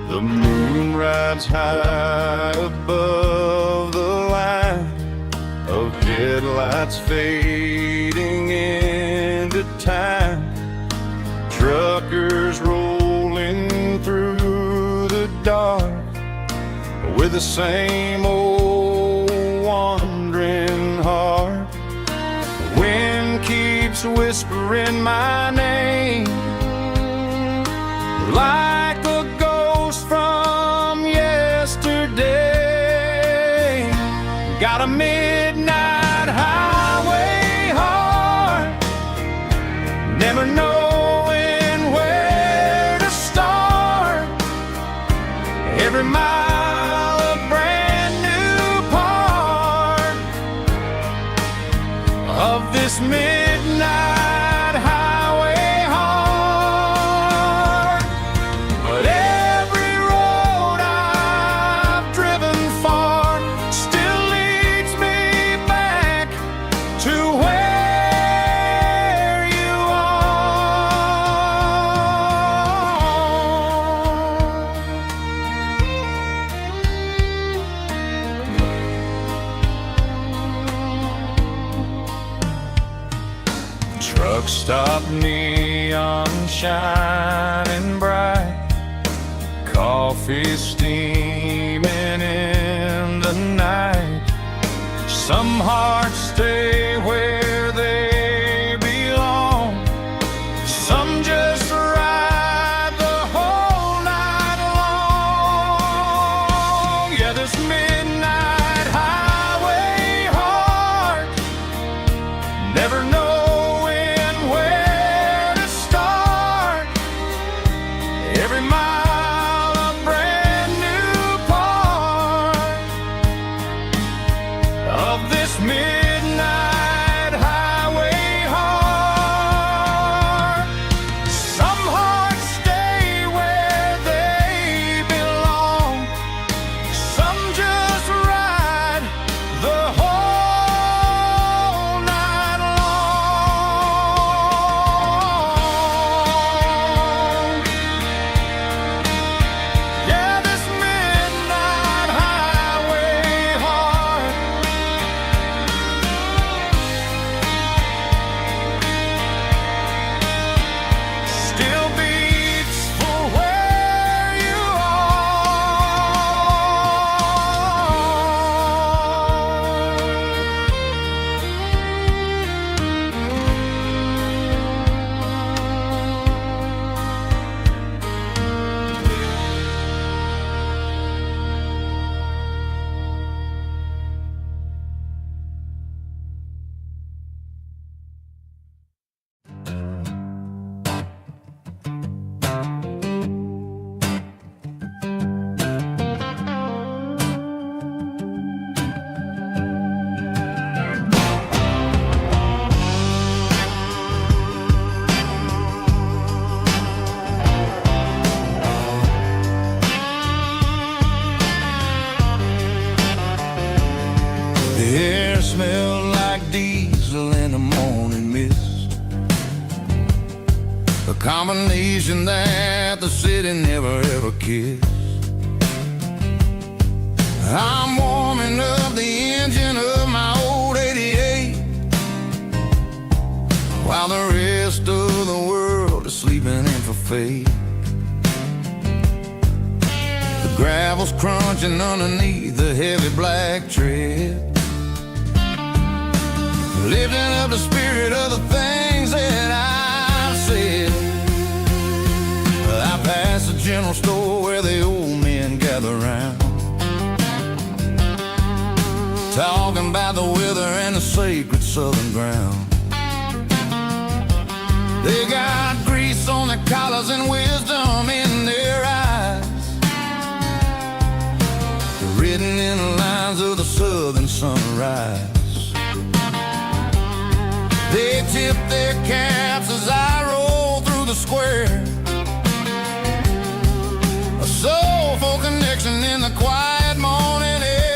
The moon rides high above the line of headlights fading into time. Truckers rolling through the dark with the same old wandering heart. The wind keeps whispering my name like a ghost from yesterday. Got a midnight highway heart, never knowing where to start. Every mile a brand new part of this midnight highway heart. But every road I've driven far still leads me back to where you are. Truck stop, neon shining bright, coffee steaming in the night. Some hearts stay where they belong, some just ride the whole night long. Yeah, this midnight highway heart, never knowing where to start. Every mile a brand new part of this midnight combination that the city never ever kissed. I'm warming up the engine of my old 88, while the rest of the world is sleeping in for fate. The gravel's crunching underneath the heavy black tread, lifting up the spirit of the things that I've said. I pass the general store where the old men gather round, talking about the weather and the sacred southern ground. They got grease on their collars and wisdom in their eyes, written in the lines of the southern sunrise. They tip their caps as I roll through the square, a soulful connection in the quiet morning air.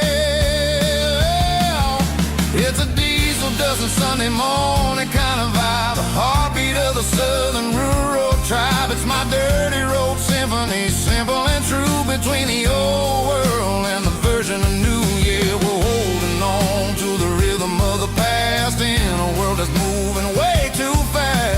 It's a diesel dusting Sunday morning kind of vibe, the heartbeat of the southern rural tribe. It's my dirty road symphony, simple and true, between the old world and the version of new. Yeah, we're holding on to the rhythm of the past in a world that's moving way too fast.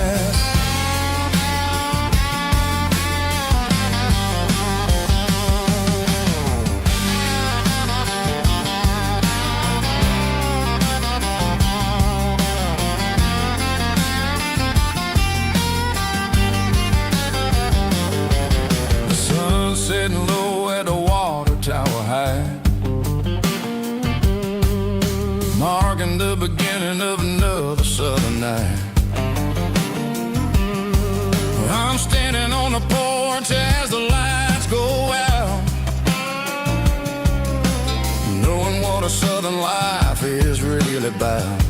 The sun's setting low at the water tower high, marking the beginning of another southern night. I'm standing on the porch as the lights go out, knowing what a southern life is really about.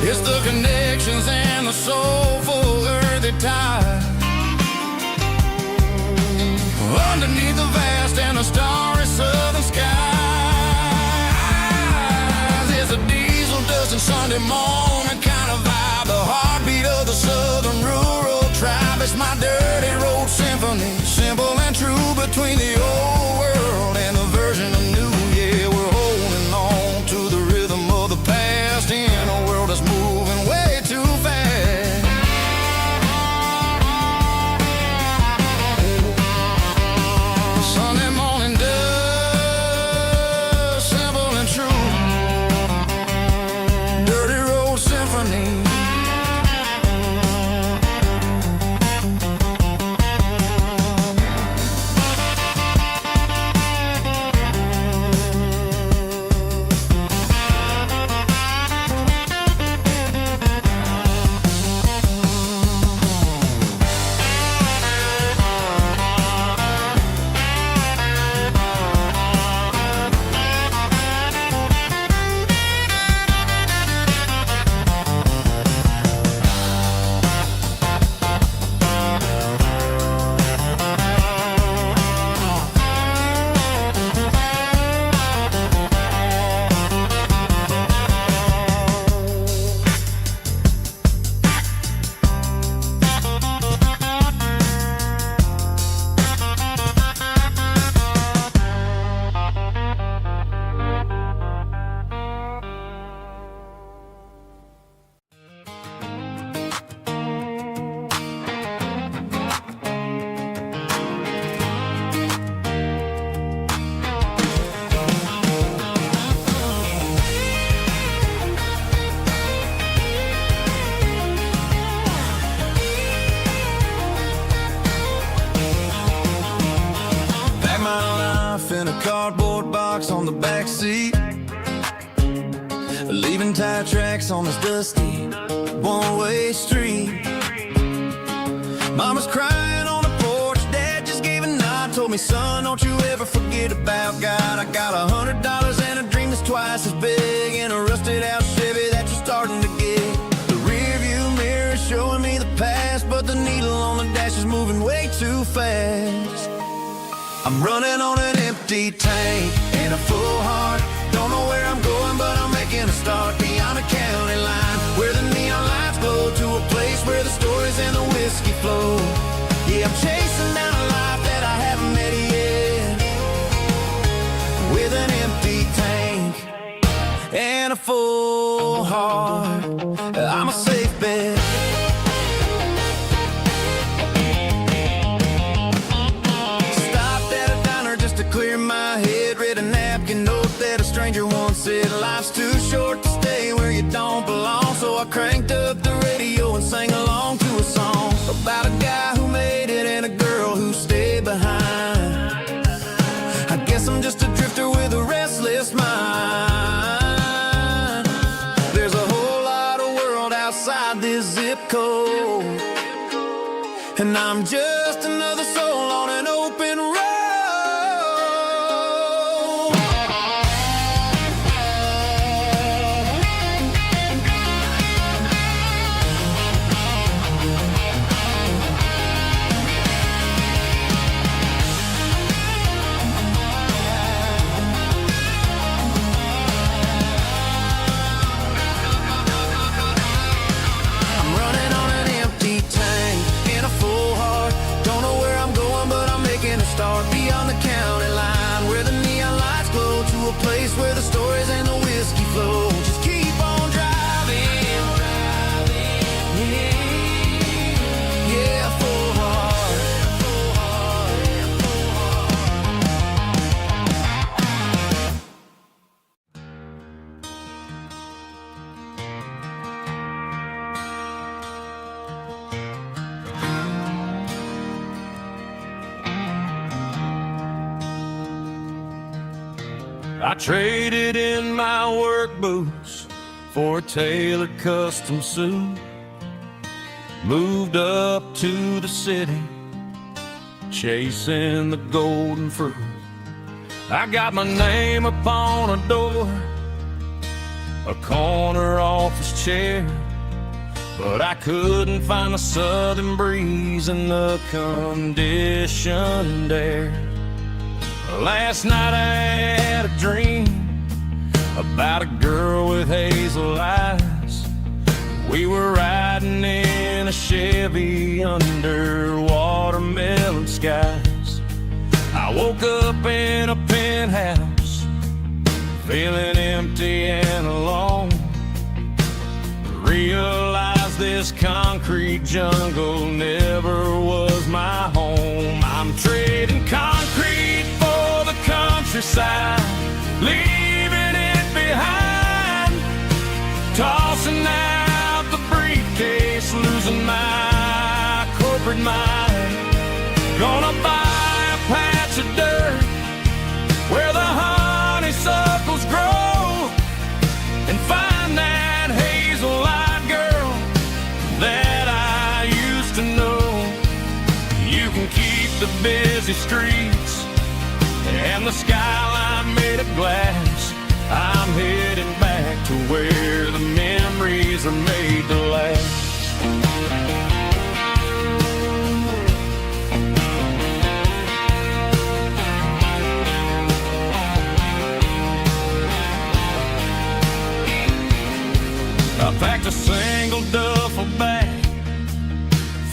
It's the connections and the soulful earthy tide, underneath the vast and the starry southern skies. It's a diesel dusting Sunday morning kind of vibe, the heartbeat of the southern rural tribe. It's my dirty road symphony, simple and true, between the old world and the version of new. Yeah, we're holding on to the rhythm of the past in a world that's moving way too fast. Sunday morning dust, simple and true, dirty road symphony. In a cardboard box on the back seat, leaving tire tracks on this dusty one-way street. Mama's crying on the porch, Dad just gave a nod, told me, son, don't you ever forget about God. I got $100 and a dream that's twice as big, in a rusted out Chevy that you're starting to get. The rear view mirror is showing me the past, but the needle on the dash is moving way too fast. I'm running on an empty tank and a full heart. Don't know where I'm going, but I'm making a start beyond a county line, where the neon lights glow, to a place where the stories and I'm just another soul on an open road. I'm running on an empty tank in a full heart. Don't know where I'm going, but I'm making a start beyond the county line, where the neon lights glow, to a place where the stories and the whiskey flow. Just keep on driving, yeah, full heart. I traded in my work boots for a tailored custom suit. Moved up to the city, chasing the golden fruit. I got my name upon a door, a corner office chair, but I couldn't find the southern breeze in the conditioned air. Last night I had a dream about a girl with hazel eyes. We were riding in a Chevy under watermelon skies. I woke up in a penthouse, feeling empty and alone. Realized this concrete jungle never was my home. I'm trading concrete for the countryside, leaving it behind. Tossing out the briefcase, losing my corporate mind. Gonna buy a patch of dirt where the honeysuckles grow, and find that hazel-eyed girl that I used to know. You can keep the busy streets and the skyline made of glass. I'm heading back to where the memories are made to last. I packed a single duffel bag,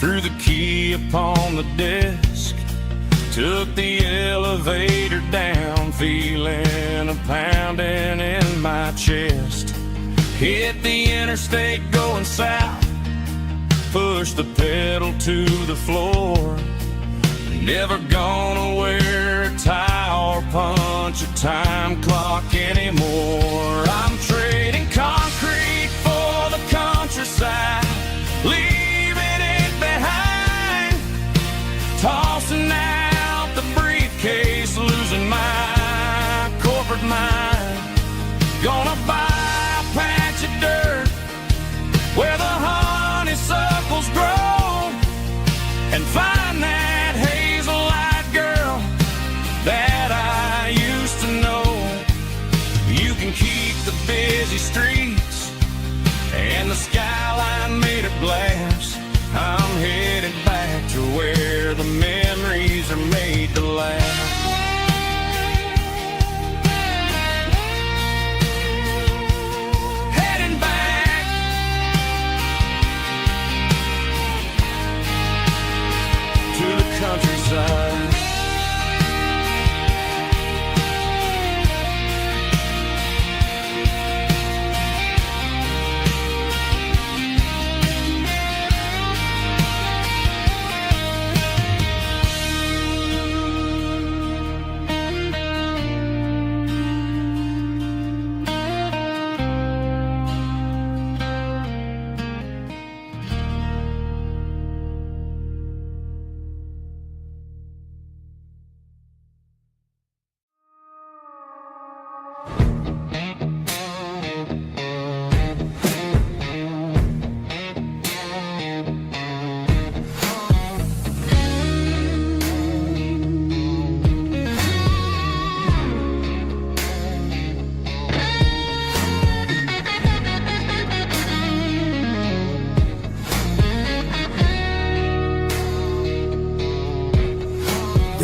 threw the key upon the desk, took the elevator down, feeling a pounding in my chest. Hit the interstate going south, pushed the pedal to the floor. Never gonna wear a tie or punch a time clock anymore. I'm trading concrete for the countryside, leaving it behind. Tossing out the briefcase, losing my corporate mind. Gonna buy a patch of dirt where the honeysuckles grow, and find that hazel-eyed girl that I used to know. You can keep the busy streets and the skyline made of glass. I'm headed back to where the memories are made to last. Heading back.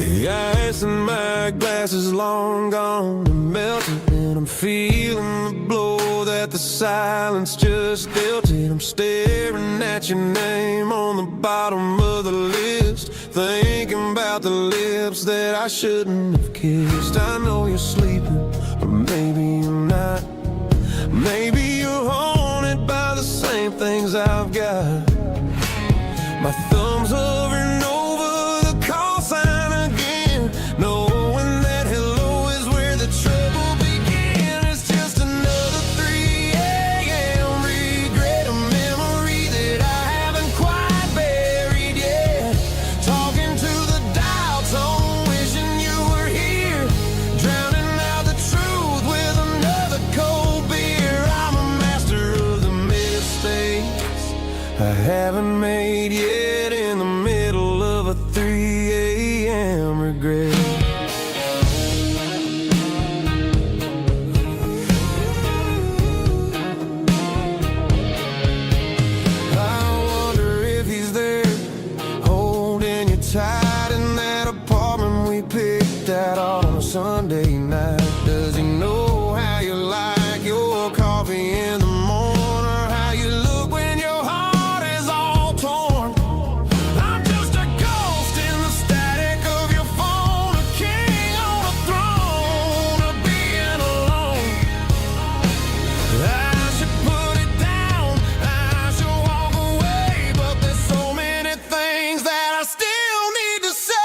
The ice in my glass is long gone and melted, and I'm feeling the blow that the silence just dealt it. I'm staring at your name on the bottom of the list, thinking about the lips that I shouldn't have kissed. I know you're sleeping, or maybe you're not. Maybe you're haunted by the same things I've got. My thumb's hovering over the call sign again, knowing that hello is where the trouble began. It's just another 3 a.m. regret, a memory that I haven't quite buried yet. Talking to the dial tone, wishing you were here, drowning out the truth with another cold beer. I'm a master of the mistakes I haven't made yet, in the middle of a 3 a.m. regret. I wonder if he's there, holding you tight in that apartment we picked out on a Sunday night. Does he know how you like your coffee in the morning, or how you look when your heart is all torn? I'm just a ghost in the static of your phone, a king on a throne of being alone. I should put it down, I should walk away, but there's so many things that I still need to say.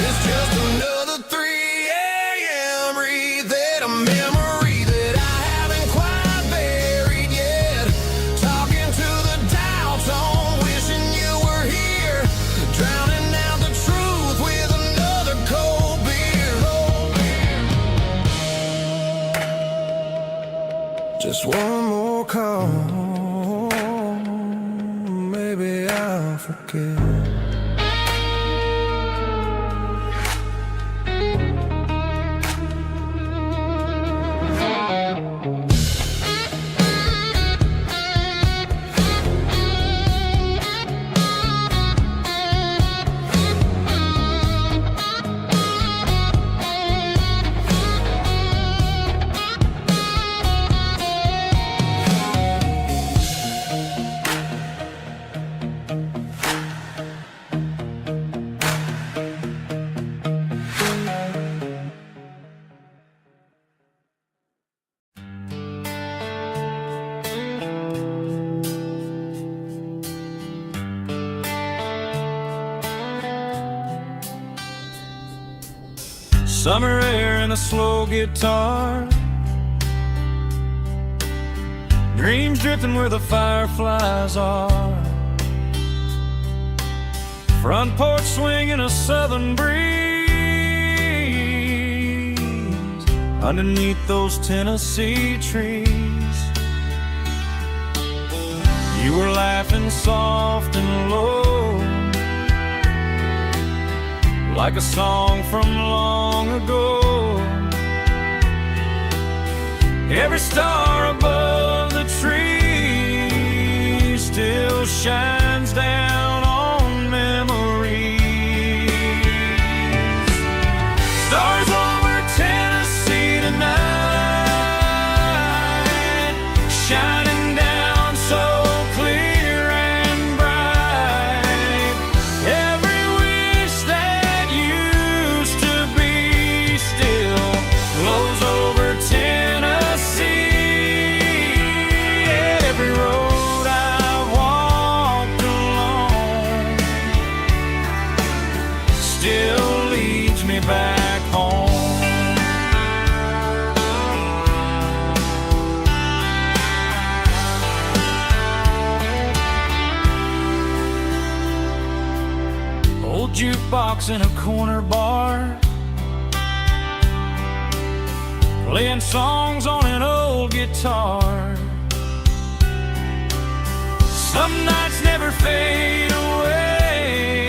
It's just another 3 a.m. reset, a memory that I haven't quite buried yet. Talking to the dial tone, wishing you were here, drowning out the truth with another cold beer. Just one more call, maybe I'll forget. Summer air and a slow guitar, dreams drifting where the fireflies are, front porch swinging a southern breeze, underneath those Tennessee trees. You were laughing soft and low, like a song from long ago. Every star above the tree still shines down on memories. Stars over Tennessee tonight, shining down so clear and bright. Every wish that used to be still flows over Tennessee. Every road I've walked along still leads me back home. Old jukebox in a corner bar, playing songs on an old guitar. Some nights never fade away,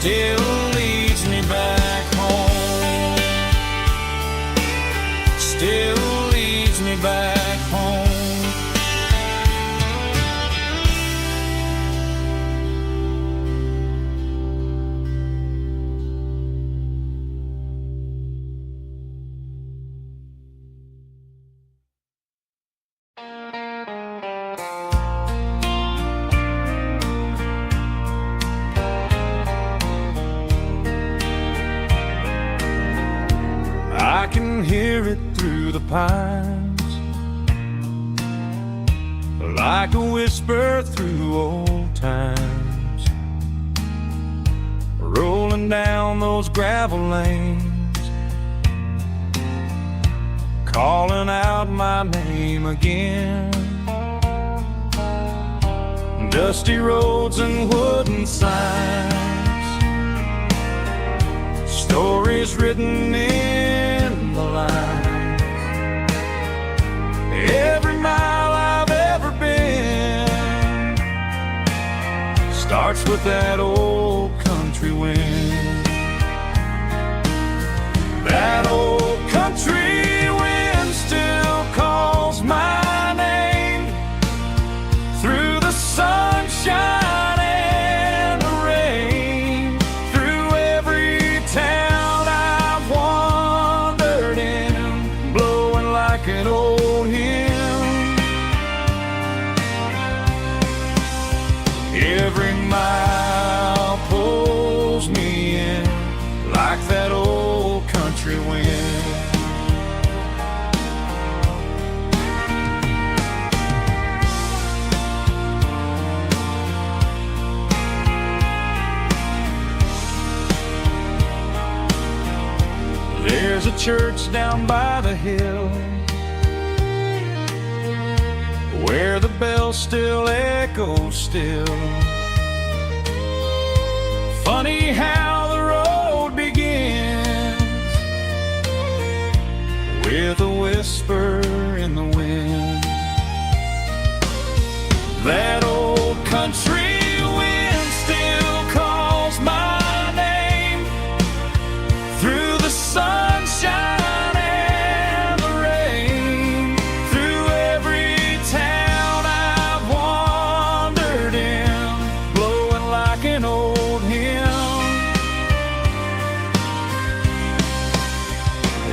still leads me back home. Still leads me back home. I can hear it through the pines, like a whisper through old times, rolling down those gravel lanes, calling out my name again. Dusty roads and wooden signs, stories written in the lines. Every mile I've ever been starts with that old country wind. That old country wind still calls my name through the sunshine and the rain, through every town I've wandered in, blowing like an old hymn. Every mile pulls me in like that old country wind. There's a church down by the hill where the bells still echo still. Funny how the road begins with a whisper in the wind. That old country wind still calls my name through the sunshine and the rain, through every town I've wandered in, blowing like an old hymn.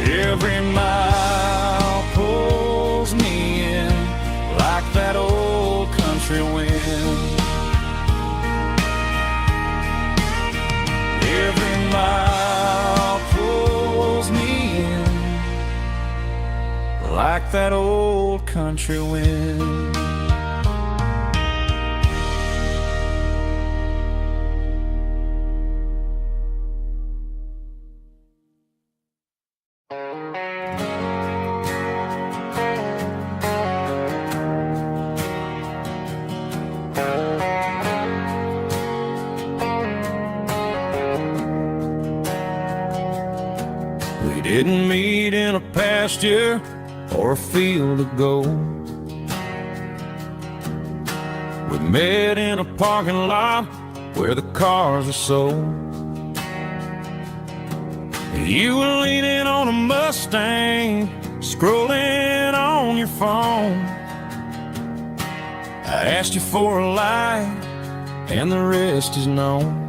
Every mile pulls me in like that old country wind. Every mile pulls me in like that old country wind. We didn't meet in a pasture or a field of gold. We met in a parking lot where the cars are sold. You were leaning on a Mustang, scrolling on your phone. I asked you for a light, and the rest is known.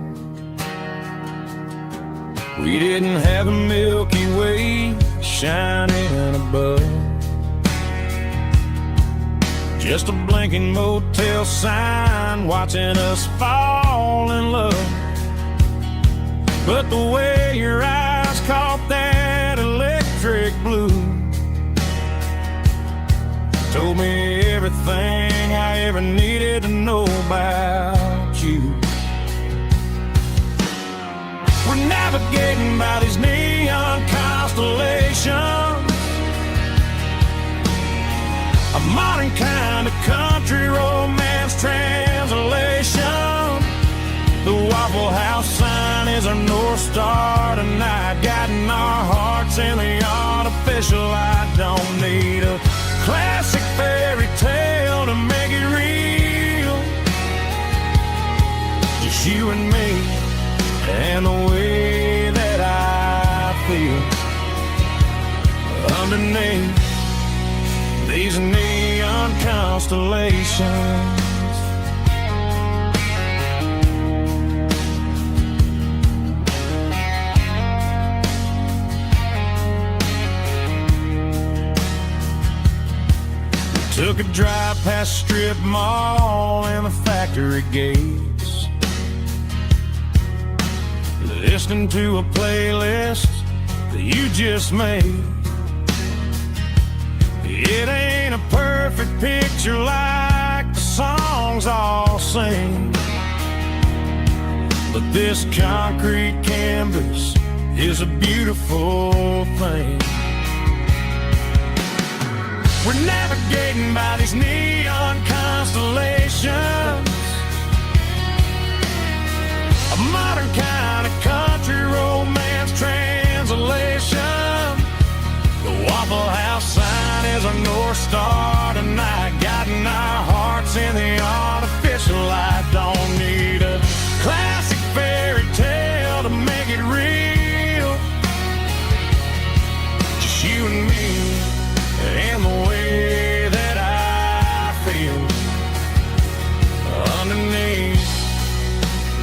We didn't have a Milky Way shining above, just a blinking motel sign watching us fall in love. But the way your eyes caught that electric blue told me everything I ever needed to know about you. We're navigating by these neon constellations, a modern kind of country romance translation. The Waffle House sign is our North Star tonight, guiding our hearts in the artificial. I don't need a classic fairy tale to make it real. Just you and me and the way that I feel underneath these neon constellations. Took a drive past Strip Mall and the factory gates, listening to a playlist that you just made. It ain't a perfect picture like the songs all sing, but this concrete canvas is a beautiful thing. We're navigating by these neon constellations, a modern kind of country romance translation. The Waffle House sign is a North Star tonight, guiding our hearts in the artificial light. Don't need a classic fairy tale to make it real, just you and me and the way that I feel underneath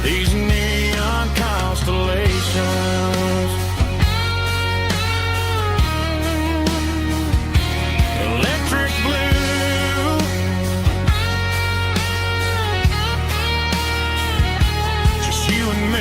these neon constellations. Electric blue, just you and me.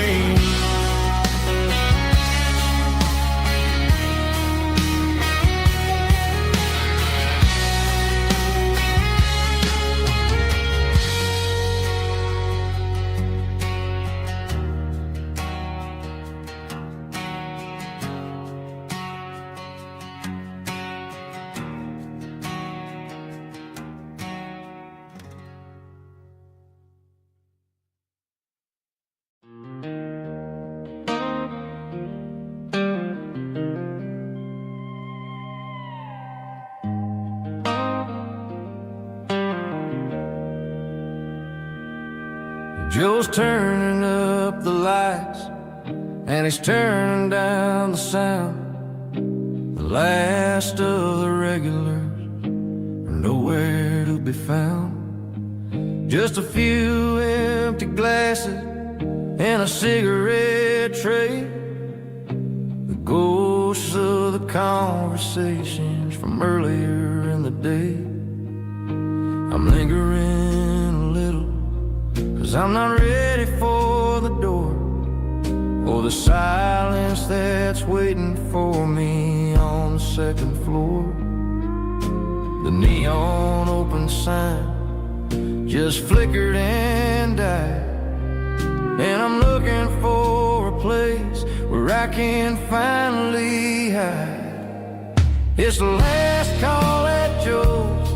Joe's turning up the lights and he's turning down the sound. The last of the regulars are nowhere to be found. Just a few empty glasses and a cigarette tray, the ghosts of the conversations from earlier in the day. I'm lingering a little, 'cause I'm not ready for the door, or the silence that's waiting for me on the second floor. The neon open sign just flickered and died, and I'm looking for a place where I can finally hide. It's the last call at Joe's,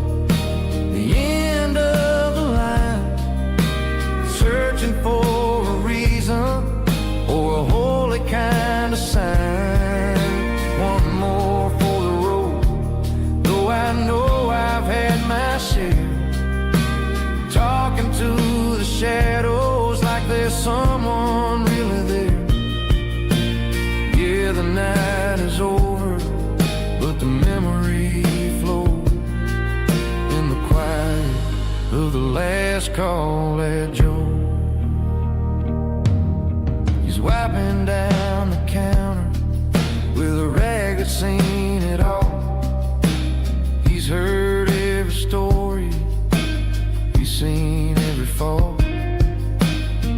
the end of the line, searching for a reason or a holy kind of sign. One more for the road, though I know I've had my share, talking to the shadows like there's someone really there. Yeah, the night is over, but the memory flows in the quiet of the last call at Joe. He's wiping down the counter with a rag that's seen it all. He's heard every story, he's seen every fall.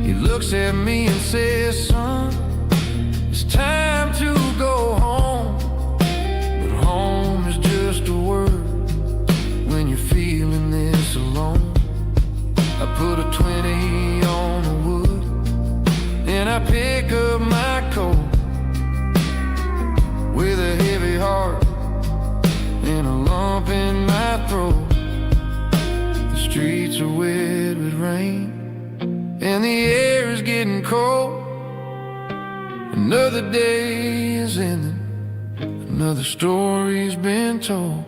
He looks at me and says, son, it's time to go home. But home is just a word when you're feeling this alone. I put a 20 on the wood and I pick up my coat with a heavy heart and a lump in my throat. The streets are wet with rain and the air is getting cold. Another day is ending, another story's been told.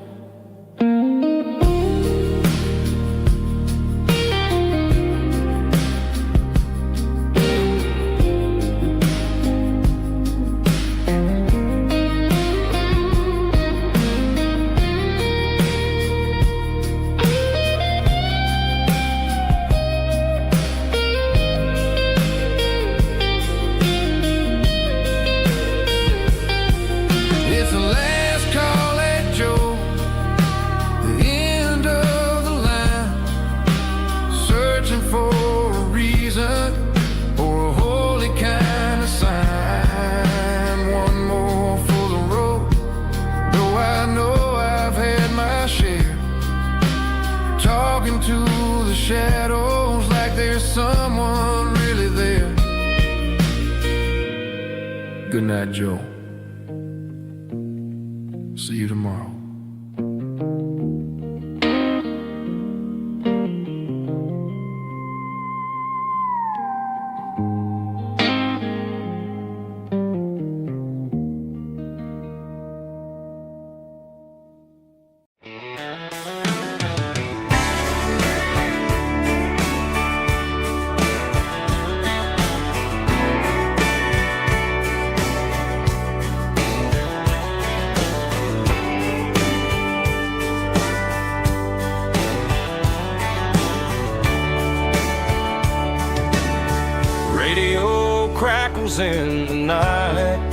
shadows like there's someone really there. Good night, Joe. See you tomorrow. In the night,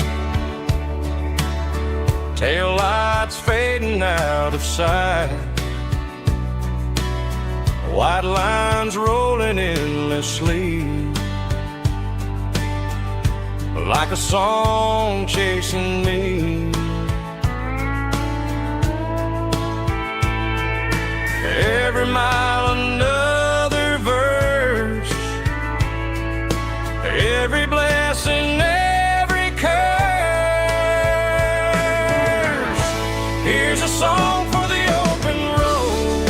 tail lights fading out of sight, white lines rolling endlessly, like a song chasing me. Every mile another verse, every blessing, every curse. Here's a song for the open road,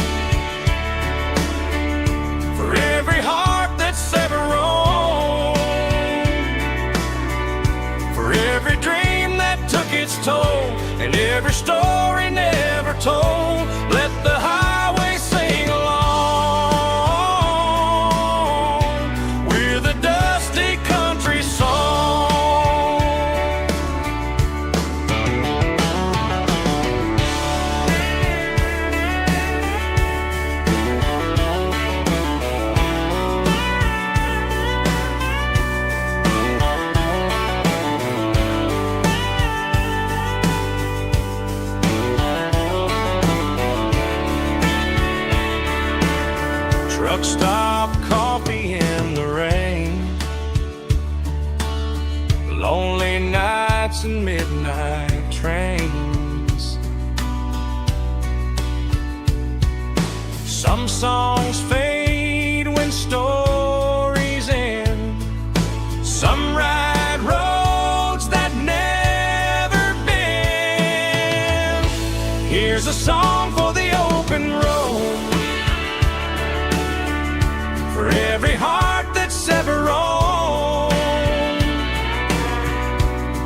for every heart that's ever roamed, for every dream that took its toll, and every story never told. Let the highway sing along with a dusty country song. Truck stop, coffee in the rain, lonely nights and midnight trains. Some songs fade when stories end, some ride roads that never bend. Here's a song for the open road, for every heart that's ever roamed,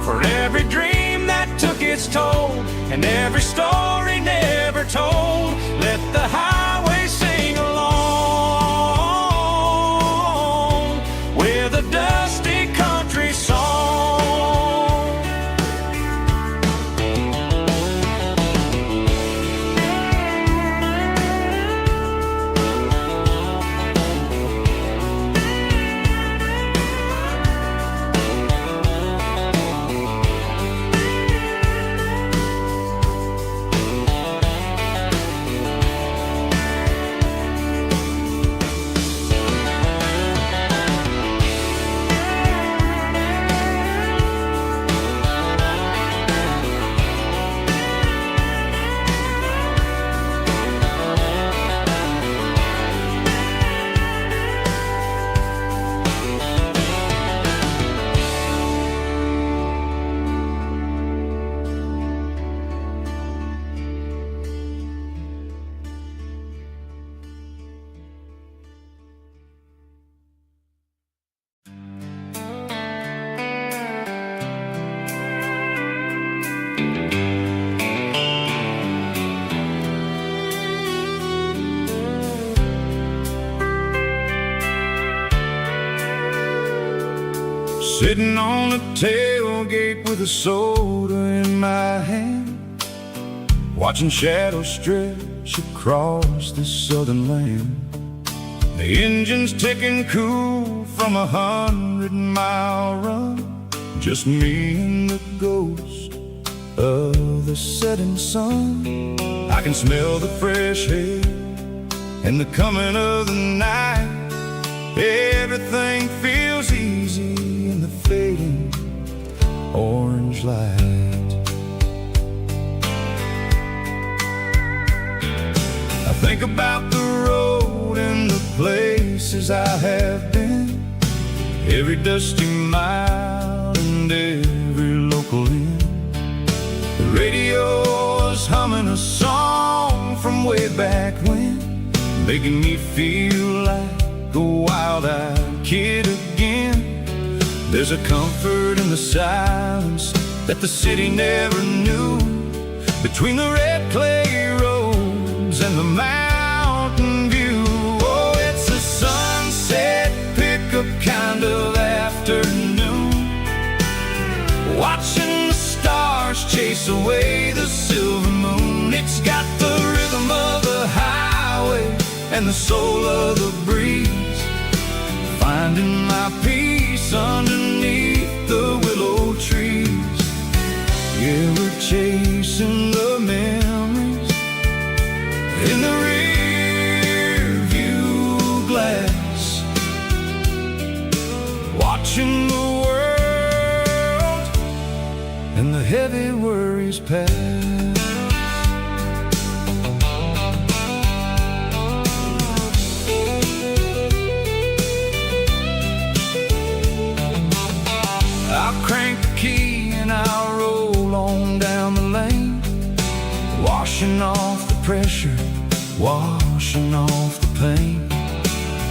for every dream that took its toll, and every story never told. Let the highway sing along with a dusty country song. Sitting on the tailgate with a soda in my hand, watching shadows stretch across this southern land. The engine's ticking cool from 100-mile run, just me and the ghost of the setting sun. I can smell the fresh air and the coming of the night. Everything feels easy in the fading orange light. I think about the road and the place every dusty mile and every local inn. The radio is humming a song from way back when, making me feel like a wild-eyed kid again. There's a comfort in the silence that the city never knew, between the red clay roads and the mountain view. Oh, it's a sunset pickup kind of afternoon, watching the stars chase away the silver moon. It's got the rhythm of the highway and the soul of the breeze, finding my peace underneath the willow trees. Yeah, we're chasing the memories in the rear view glass, watching the world and the heavy worries pass. I'll crank the key and I'll roll on down the lane, washing off the pressure, washing off the pain.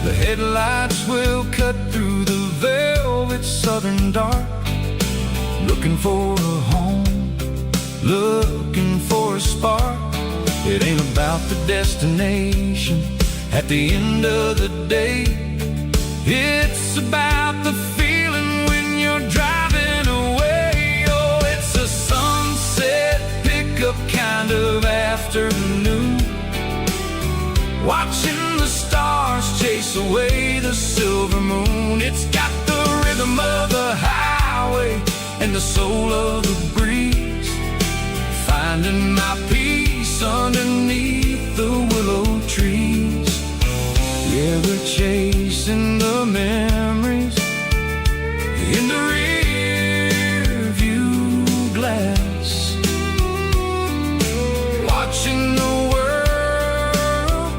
The headlights will cut through the velvet southern dark, looking for a home, looking for a spark. It ain't about the destination at the end of the day, it's about the feeling when you're driving away. Oh, it's a sunset pickup kind of afternoon, watching the stars chase away the silver moon. It's got the rhythm of the highway and the soul of the breeze, finding my peace underneath the willow trees. Yeah, we're chasing the memories in the rear view glass, watching the world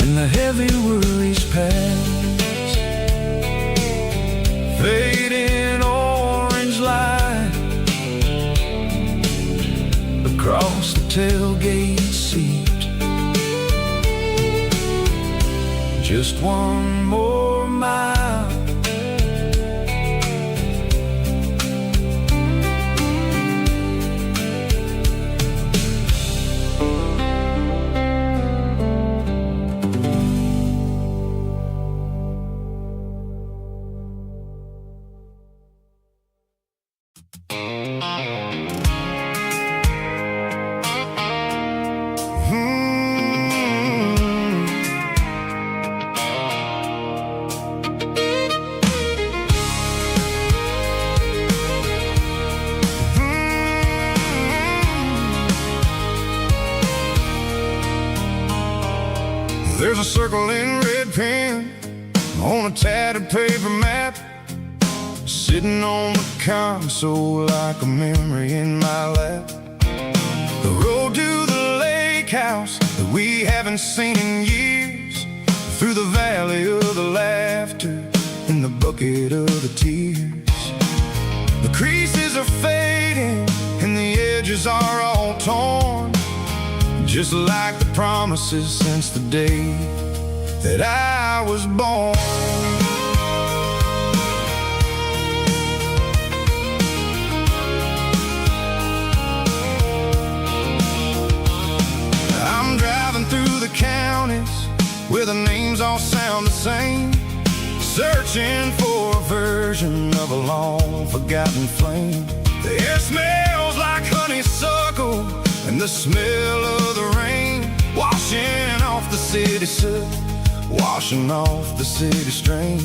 and the heavy worries pass. Fading orange light across the tailgate seat, just one more mile. There's a circle in red pen on a tattered paper map, sitting on the console like a memory in my lap. The road to the lake house that we haven't seen in years, through the valley of the laughter and the bucket of the tears. The creases are fading and the edges are all torn, just like the promises since the day that I was born. I'm driving through the counties where the names all sound the same, searching for a version of a long forgotten flame. The air smells like honeysuckle and the smell of the rain, washing off the city soot, washing off the city strain.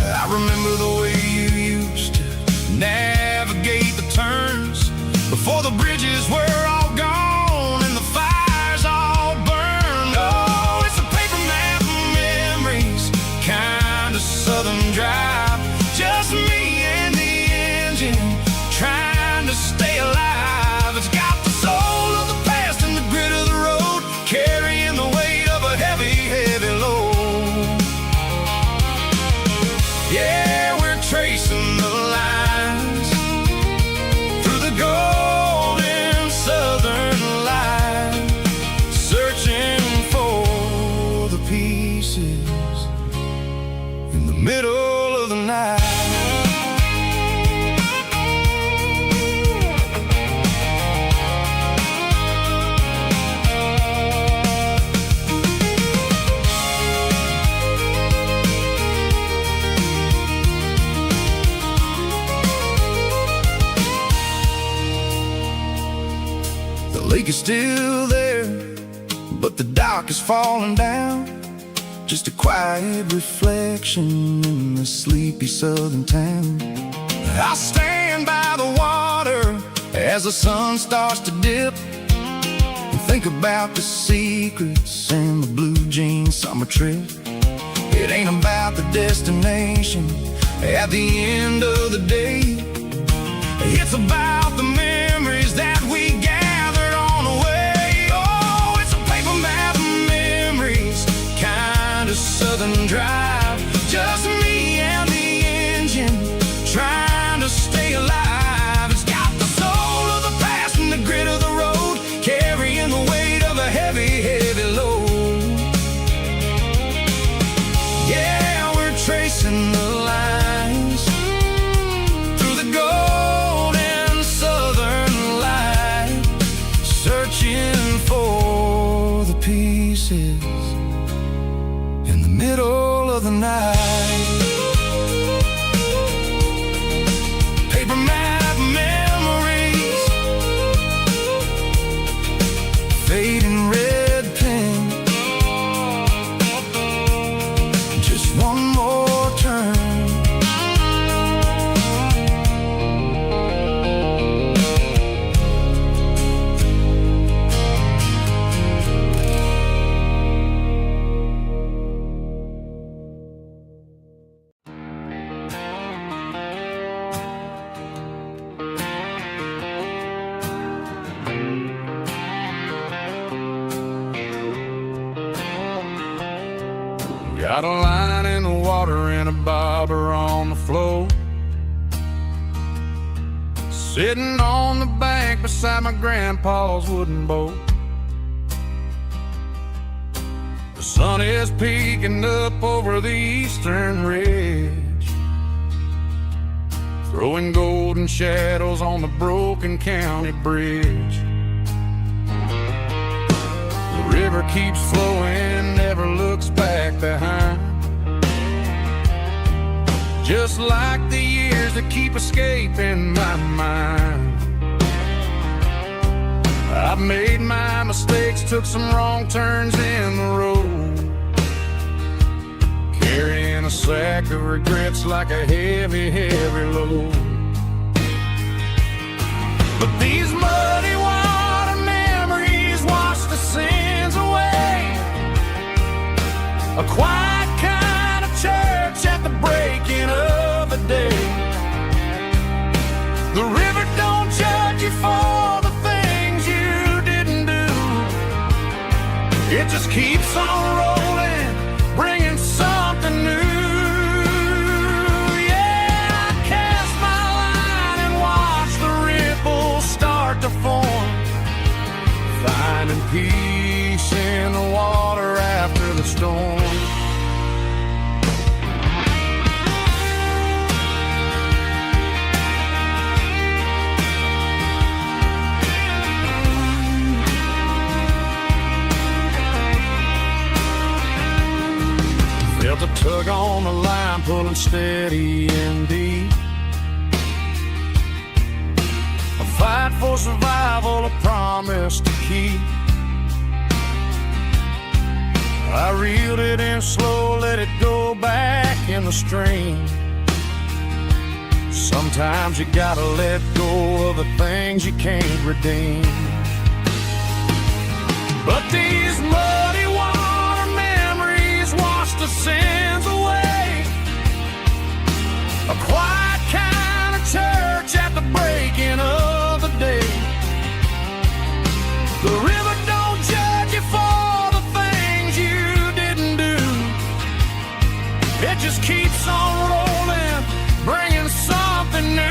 I remember the way you used to navigate the turns before the bridges were all gone and the fires all burned. Oh, it's a paper map of memories, kind of southern drive, just me and the engine trying to stay alive. It's got the soul of the past and the grit of the road, carrying the weight of a heavy, heavy load. Yeah. lake is still there, but the dock is falling down. Just a quiet reflection in the sleepy southern town. I stand by the water as the sun starts to dip, and think about the secrets and the blue jean summer trip. It ain't about the destination at the end of the day. It's about the memories that we gathered on the way. Oh, it's a paper map of memories, kind of southern drive. Just me and the engine, trying to stay alive. It's got the soul of the past and the grit of the road, carrying the weight of a heavy, heavy load. Yeah, we're tracing the lines through the golden southern light, searching for the pieces in the middle of the night. Paper map memories, fading red pen, just one more turn. Got a line in the water and a bobber on the floor, sitting on the bank beside my grandpa's wooden boat. The sun is peeking up over the eastern ridge, throwing golden shadows on the broken county bridge. The river keeps flowing, never looks back behind, just like the years that keep escaping my mind. I've made my mistakes, took some wrong turns in the road, carrying a sack of regrets like a heavy, heavy load. But these muddy water memories wash the sins away. A quiet kind of church at the breaking of the day. The river don't judge you for the things you didn't do. It just keeps on rolling, bringing something new. Yeah, I cast my line and watch the ripples start to form, finding peace in the water after the storm. Felt a tug on the line, pulling steady and deep. A fight for survival, a promise to keep. I reeled it in slow, let it go back in the stream. Sometimes you gotta let go of the things you can't redeem. But these muddy water memories wash the sins away. A quiet kind of church at the breaking of the day. The river don't judge you for the things you didn't do. It just keeps on rolling, bringing something new.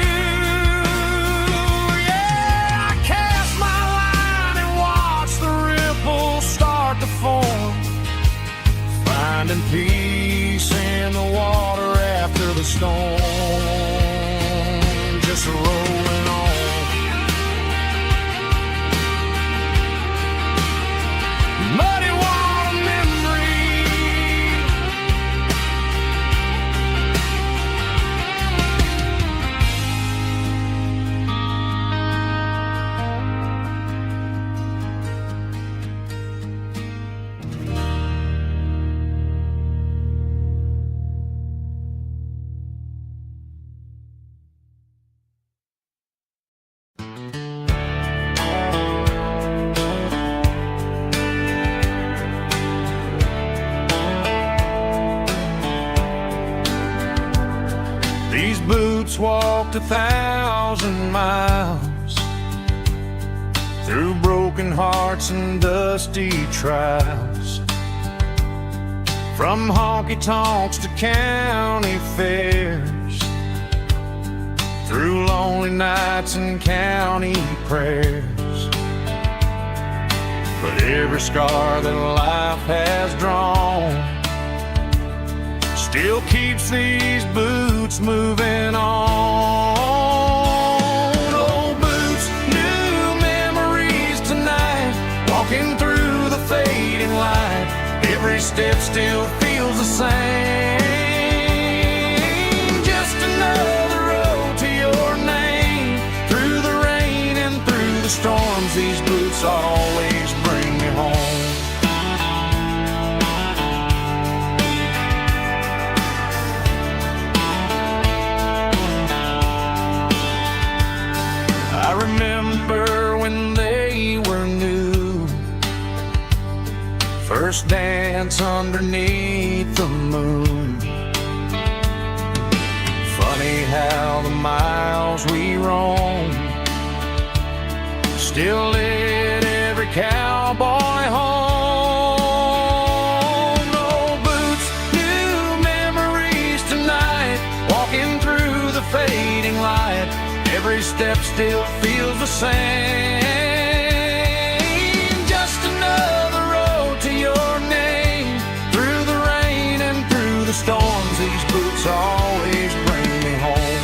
Yeah, I cast my line and watch the ripples start to form, finding peace in the water after the storm. Just rolling on. Muddy water memory. walked 1,000 miles through broken hearts and dusty trials, from honky-tonks to county fairs, through lonely nights and county prayers. But every scar that life has drawn still keeps these boots moving on. Old boots, new memories tonight, walking through the fading light. Every step still feels the same. Just another road to your name. Through the rain and through the storms, these boots always bring me home. I remember when they were new, first dance underneath the moon. Funny how the miles we roam still lit every cowboy home. Old boots, new memories tonight, walking through the fading light. Every step still feels the same. Just another road to your name. Through the rain and through the storms, these boots always bring me home.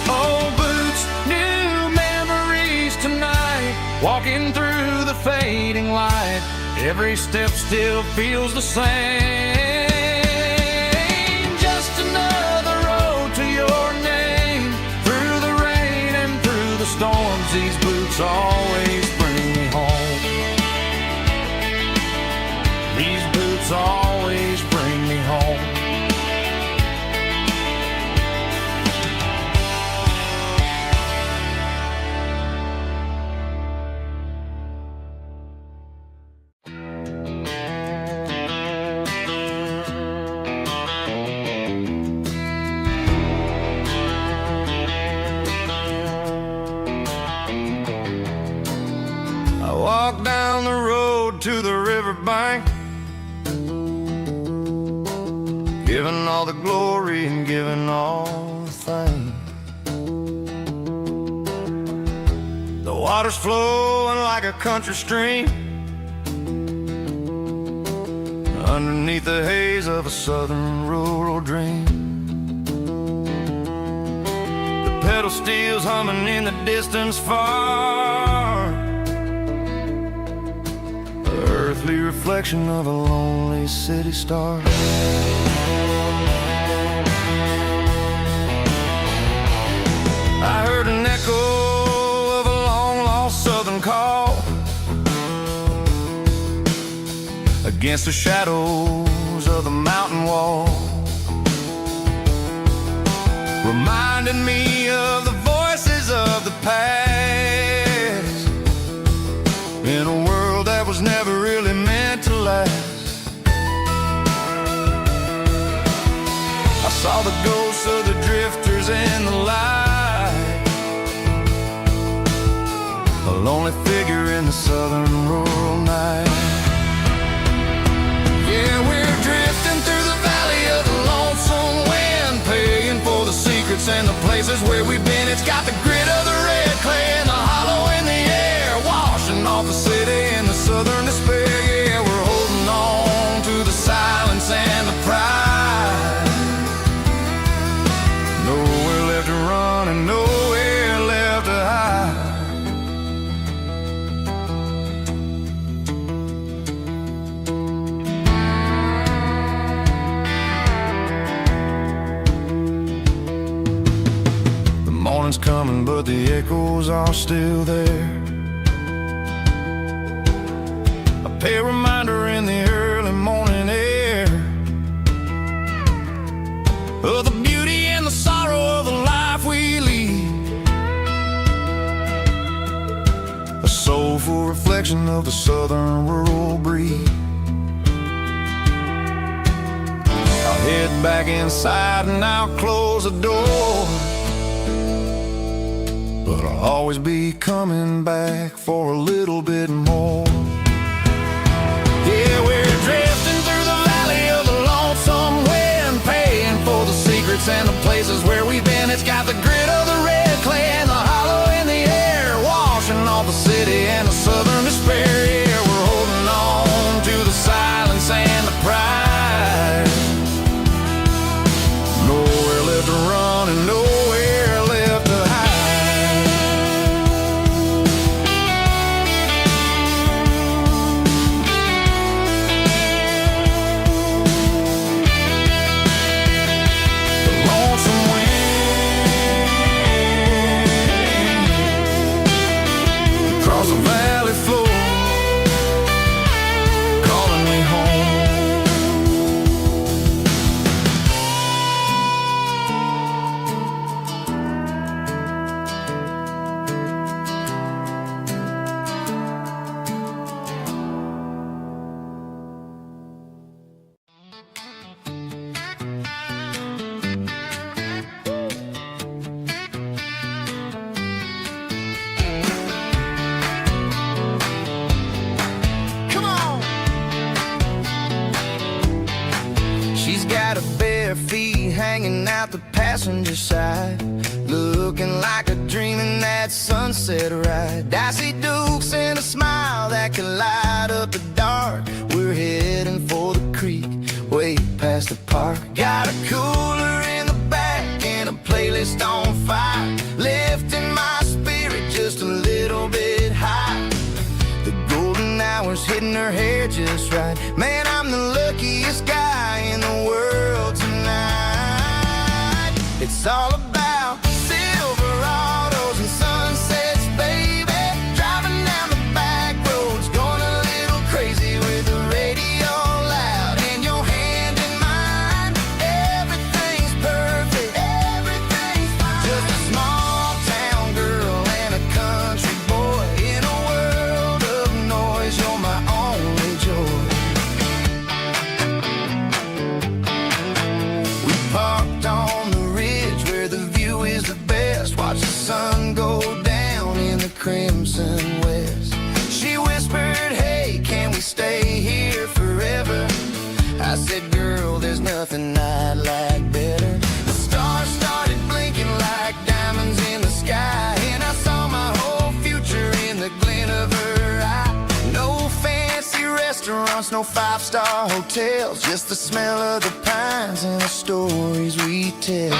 Old boots, new memories tonight, walking through the fading light. Every step still feels the same. Just another road to your name. Through the rain and through the storms, these boots always bring me home. These boots always bring me home. Walk down the road to the riverbank, giving all the glory and giving all the thanks. The water's flowing like a country stream underneath the haze of a southern rural dream. The pedal steel's humming in the distance far, earthly reflection of a lonely city star. I heard an echo of a long-lost southern call against the shadows of the mountain wall, reminding me of the voices of the past in a world that was never really meant to last. I saw the ghosts of the drifters in the light, a lonely figure in the southern rural night. Yeah, we're drifting through the valley of the lonesome wind, paying for the secrets and the places where we've been. It's got the grit of the red clay and the hollow in the air, washing off the city and the southern despair. Yeah, we're holding on to the silence and the pride. Nowhere left to run and nowhere left to hide. The morning's coming, but the echoes are still there. A pale reminder in the early morning air of the beauty and the sorrow of the life we lead. A soulful reflection reflection of the southern rural breeze. I'll head back inside and I'll close the door, but I'll always be coming back for a little bit more. Yeah, we're drifting through the valley of the lonesome wind, paying for the secrets and the places where we've been. It's got the grit of the red clay and the hollow in the air, washing off the city and the southern despair. Yeah, we're holding on to the silence and the pride. Nowhere left to run and nowhere left to hide. The lonesome wind across the valley floor, calling me home. Come on. She's got her bare feet hanging out the passenger side, looking like a dream in that sunset ride. Dicey dukes and a smile that can light up the dark. We're heading for the creek, way past the park. Got a cooler in the back and a playlist on fire, lifting my spirit just a little bit high. The golden hours hitting her hair just right. Man, I'm the luckiest guy in the world tonight. It's all about Silverados and sunsets, baby. Driving down the back roads, going a little crazy with the radio loud and your hand in mine. Everything's perfect, everything's fine. Just a small town girl and a country boy in a world of noise. You're my only joy. We parked on the ridge where the view is the best. Watch the sun go down in the crimson west. She whispered, hey, can we stay here forever? I said, girl, there's nothing I'd like better. The stars started blinking like diamonds in the sky, and I saw my whole future in the glint of her eye. No fancy restaurants, no five-star hotels, just the smell of the pines and the stories we tell.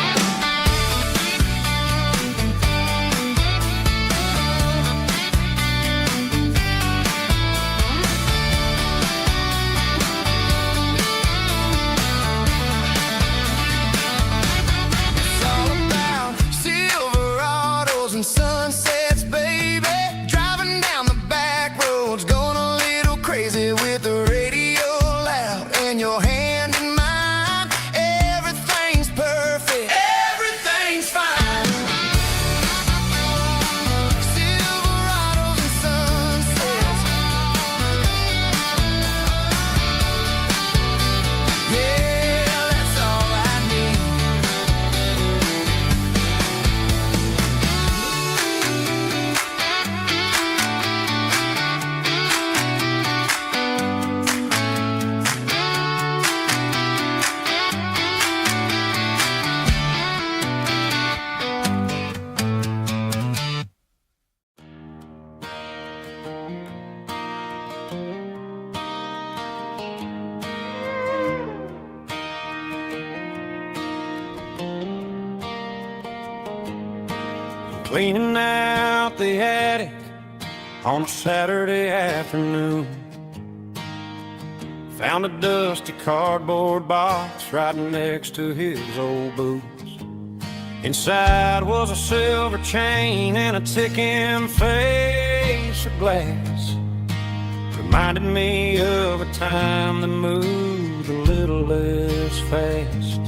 It's all about Silverados and sunsets, baby. Driving down the back roads, going a little crazy with the radio loud and your hand in mine. Everything's perfect, everything's fine. Silverados and sunsets. Yeah, that's all I need. Cleaning out the attic on a Saturday afternoon. Found a dusty cardboard box right next to his old boots. Inside was a silver chain and a ticking face of glass. Reminded me of a time that moved a little less fast.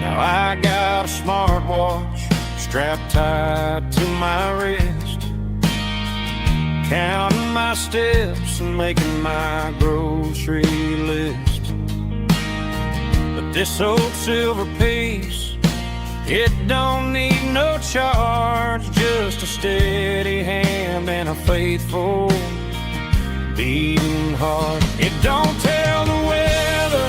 Now I got a smartwatch strapped tight to my wrist. counting my steps and making my grocery list. But this old silver piece, it don't need no charge, just a steady hand and a faithful beating heart. It don't tell the weather,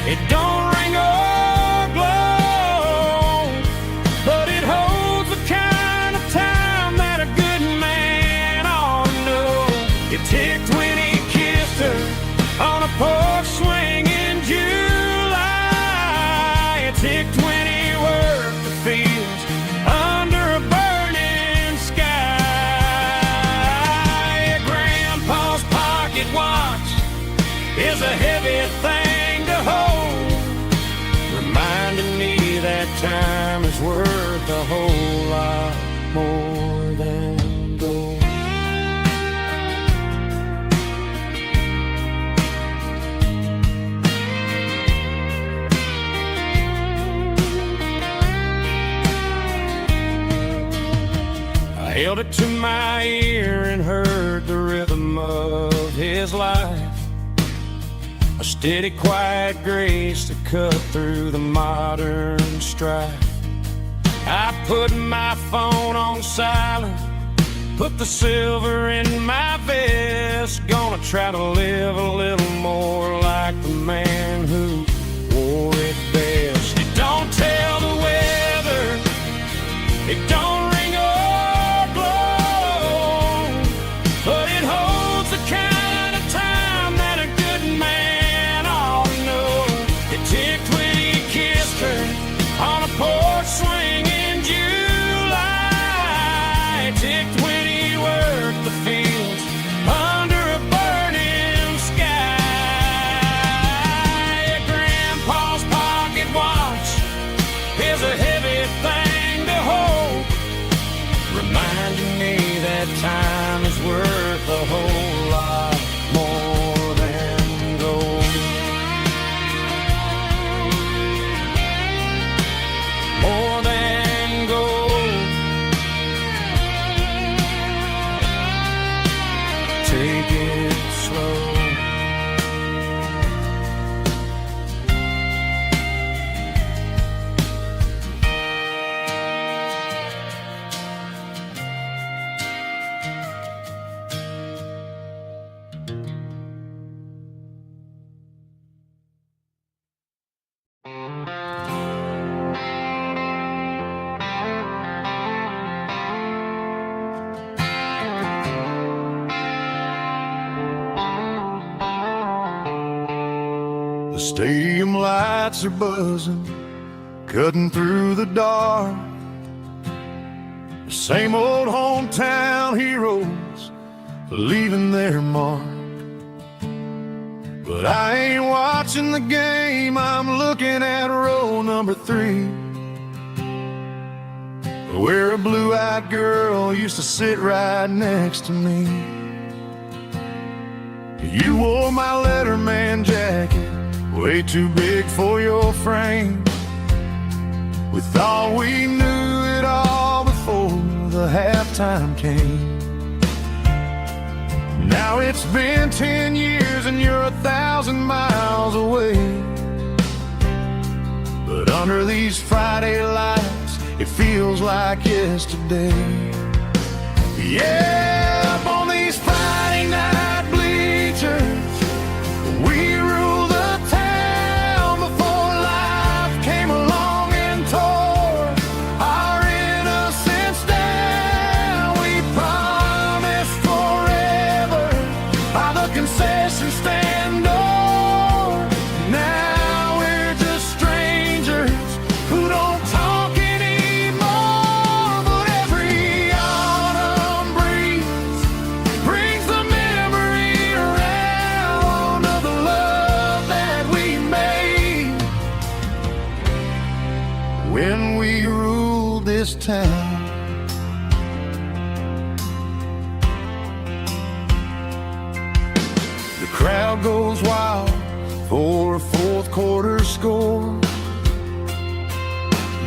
it don't ring or glow, but it holds the kind of time that a good man ought to know. It ticked when he kissed her on a porch swing in July. It ticked when he worked the fields under a burning sky. Grandpa's pocket watch is a heavy thing to hold, reminding me that time is worth a whole lot more than gold. I held it to my ear and heard the rhythm of his life, a steady, quiet grace that cut through the modern strife. I put my phone on silent, put the silver in my vest, gonna try to live a little more like the man who wore it best. It don't tell the weather, it don't ring or blow, but it holds the kind of time that a good man ought to know. It ticked when he kissed her on a porch swing in July. It ticked when he worked the fields under a burning sky. Grandpa's pocket watch is a heavy thing to hold, reminding me that time is worth a whole lot more than gold. More than gold. Take it slow. The stadium lights are buzzing, cutting through the dark. The same old hometown heroes leaving their mark. But I ain't watching the game, I'm looking at row number 3, where a blue-eyed girl used to sit right next to me. You wore my Letterman jacket, way too big for your frame. We thought we knew it all before the halftime came. Now it's been 10 years and you're 1,000 miles away, but under these Friday lights it feels like yesterday. Yeah, up on these Friday night bleachers we rule the town before life came along and tore our innocence down. We promised forever by the concession stand door. Now we're just strangers who don't talk anymore, but every autumn breeze brings the memory around of the love that we made when we ruled this town. The crowd goes wild for a fourth quarter score,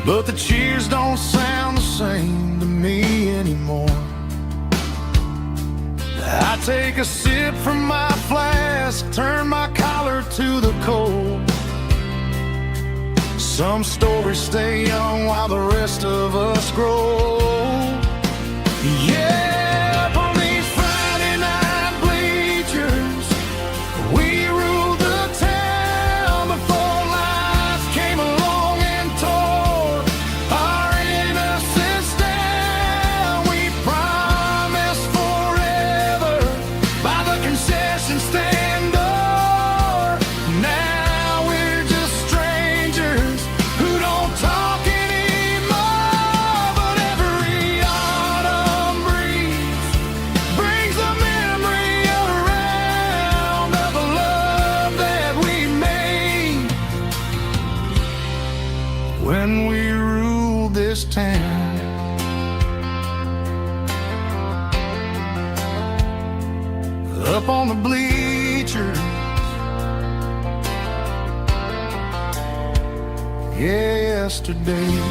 but the cheers don't sound the same to me anymore. I take a sip from my flask, turn my collar to the cold. Some stories stay young while the rest of us grow. Yeah, up on these Friday night bleachers, we ruled the town before life came along and tore our innocence down. We promised forever by the concession stand door. Now we're just strangers who don't talk anymore. But every autumn breeze brings the memory around of the love that we made when we ruled this town. Up on the bleachers, yesterday.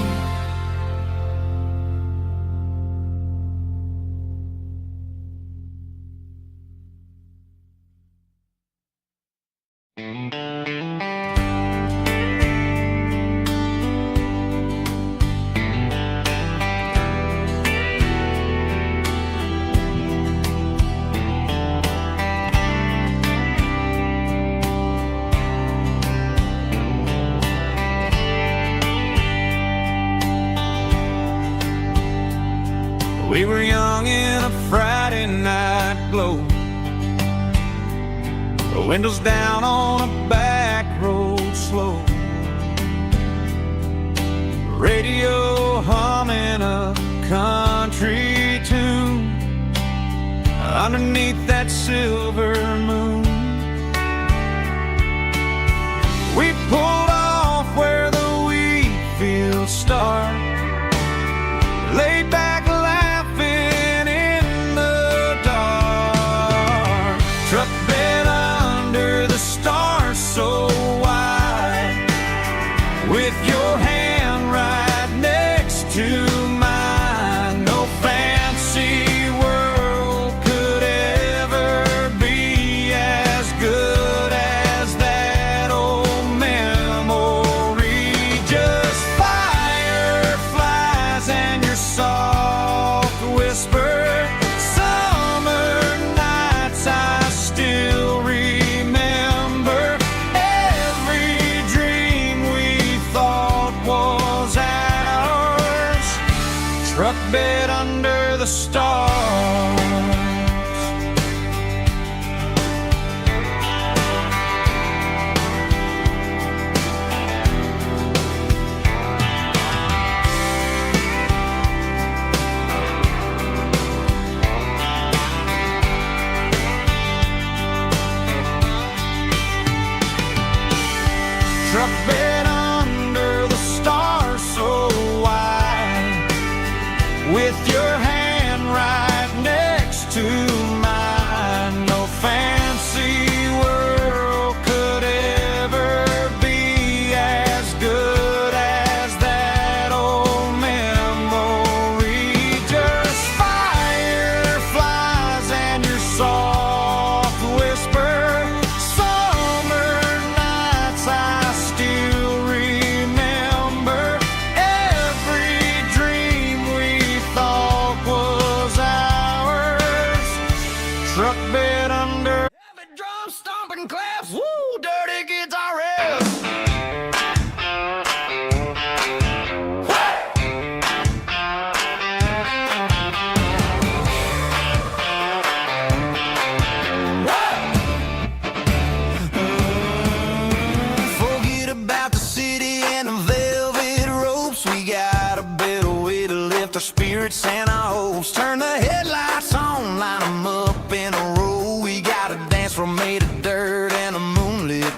We were young in a Friday night glow, the windows down on a back road slow, radio humming a country tune underneath that silver moon. We pulled off where the wheat fields start, laid back laughing in the dark. Truck bed under the stars so wide, with your hand right next to mine. No fancy world could ever be as good as that old memory. Just fireflies and your soft whisper. Summer nights I still remember. Every dream we thought was ours. Truck bed under the stars. Truck bed under the stars so wide, with your hand right next to mine. No fancy world could ever be as good as that old memory. Just fireflies and your soft whisper. Summer nights I still remember. Every dream we thought was ours. Truck bed under. Heavy drum stomping claps. Woo, dirty guitar riffs. Forget about the city and the velvet ropes. We got a better way to lift our spirits and our hopes. Turn the headlights on, line them up in a row. We got a dance floor made of dirt and a moonlit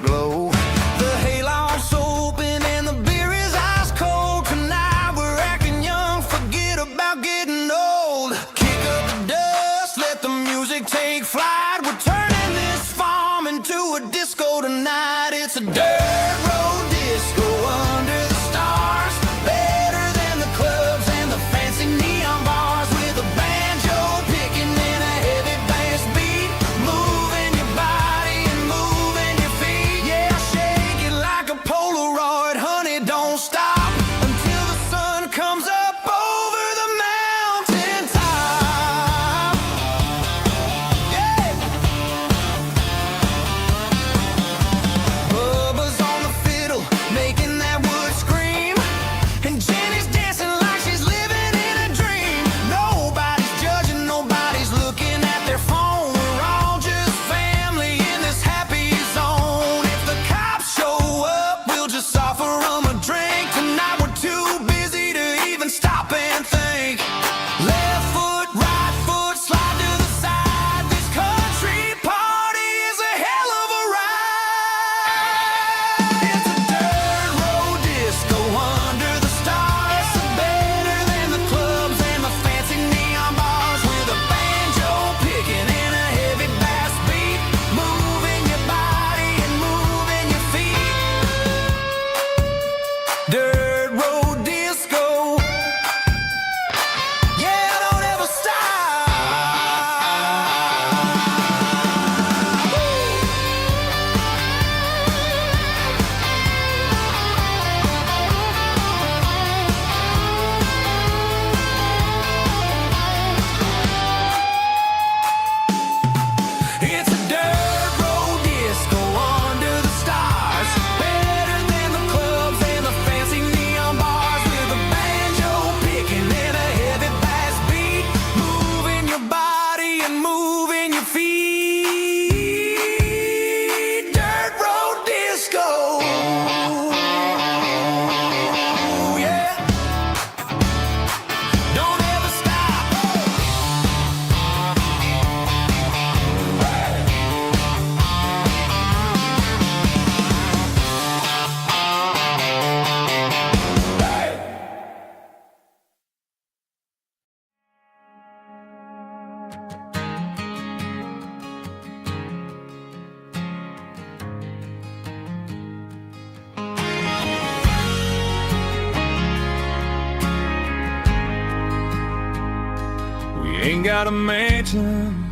ain't got a mansion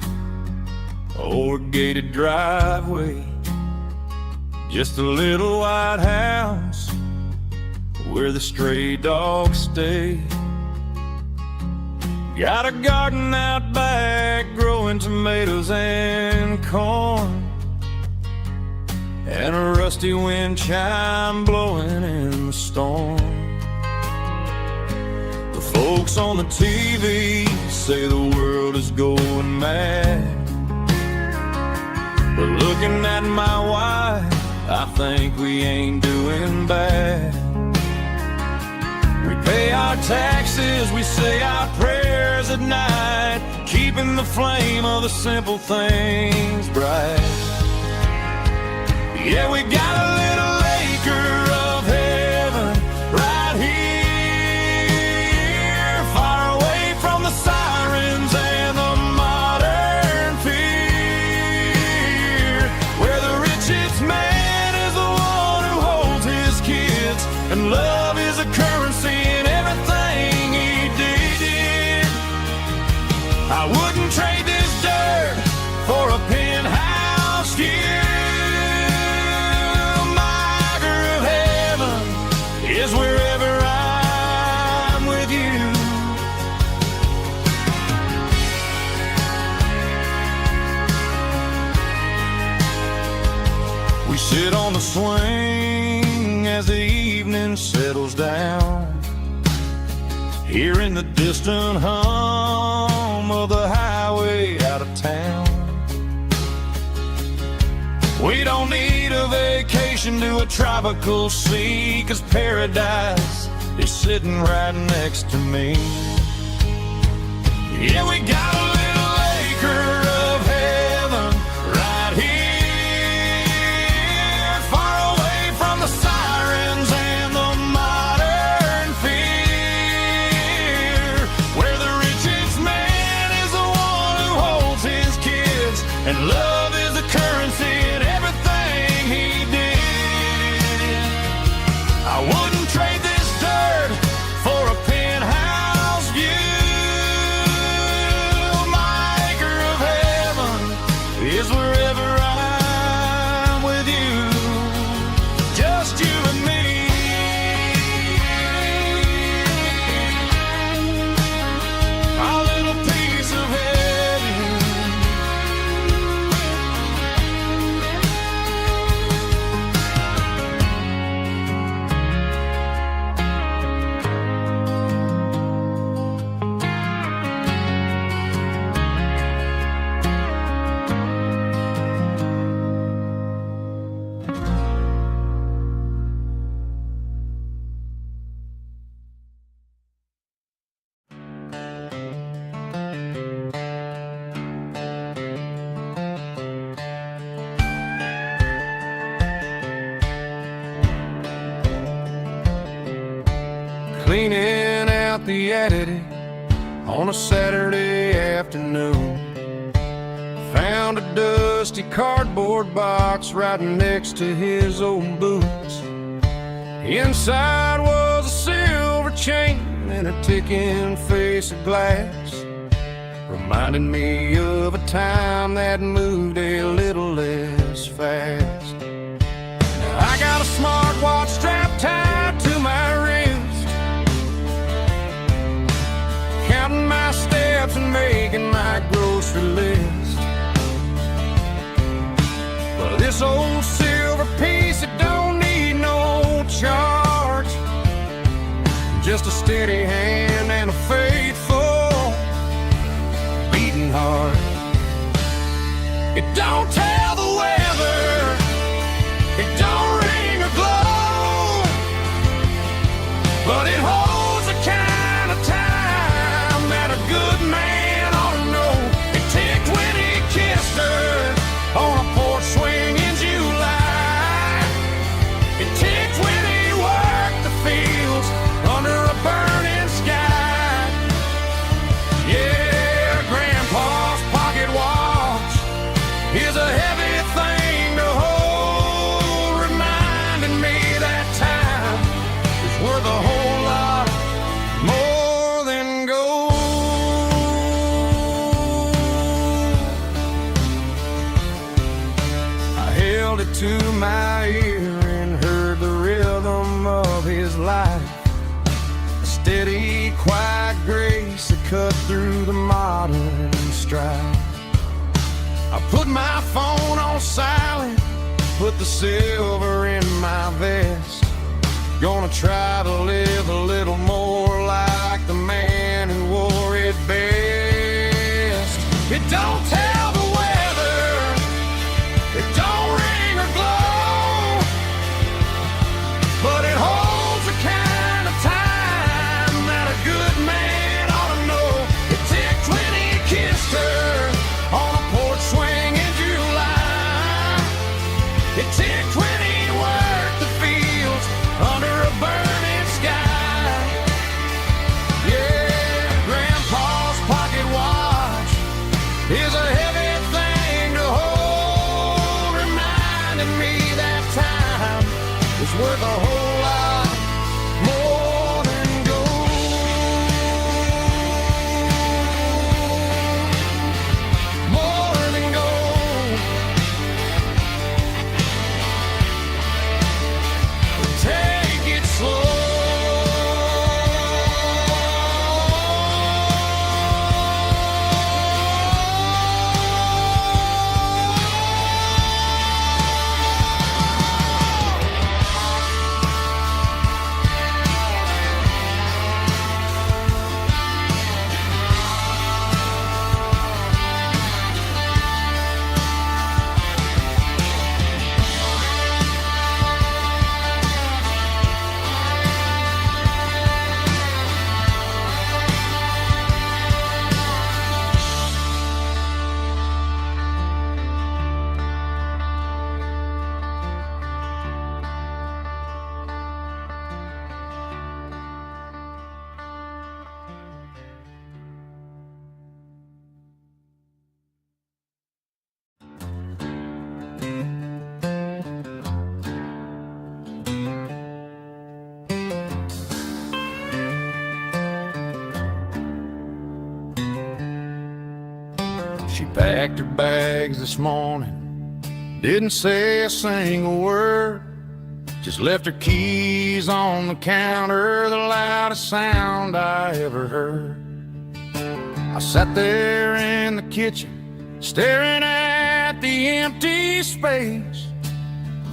or a gated driveway, just a little white house where the stray dogs stay. Got a garden out back growing tomatoes and corn, and a rusty wind chime blowing in the storm. The folks on the TV say the world is going mad, but looking at my wife, I think we ain't doing bad. We pay our taxes, we say our prayers at night, keeping the flame of the simple things bright. Yeah, we got a little acre of heaven right here, far away from the sirens and the modern fear, where the richest man is the one who holds his kids, and love is a currency in everything he did. I wouldn't trade this dirt for a penthouse view. Is wherever I'm with you. We sit on the swing as the evening settles down, hearing the distant hum of the highway out of town. We don't need a vacation to a tropical sea, 'cause paradise is sitting right next to me. Yeah, we got a little acre of heaven right here, far away from the sirens and the modern fear, where the richest man is the one who holds his kids, and love is the currency in everything he did. I wouldn't trade this dirt for a penthouse view. My acre of heaven is wherever I'm with you, just you and me. Our little piece of heaven. Cleaning out the attic on a Saturday afternoon, found a dusty cardboard box right next to his old boots. Inside was a silver chain and a ticking face of glass, reminding me of a time that moved a little less fast. Now I got a smartwatch strapped tied to my wrist, counting my steps and making my grocery list. But this old silver piece, it don't need no charge, just a steady hand and a faithful beating heart. It don't tell the weather, it don't ring or glow, but it holds the kind of time that a good man ought to know. It ticked when he kissed her on a porch swing in July. It ticked when he worked the fields under a burning sky. Yeah, Grandpa's pocket watch is a held it to my ear and heard the rhythm of his life. A steady, quiet grace that cut through the modern strife. I put my phone on silent, put the silver in my vest. Gonna try to live a little more like the man who wore it best. It don't tell the weather, it don't ring or glow, but it holds the kind of time that a good man ought to know. It ticked when he kissed her on a porch swing in July. It ticked when he worked the fields under a burning sky. Yeah, Grandpa's pocket watch is a heavy thing to hold, reminding me that time is worth a whole lot more than gold. More than gold. Take it slow. She packed her bags this morning, didn't say a single word, just left her keys on the counter, the loudest sound I ever heard. I sat there in the kitchen, staring at the empty space,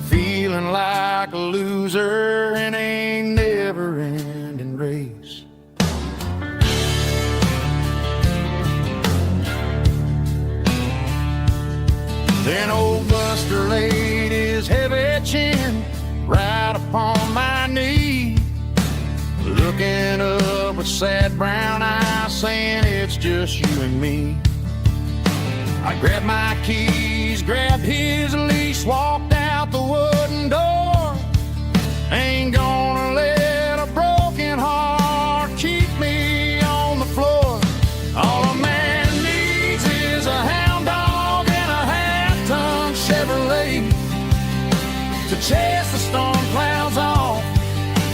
feeling like a loser in a never-ending race. Then old Buster laid his heavy chin right upon my knee, looking up with sad brown eyes, saying it's just you and me. I grabbed my keys, grabbed his leash, walked out the wooden door. Ain't gonna let a broken heart keep me on the floor. All a man needs is a hound dog and a half-ton Chevrolet to chase the storm clouds off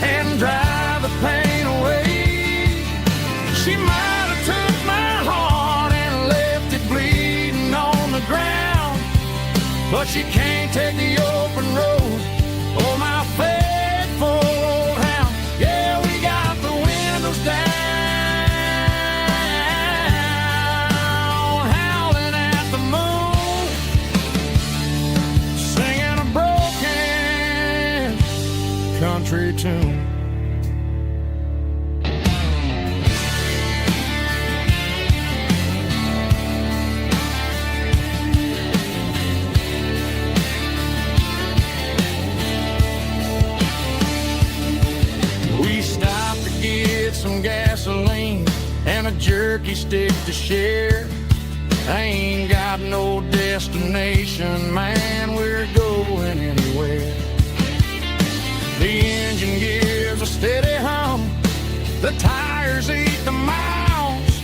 and drive the pain away. She might have took my heart and left it bleeding on the ground, but she can't take the open road or my faithful old hound. Yeah, we got the windows down, howling at the moon, singing a broken country tune. We stopped to get some gasoline and a jerky stick to share. I ain't got no destination, man, we're going anywhere. The engine gives a steady hum, the tires eat the miles.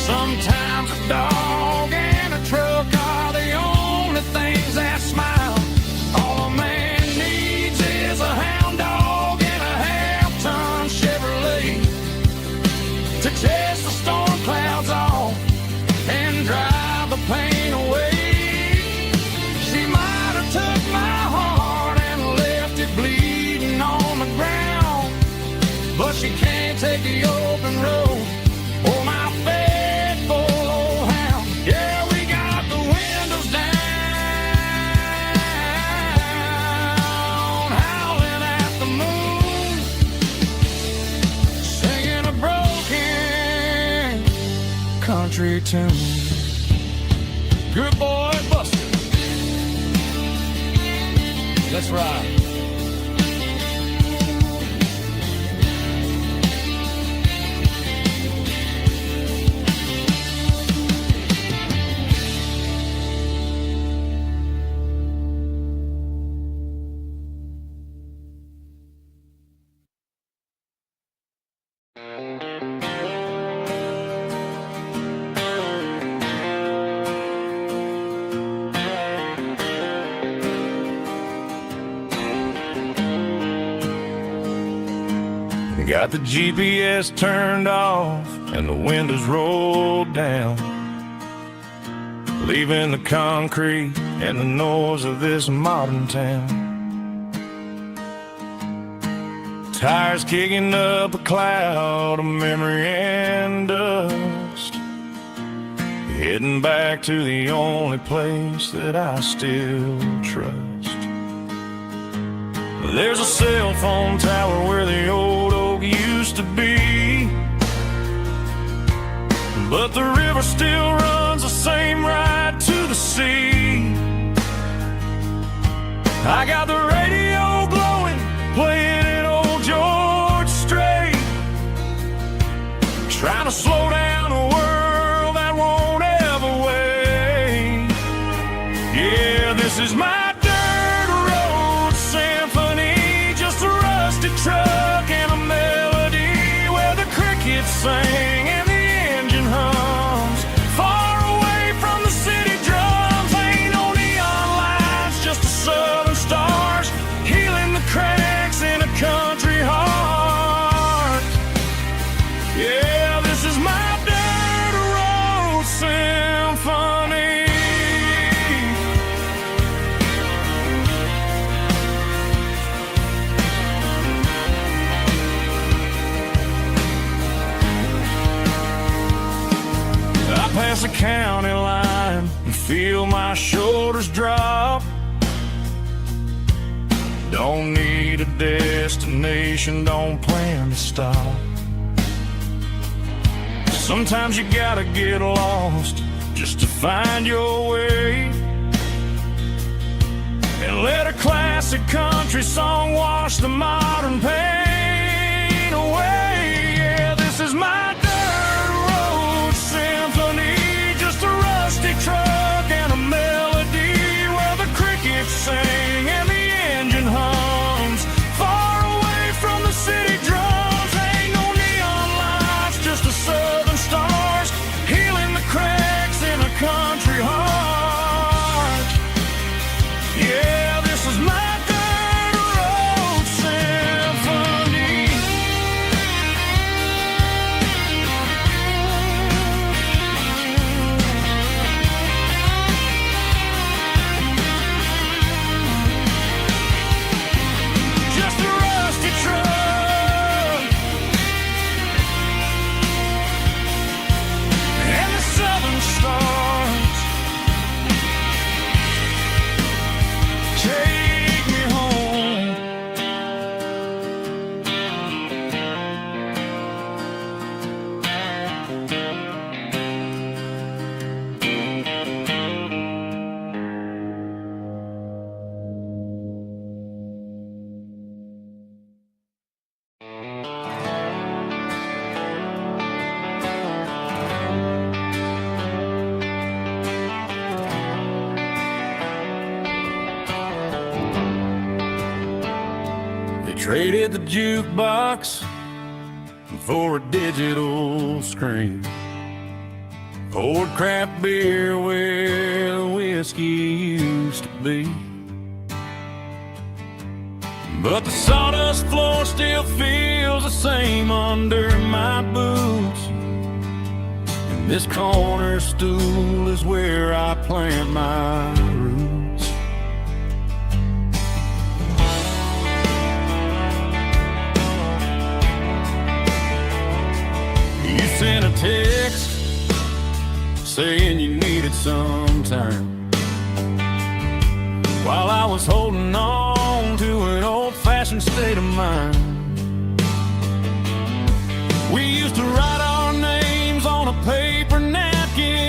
Sometimes a dog and a truck are the only things that smile. All a man needs is a hound dog and a half-ton Chevrolet to chase the storm clouds off and drive the pain away. tune. Good boy, Buster. Let's ride. Got the GPS turned off and the windows rolled down, leaving the concrete and the noise of this modern town. Tires kicking up a cloud of memory and dust, heading back to the only place that I still trust. There's a cell phone tower where the old oak used to be, but the river still runs the same right to the sea. I got the radio glowing, playing it old George Strait, trying to slow down a world that won't ever wait. Yeah, this is my dirt road symphony, just a rusty truck and a melody where the crickets sing and the engine hums. Far away from the city drums, ain't no neon lights, just the southern stars healing the cracks in a country heart. Yeah, this is my dirt road symphony. I pass the county line and feel my shoulders drop. Don't need a destination, don't plan to stop. Sometimes you gotta get lost just to find your way, and let a classic country song wash the modern pain away. Yeah, this is my dirt road symphony, just a rusty truck and a melody where the crickets sing and the engine hums. Far away from the city drums, ain't no neon lights, just the southern stars healing the cracks in a country heart. Yeah, this is my dirt road symphony. Just a rusty truck and the southern stars take me home. They traded the jukebox for a digital screen, poured craft beer where the whiskey used to be. But the sawdust floor still feels the same under my boots, and this corner stool is where I plant my roots. You sent a text saying you needed some time, while I was holding on to an old-fashioned state of mind. We used to write our names on a paper napkin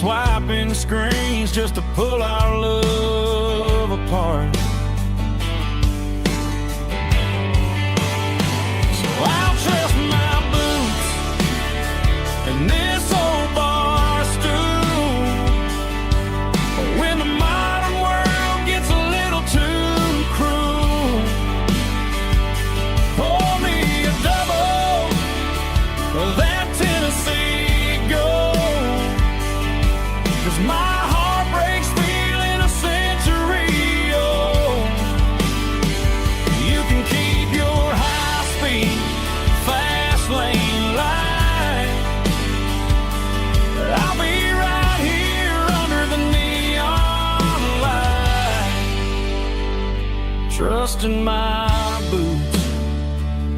swiping screens just to pull our love apart. So I'll trust my boots and this old bar stool. When the modern world gets a little too cruel, pour me a double of that Tennessee Gold, 'cause my heart breaks feeling a century old. You can keep your high-speed, fast lane light. I'll be right here under the neon light, trusting my boots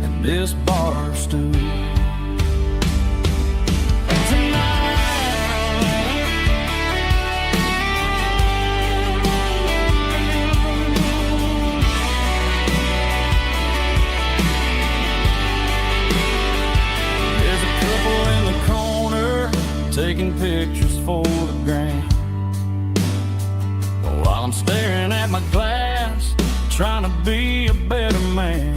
and this bar stool. Taking pictures for the gram, while I'm staring at my glass, trying to be a better man.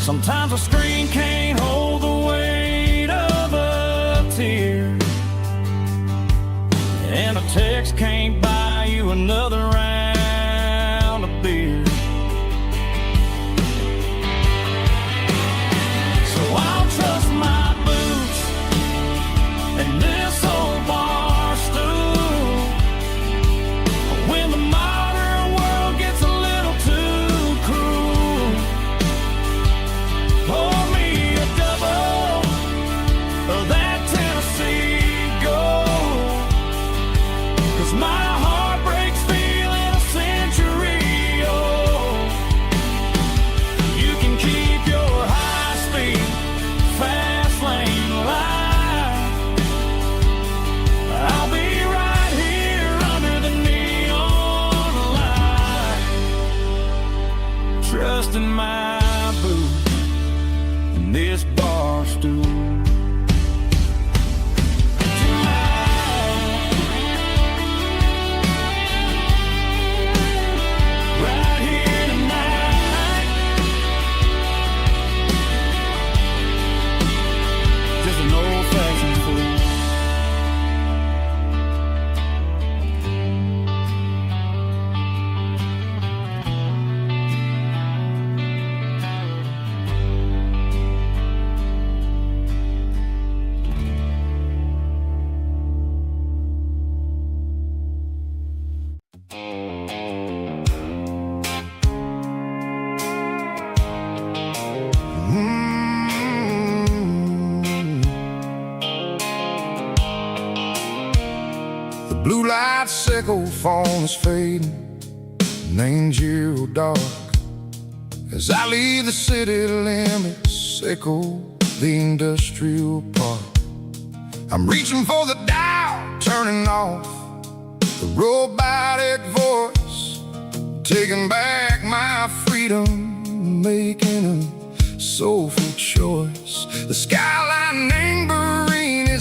Sometimes a screen can't hold the weight of a tear, and a text can't buy you another round of beer. So I'll trust my and this old bar stool. When the modern world gets a little too cruel, pour me a double of that Tennessee Gold, 'cause my heart breaks feeling a century old. You can keep your high-speed, fast lane light. I'll be right here under the neon light, trusting my boots and this bar stool. Right here tonight, just an old-fashioned fool. The blue light sickle phone is fading, and ain't zero dark. As I leave the city limits, sickle the industrial park. I'm reaching for the dial, turning off the robotic voice, taking back my freedom, making a soulful choice. The skyline ain't